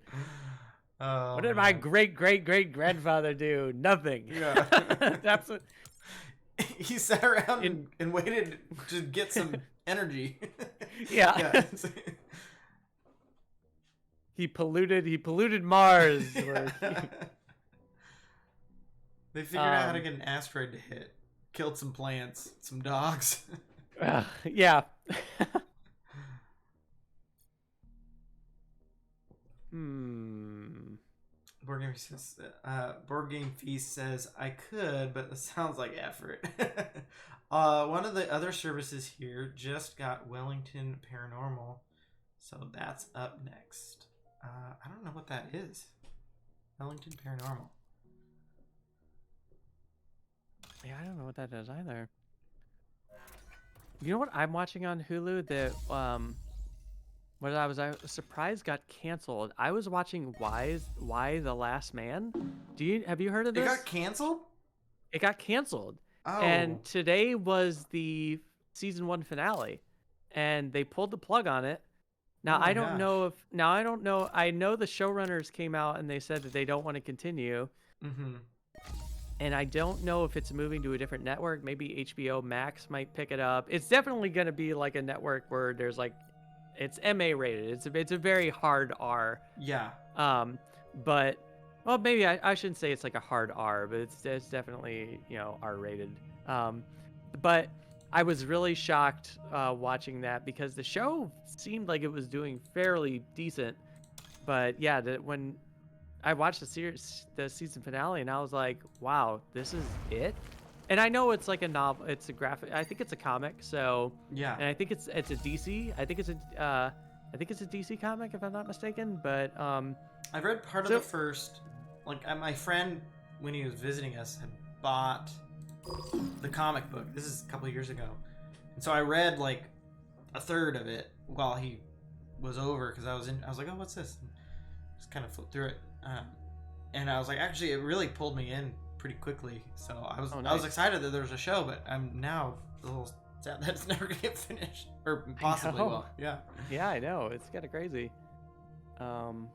Oh, what did my great grandfather do? Nothing. Yeah. That's what he sat around and waited to get some energy. Yeah. He polluted Mars. They figured out how to get an asteroid to hit. Killed some plants, some dogs. Yeah. Board Game Feast says I could, but it sounds like effort. One of the other services here just got Wellington Paranormal, so that's up next. I don't know what that is. Wellington Paranormal. Yeah, I don't know what that is either. You know what I'm watching on Hulu that what I was surprised got canceled. I was watching Why the Last Man. Have you heard of It got this? canceled? It got canceled. Oh. And today was the season 1 finale. And they pulled the plug on it. Now Oh I my don't gosh. know I know the showrunners came out and they said that they don't want to continue. Mm-hmm. And I don't know if it's moving to a different network. Maybe HBO Max might pick it up. It's definitely going to be like a network where there's like, it's MA rated. It's a very hard R. Yeah. But well, maybe I shouldn't say it's like a hard R, but it's definitely, you know, R rated. But I was really shocked watching that because the show seemed like it was doing fairly decent. But yeah, when I watched the season finale, and I was like, "Wow, this is it." And I know it's like a novel, it's a graphic. I think it's a comic, so Yeah. and I think it's a DC. I think it's a DC comic if I'm not mistaken. But I've read part of the first. Like my friend, when he was visiting us, had bought the comic book. This is a couple of years ago, and so I read like a third of it while he was over because I was like, oh, what's this? And just kind of flipped through it, and I was like, actually, it really pulled me in pretty quickly. So I was I was excited that there was a show, but I'm now a little sad that it's never gonna get finished or possibly will. Yeah. Yeah, I know, it's kind of crazy. Hmm.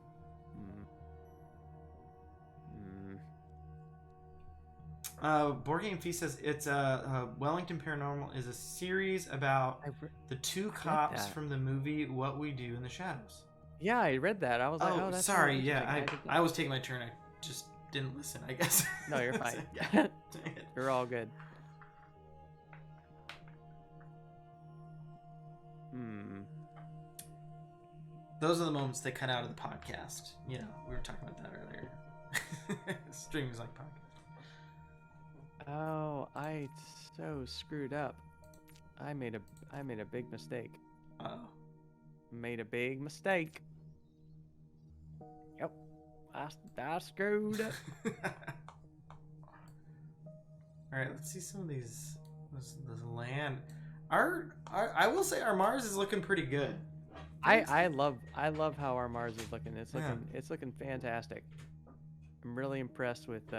Board Game Feast says it's Wellington Paranormal is a series about the two cops from the movie What We Do in the Shadows. Yeah, I read that. I was like, oh, that's sorry. Yeah, I was taking my turn. I just didn't listen, I guess. No, you're fine. Yeah. You're all good. Those are the moments they cut out of the podcast. You know, we were talking about that earlier. Streaming is like podcast. Oh, I so screwed up. I made a big mistake. Uh-oh. Made a big mistake. Yep. I screwed up. All right, let's see some of these. This land. I will say our Mars is looking pretty good. I love how our Mars is looking. It's looking fantastic. I'm really impressed with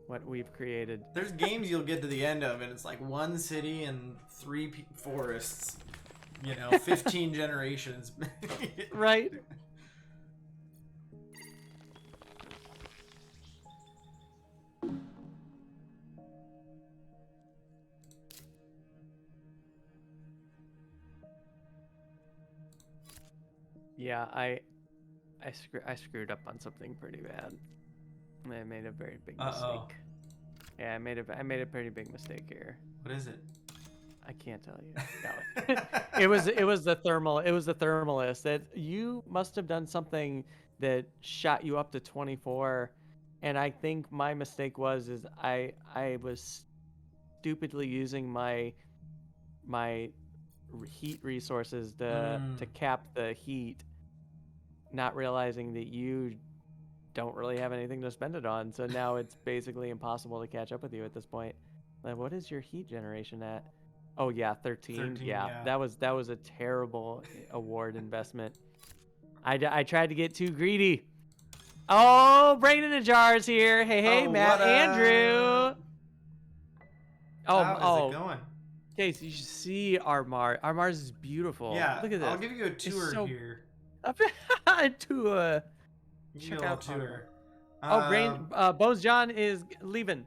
what we've created. There's games you'll get to the end of, and it's like one city and 3 forests. You know, 15 generations. Right. Yeah, I screwed up on something pretty bad. I made a very big mistake. Yeah, I made a pretty big mistake here. What is it? I can't tell you. No. It was the thermalist. That you must have done something that shot you up to 24, and I think my mistake was I was stupidly using my heat resources to cap the heat, not realizing that you don't really have anything to spend it on. So now it's basically impossible to catch up with you at this point. Like, what is your heat generation at? Oh yeah, 13. Yeah, that was a terrible award investment. I tried to get too greedy. Oh, brain in the jars here. Hey, Matt, Andrew. How's it going? Okay, so you should see our Mars. Our Mars is beautiful. Yeah, look at this. I'll give you a tour here. To check out tour. Bones John is leaving.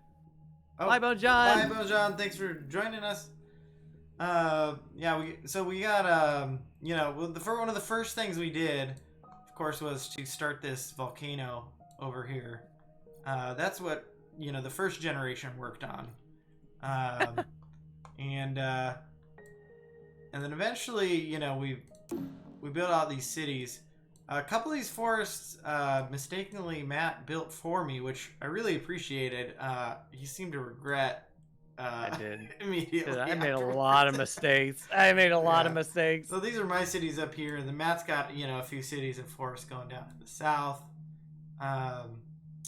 Bye, Bones John. Bye, Bones John. Thanks for joining us. We got one of the first things we did, of course, was to start this volcano over here. That's what the first generation worked on, and then eventually we built out these cities. A couple of these forests, mistakenly Matt built for me, which I really appreciated. He seemed to regret. I did. Immediately. I made a lot of mistakes. So these are my cities up here, and then Matt's got a few cities and forests going down to the south.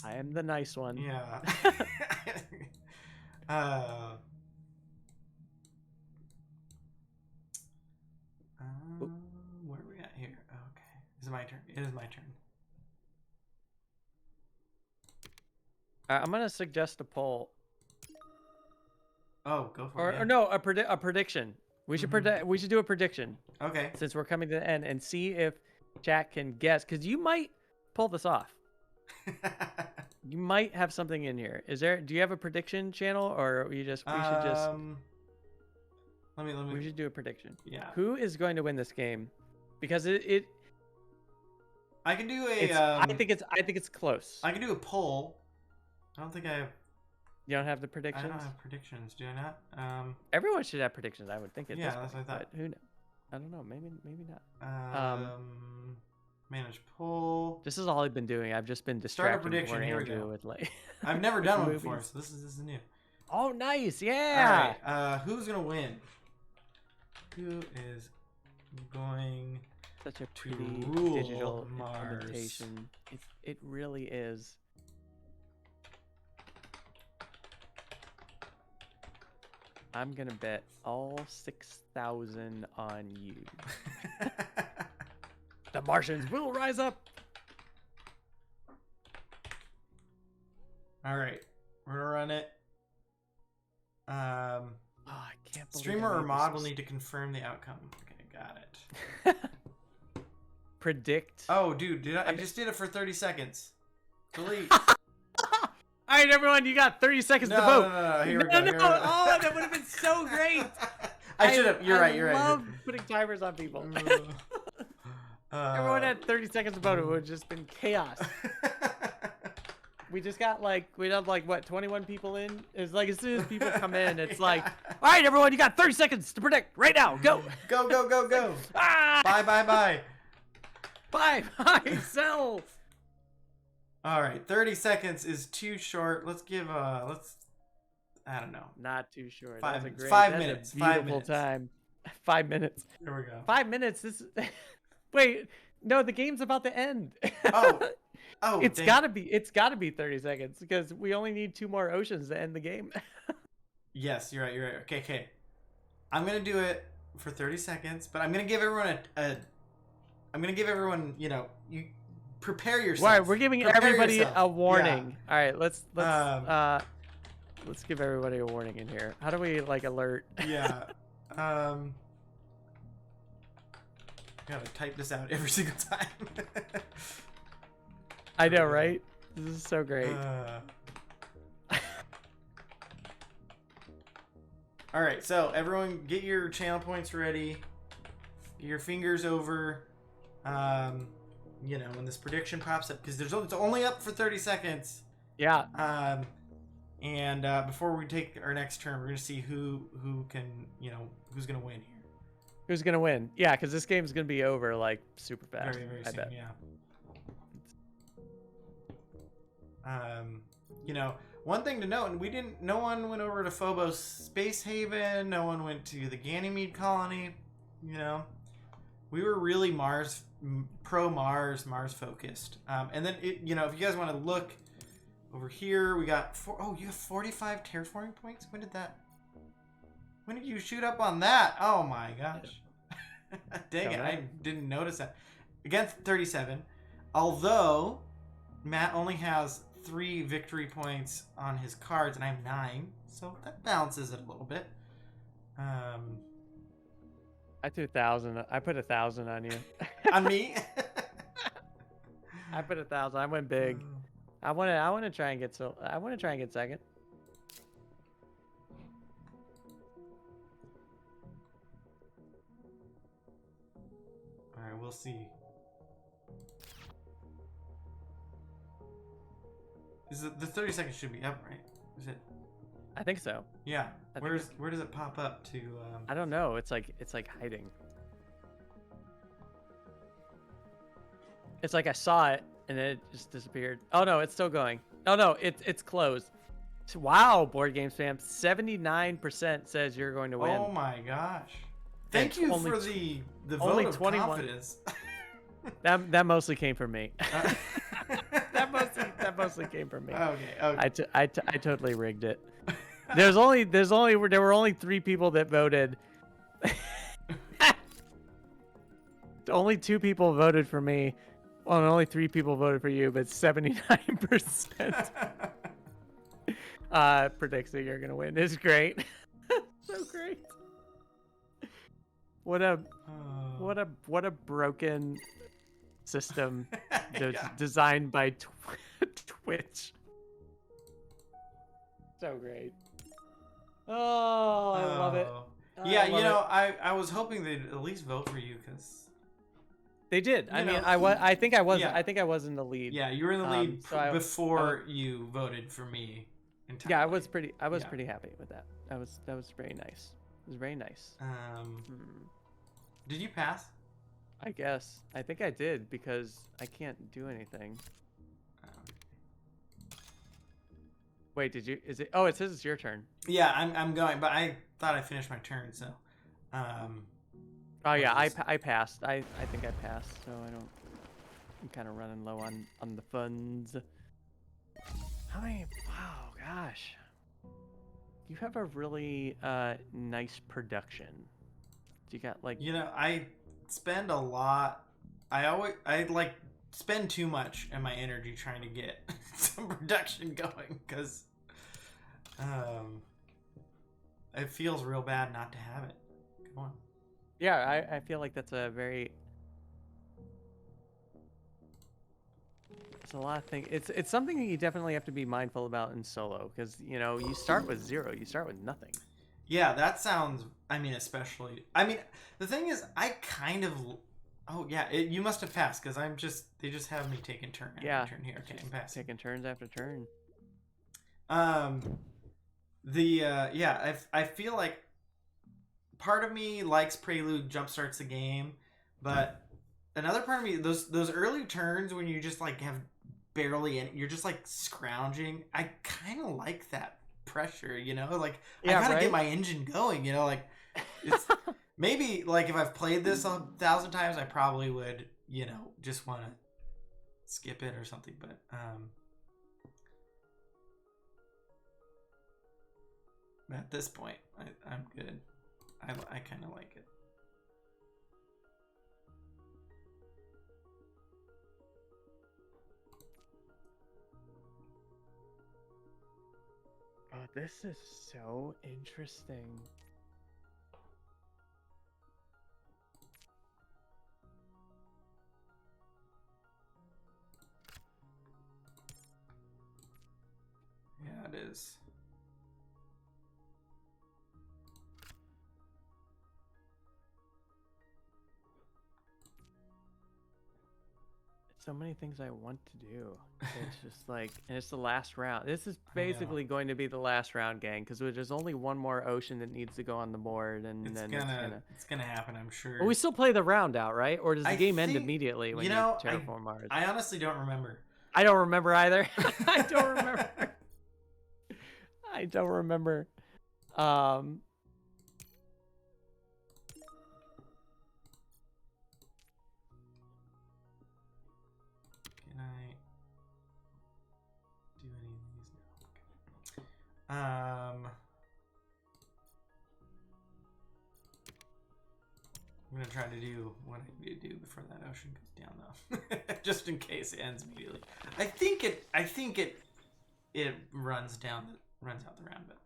I am the nice one. Yeah. Where are we at here? Okay. Is it my turn? It is my turn. I'm gonna suggest a poll. Oh, go for it. Or no, a prediction. We should we should do a prediction. Okay. Since we're coming to the end, and see if chat can guess, because you might pull this off. You might have something in here. Do you have a prediction channel, or we should just we should do a prediction. Yeah. Who is going to win this game? Because I can do I think it's close. I can do a poll. I don't think I have. You don't have the predictions? I don't have predictions, do I not? Everyone should have predictions, I would think. At this that's point, what I thought. But who knows? I don't know. Maybe not. Manage poll. This is all I've been doing. I've just been Start a distracting prediction. poor Here we Andrew go. with like. I've never done one movies. before, so this is new. Oh, nice! Yeah. All right. Who's gonna win? Who is going? Such a pretty rule digital Mars? implementation. It really is. I'm gonna bet all 6,000 on you. The Martians will rise up. All right, we're gonna run it. Oh, I can't believe Streamer I or made mod this will need to confirm the outcome. Okay, got it. Predict. Oh, dude, I just did it for 30 seconds. Delete. All right, everyone, you got 30 seconds to vote. No, here we go. No. Oh, that would have been so great. I should have. You're right. I love putting timers on people. Everyone had 30 seconds to vote. It would have just been chaos. We just got we had what, 21 people in? It's like as soon as people come in, it's like, all right, everyone, you got 30 seconds to predict right now. Go. Go. Bye. Bye, sell. All right, 30 seconds is too short. Let's give I don't know. Not too short. 5 That's a great, 5 that's minutes. A beautiful 5 minutes. time. 5 minutes. Here we go. 5 minutes. This. Wait, no, the game's about to end. Oh, it's gotta be 30 seconds because we only need 2 more oceans to end the game. Yes, you're right. Okay. I'm gonna do it for 30 seconds, but I'm gonna give everyone you prepare yourself. Right, we're giving everybody a warning. Yeah. All right, let's give everybody a warning in here. How do we alert? Yeah. Gotta type this out every single time. I know, right? This is so great. All right, so everyone, get your channel points ready. Get your fingers over. When this prediction pops up, because it's only up for 30 seconds. Yeah. And before we take our next turn, we're gonna see who can who's gonna win here. Who's gonna win? Yeah, because this game's gonna be over super fast. Very, very I soon. bet. Yeah. One thing to note, no one went over to Phobos Space Haven, no one went to the Ganymede colony, we were really Mars focused. And then if you guys want to look over here, we got you have 45 terraforming points? When did you shoot up on that? Oh my gosh. Dang it, I didn't notice that. Against 37, although Matt only has 3 victory points on his cards, and I have 9, so that balances it a little bit. I threw 1,000. I put 1,000 on you. On me? I put 1,000. I went big. I want to try and get second. All right, we'll see. The 30 seconds should be up, right? Is it? I think so. Yeah. Where does it pop up to? I don't know. It's like hiding. It's like I saw it and then it just disappeared. Oh no, it's still going. Oh no, it's closed. Wow, board game spam. 79% says you're going to win. Oh my gosh! Thank you for the only vote of 21. confidence. That mostly came from me. that That mostly came from me. Okay. I totally rigged it. There were only 3 people that voted. Only 2 people voted for me. Well, and only 3 people voted for you, but 79% predicts that you're gonna win. It's great. So great. What a broken system designed by Twitch. So great. Oh, I love it. Yeah, you know, I was hoping they'd at least vote for you because they did. I think I was in the lead. Yeah, you were in the lead before you voted for me. Entirely. Yeah, I was pretty happy with that. That was very nice. It was very nice. Did you pass? I guess. I think I did because I can't do anything. Wait, did you? Is it? Oh, it says it's your turn. Yeah, I'm going, but I thought I finished my turn, so. Oh yeah, I passed. I think I passed, so I don't. I'm kind of running low on the funds. How many? Wow, gosh. You have a really nice production. You got like. You know, I spend a lot. I like spend too much in my energy trying to get some production going because it feels real bad not to have it. Come on. Yeah, I feel like that's a very. It's a lot of things. It's something that you definitely have to be mindful about in solo because you know you start with 0, you start with nothing. Yeah, that sounds. I mean, especially. I mean, the thing is, I kind of. Oh yeah, you must have passed because I'm just. They just have me taking turn after turn here. Okay, I'm passing. Taking turns after turn. I feel like part of me likes Prelude jumpstarts the game, but another part of me those early turns when you just like have barely any, you're just like scrounging. I kind of like that pressure, you know, like I gotta get my engine going, you know, like it's maybe like if I've played this 1,000 times, I probably would, you know, just want to skip it or something, but at this point, I'm good. I kind of like it. Oh, this is so interesting. Yeah, it is. So many things I want to do. It's just like, and it's the last round. This is basically going to be the last round, gang, because there's only one more ocean that needs to go on the board, and it's gonna happen, I'm sure. But we still play the round out, right? Or does the game end immediately when you terraform Mars? I honestly don't remember. I don't remember either. I don't remember. I don't remember. I'm gonna try to do what I need to do before that ocean goes down, though, just in case it ends immediately. I think it runs out the round, but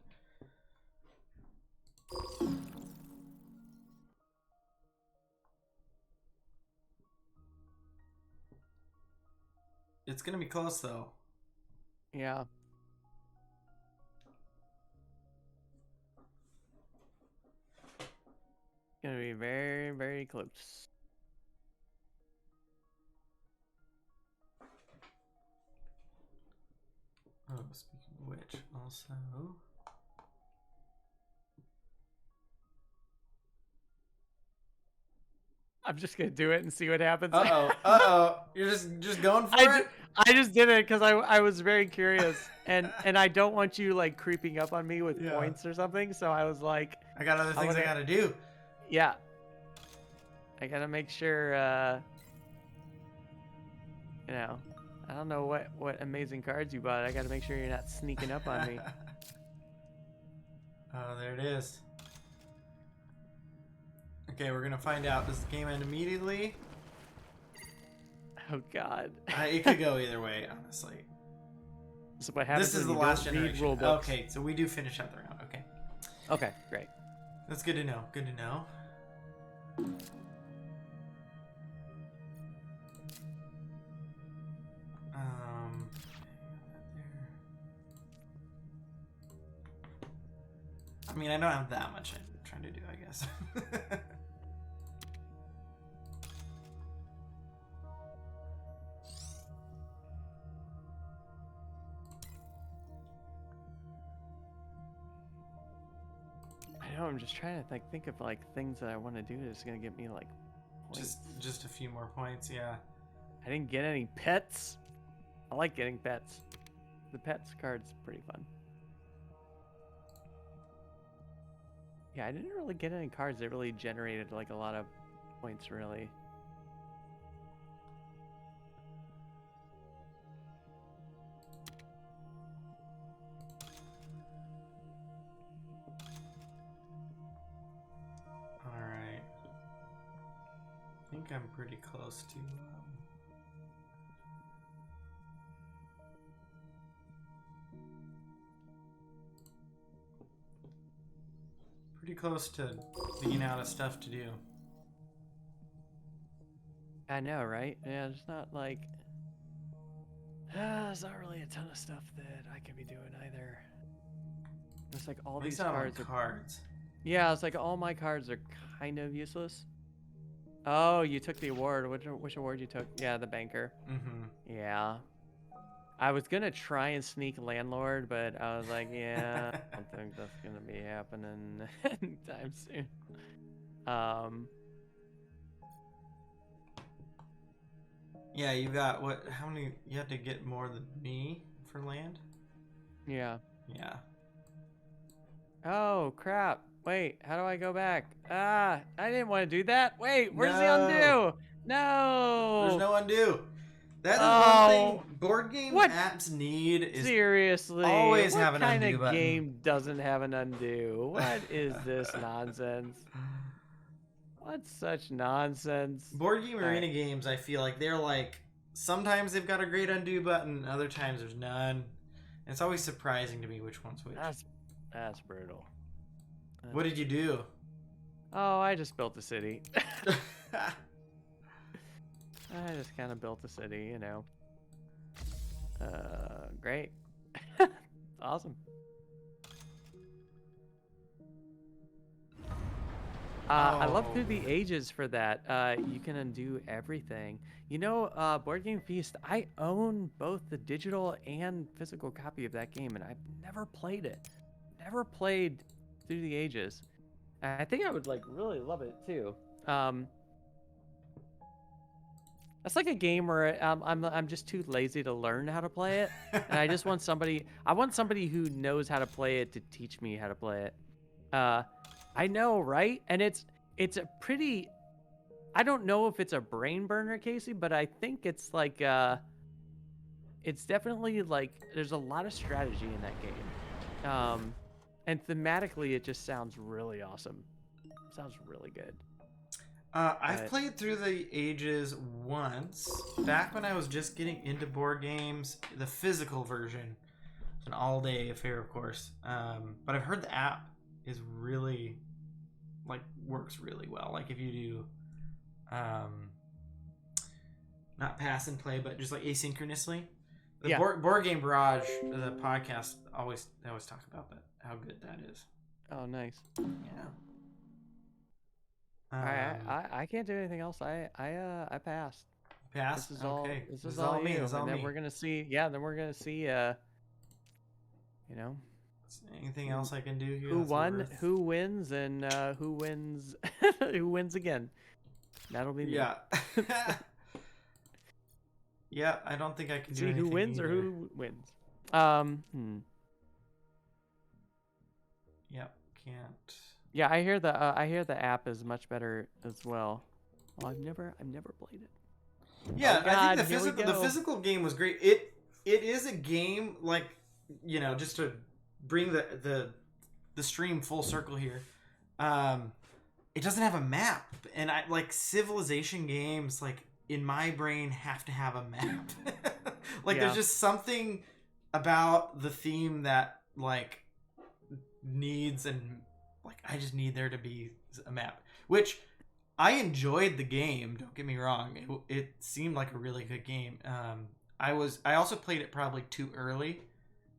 it's gonna be close, though. Yeah. Gonna be very, very close. Oh, speaking of which, also. I'm just gonna do it and see what happens. You're just going for it. I just did it because I was very curious, and I don't want you like creeping up on me with points or something. So I was like, I got other things I gotta do. Yeah. I gotta make sure. You know, I don't know what amazing cards you bought. I got to make sure you're not sneaking up on me. Oh, there it is. Okay, we're gonna find out. Does the game end immediately? Oh God. It could go either way, honestly. So what happens This is the when you last don't read generation. rule books? Okay, so we do finish out the round. Okay. Okay, great. That's good to know. Good to know. I mean, I don't have that much I'm trying to do, I guess. I know. I'm just trying to think of like things that I want to do that's gonna get me like points. just a few more points, yeah. I didn't get any pets. I like getting pets. The pets card's pretty fun. Yeah, I didn't really get any cards that really generated like a lot of points, really. Alright. I think I'm pretty close to... pretty close to being out of stuff to do. I know, right? Yeah, it's not like... there's not really a ton of stuff that I can be doing either. It's like all these cards are... Yeah, it's like all my cards are kind of useless. Oh, you took the award. Which award you took? Yeah, the banker. Mm-hmm. Yeah. I was gonna try and sneak landlord, but I was like, yeah, I don't think that's gonna be happening anytime soon. Yeah, you got what? How many? You have to get more than me for land? Yeah. Yeah. Oh, crap. Wait, how do I go back? Ah, I didn't want to do that. Wait, where's the No. undo? No. There's no undo. That is one thing board game apps need is seriously always have an what undo kind of button. game doesn't have an undo? What is this nonsense? What's such nonsense? Board game arena games, I feel like they're like sometimes they've got a great undo button, other times there's none. And it's always surprising to me which one's which. That's brutal. What did you do? Oh, I just built a city. I just kind of built a city, you know. Great. Awesome. I love Through the Ages for that. You can undo everything. You know, Board Game Feast, I own both the digital and physical copy of that game, and I've never played it. Never played Through the Ages. And I think I would like really love it too. That's like a game where I'm just too lazy to learn how to play it, and I just want somebody. I want somebody who knows how to play it to teach me how to play it. I know, right? And it's a pretty. I don't know if it's a brain burner, Casey, but I think it's like it's definitely like there's a lot of strategy in that game. And thematically, it just sounds really awesome. Sounds really good. I've played Through the Ages once, back when I was just getting into board games. The physical version, it's an all-day affair, of course. But I've heard the app is really, like, works really well. Like if you do, not pass and play, but just like asynchronously. The board Game Barrage, the podcast, they always talk about that, how good that is. Oh, nice. Yeah. I can't do anything else. I passed. Passed. This is okay. This is all me. And then we're gonna see. Yeah. Then we're gonna see. You know. Anything else I can do here? Who won? Who wins? And who wins? Who wins again? That'll be me. Yeah. Yeah. I don't think I can do see anything who wins either. or who wins. Yep. Can't. Yeah, I hear the app is much better as well. Well, I've never played it. Yeah, Oh I think God, here we the go. physical game was great. It is a game like, just to bring the stream full circle here. Um, it doesn't have a map, and I like civilization games. Like in my brain, have to have a map. Like there's Yeah. just something about the theme that like needs, and like I just need there to be a map, which I enjoyed the game. Don't get me wrong; it seemed like a really good game. I also played it probably too early.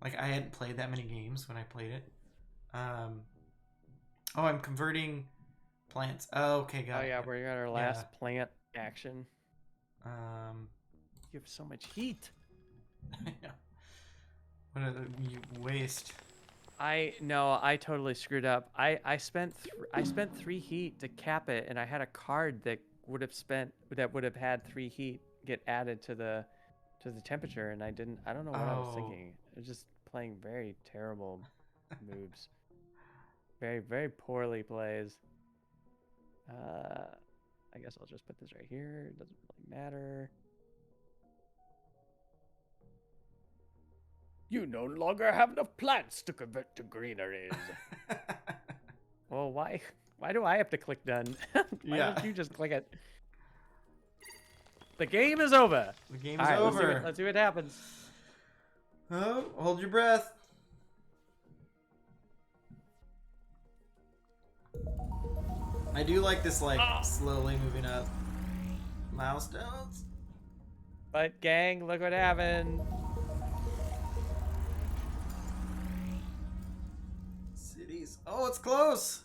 Like I hadn't played that many games when I played it. Um, oh, I'm converting plants. Oh, okay, Oh got it. yeah, we got our Yeah. last plant action. You have so much heat. Yeah. What you waste? I totally screwed up. I spent 3 heat to cap it, and I had a card that would have had 3 heat get added to the temperature, and I didn't. I don't know what I was Oh. thinking. I was just playing very terrible moves. Very, very poorly plays. I guess I'll just put this right here. It doesn't really matter. You no longer have enough plants to convert to greeneries. Well, why do I have to click done? Why don't you just click it? The game is over. The game All is right, over. Let's see what happens. Oh, hold your breath. I do like this, like, slowly moving up. Milestones. But gang, look what happened. Cities. Oh, it's close.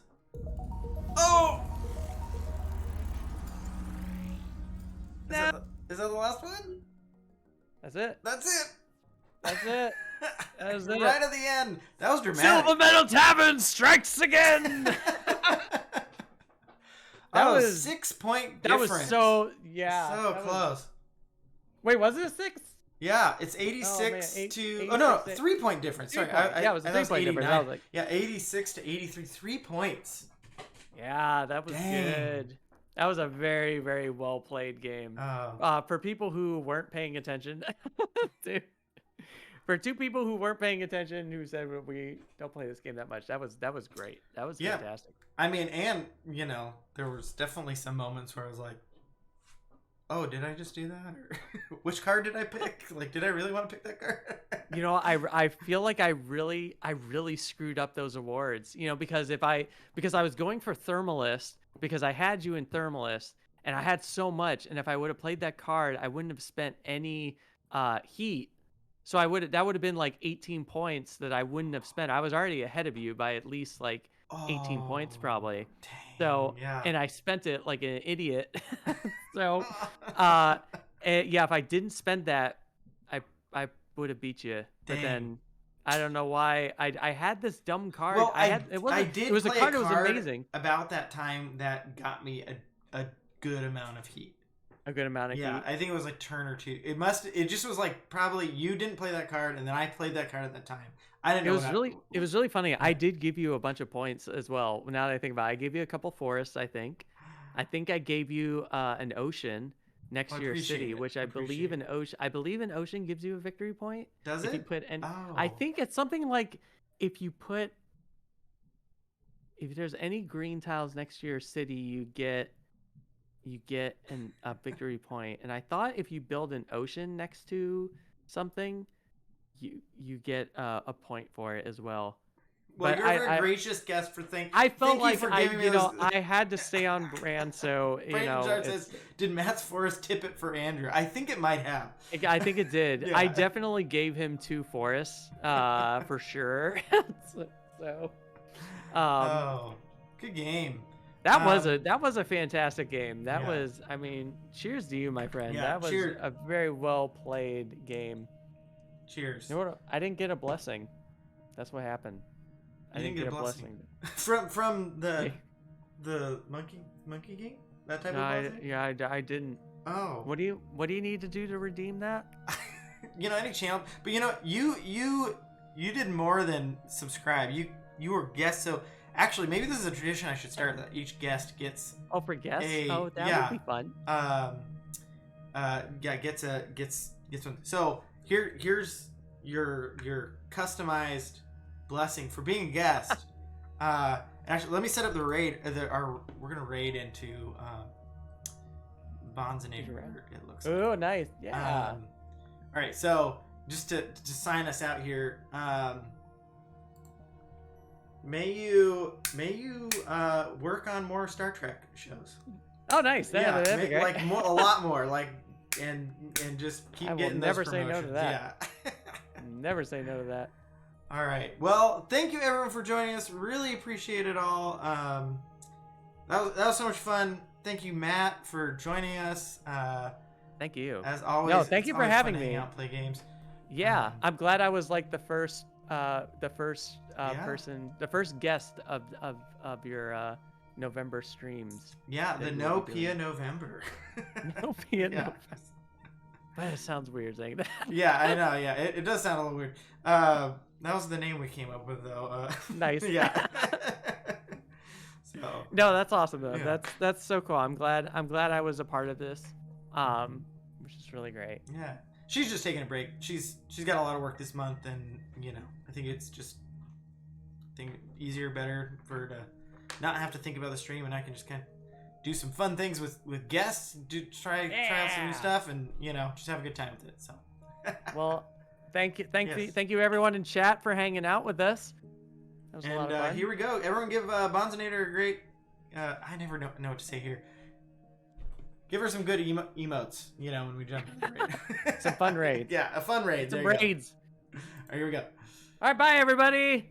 Oh! Is that the last one? That's it. That's it. That's it. That was it. Right at the end. That was dramatic. Silver Metal Tavern strikes again. That was 6-point difference. That was so So close. Wait, was it a 6? Yeah, it's 86 to... Oh, no, 3-point difference. Sorry. Yeah, it was a 3-point difference. I was like... Yeah, 86 to 83. 3 points. Yeah, that was good. That was a very, very well played game. For people who weren't paying attention, dude, for 2 people who weren't paying attention, who said we don't play this game that much, that was great. That was fantastic. I mean, and there was definitely some moments where I was like, "Oh, did I just do that? Or which card did I pick? Like, did I really want to pick that card?" I feel like I really screwed up those awards. Because I was going for Thermalist because I had you in Thermalist and I had so much, and if I would have played that card, I wouldn't have spent any heat. So that would have been like 18 points that I wouldn't have spent. I was already ahead of you by at least like 18 points probably. Dang, so yeah. And I spent it like an idiot. So if I didn't spend that, I would have beat you. But then I don't know why I had this dumb card. Well, it was a card that was amazing. About that time that got me a good amount of heat. A good amount of heat. Yeah, I think it was like turn or 2. It just was like probably you didn't play that card and then I played that card at that time. I didn't know. It was really funny. I did give you a bunch of points as well. Now that I think about it, I gave you a couple forests, I think. I think I gave you an ocean next to your city, which I believe an ocean gives you a victory point. Does if it? You put Oh. I think it's something like if there's any green tiles next to your city, you get a victory point. And I thought if you build an ocean next to something, you get a point for it as well. Well, you're a very gracious guest for thinking. I felt like I had to stay on brand, so Brandon says, "Did Matt's Forest tip it for Andrew?" I think it might have. I think it did. Yeah. I definitely gave him 2 forests, for sure. Good game. That was a fantastic game. That was, I mean, cheers to you, my friend. Yeah, that was a very well played game. Cheers. You know what? I didn't get a blessing. That's what happened. I didn't get a blessing. from the monkey game? That type of blessing? I didn't. Oh. What do you need to do to redeem that? Any channel, but you did more than subscribe. You were guest, so actually maybe this is a tradition I should start, that each guest gets for guests? That would be fun. gets one. So here's your customized blessing for being a guest. Actually, let me set up the raid. We're gonna raid into Bonzinator. It looks like. Oh, nice. Yeah. All right, so just to sign us out here, may you work on more Star Trek shows. Oh, nice. That'd be great. Like a lot more. Like and just keep I will getting never those say no promotions. to that. Yeah. Never say no to that. All right. Well, thank you everyone for joining us. Really appreciate it all. That was so much fun. Thank you, Matt, for joining us. Thank you. As always. No, thank you for having me. Out, play games. Yeah, I'm glad I was like the first Yeah. person, the first guest of your November streams. Yeah, the No Pia November. No Pia November. That sounds weird saying that. Yeah, I know. Yeah, it does sound a little weird. That was the name we came up with, though. Nice. Yeah. So. No, that's awesome though. Yeah. That's so cool. I'm glad I was a part of this, which is really great. Yeah, she's just taking a break. She's got a lot of work this month, and I think it's just easier, better for her to not have to think about the stream, and I can just kind of do some fun things with guests, try out some new stuff, and just have a good time with it. So. Well, thank you everyone in chat for hanging out with us. That was a lot of fun. Here we go. Everyone give Bonzinator a great. I never know what to say here. Give her some good emotes. When we jump in the raid. Some fun raids. Yeah, a fun raid. Some raids. All right, here we go. All right, bye everybody.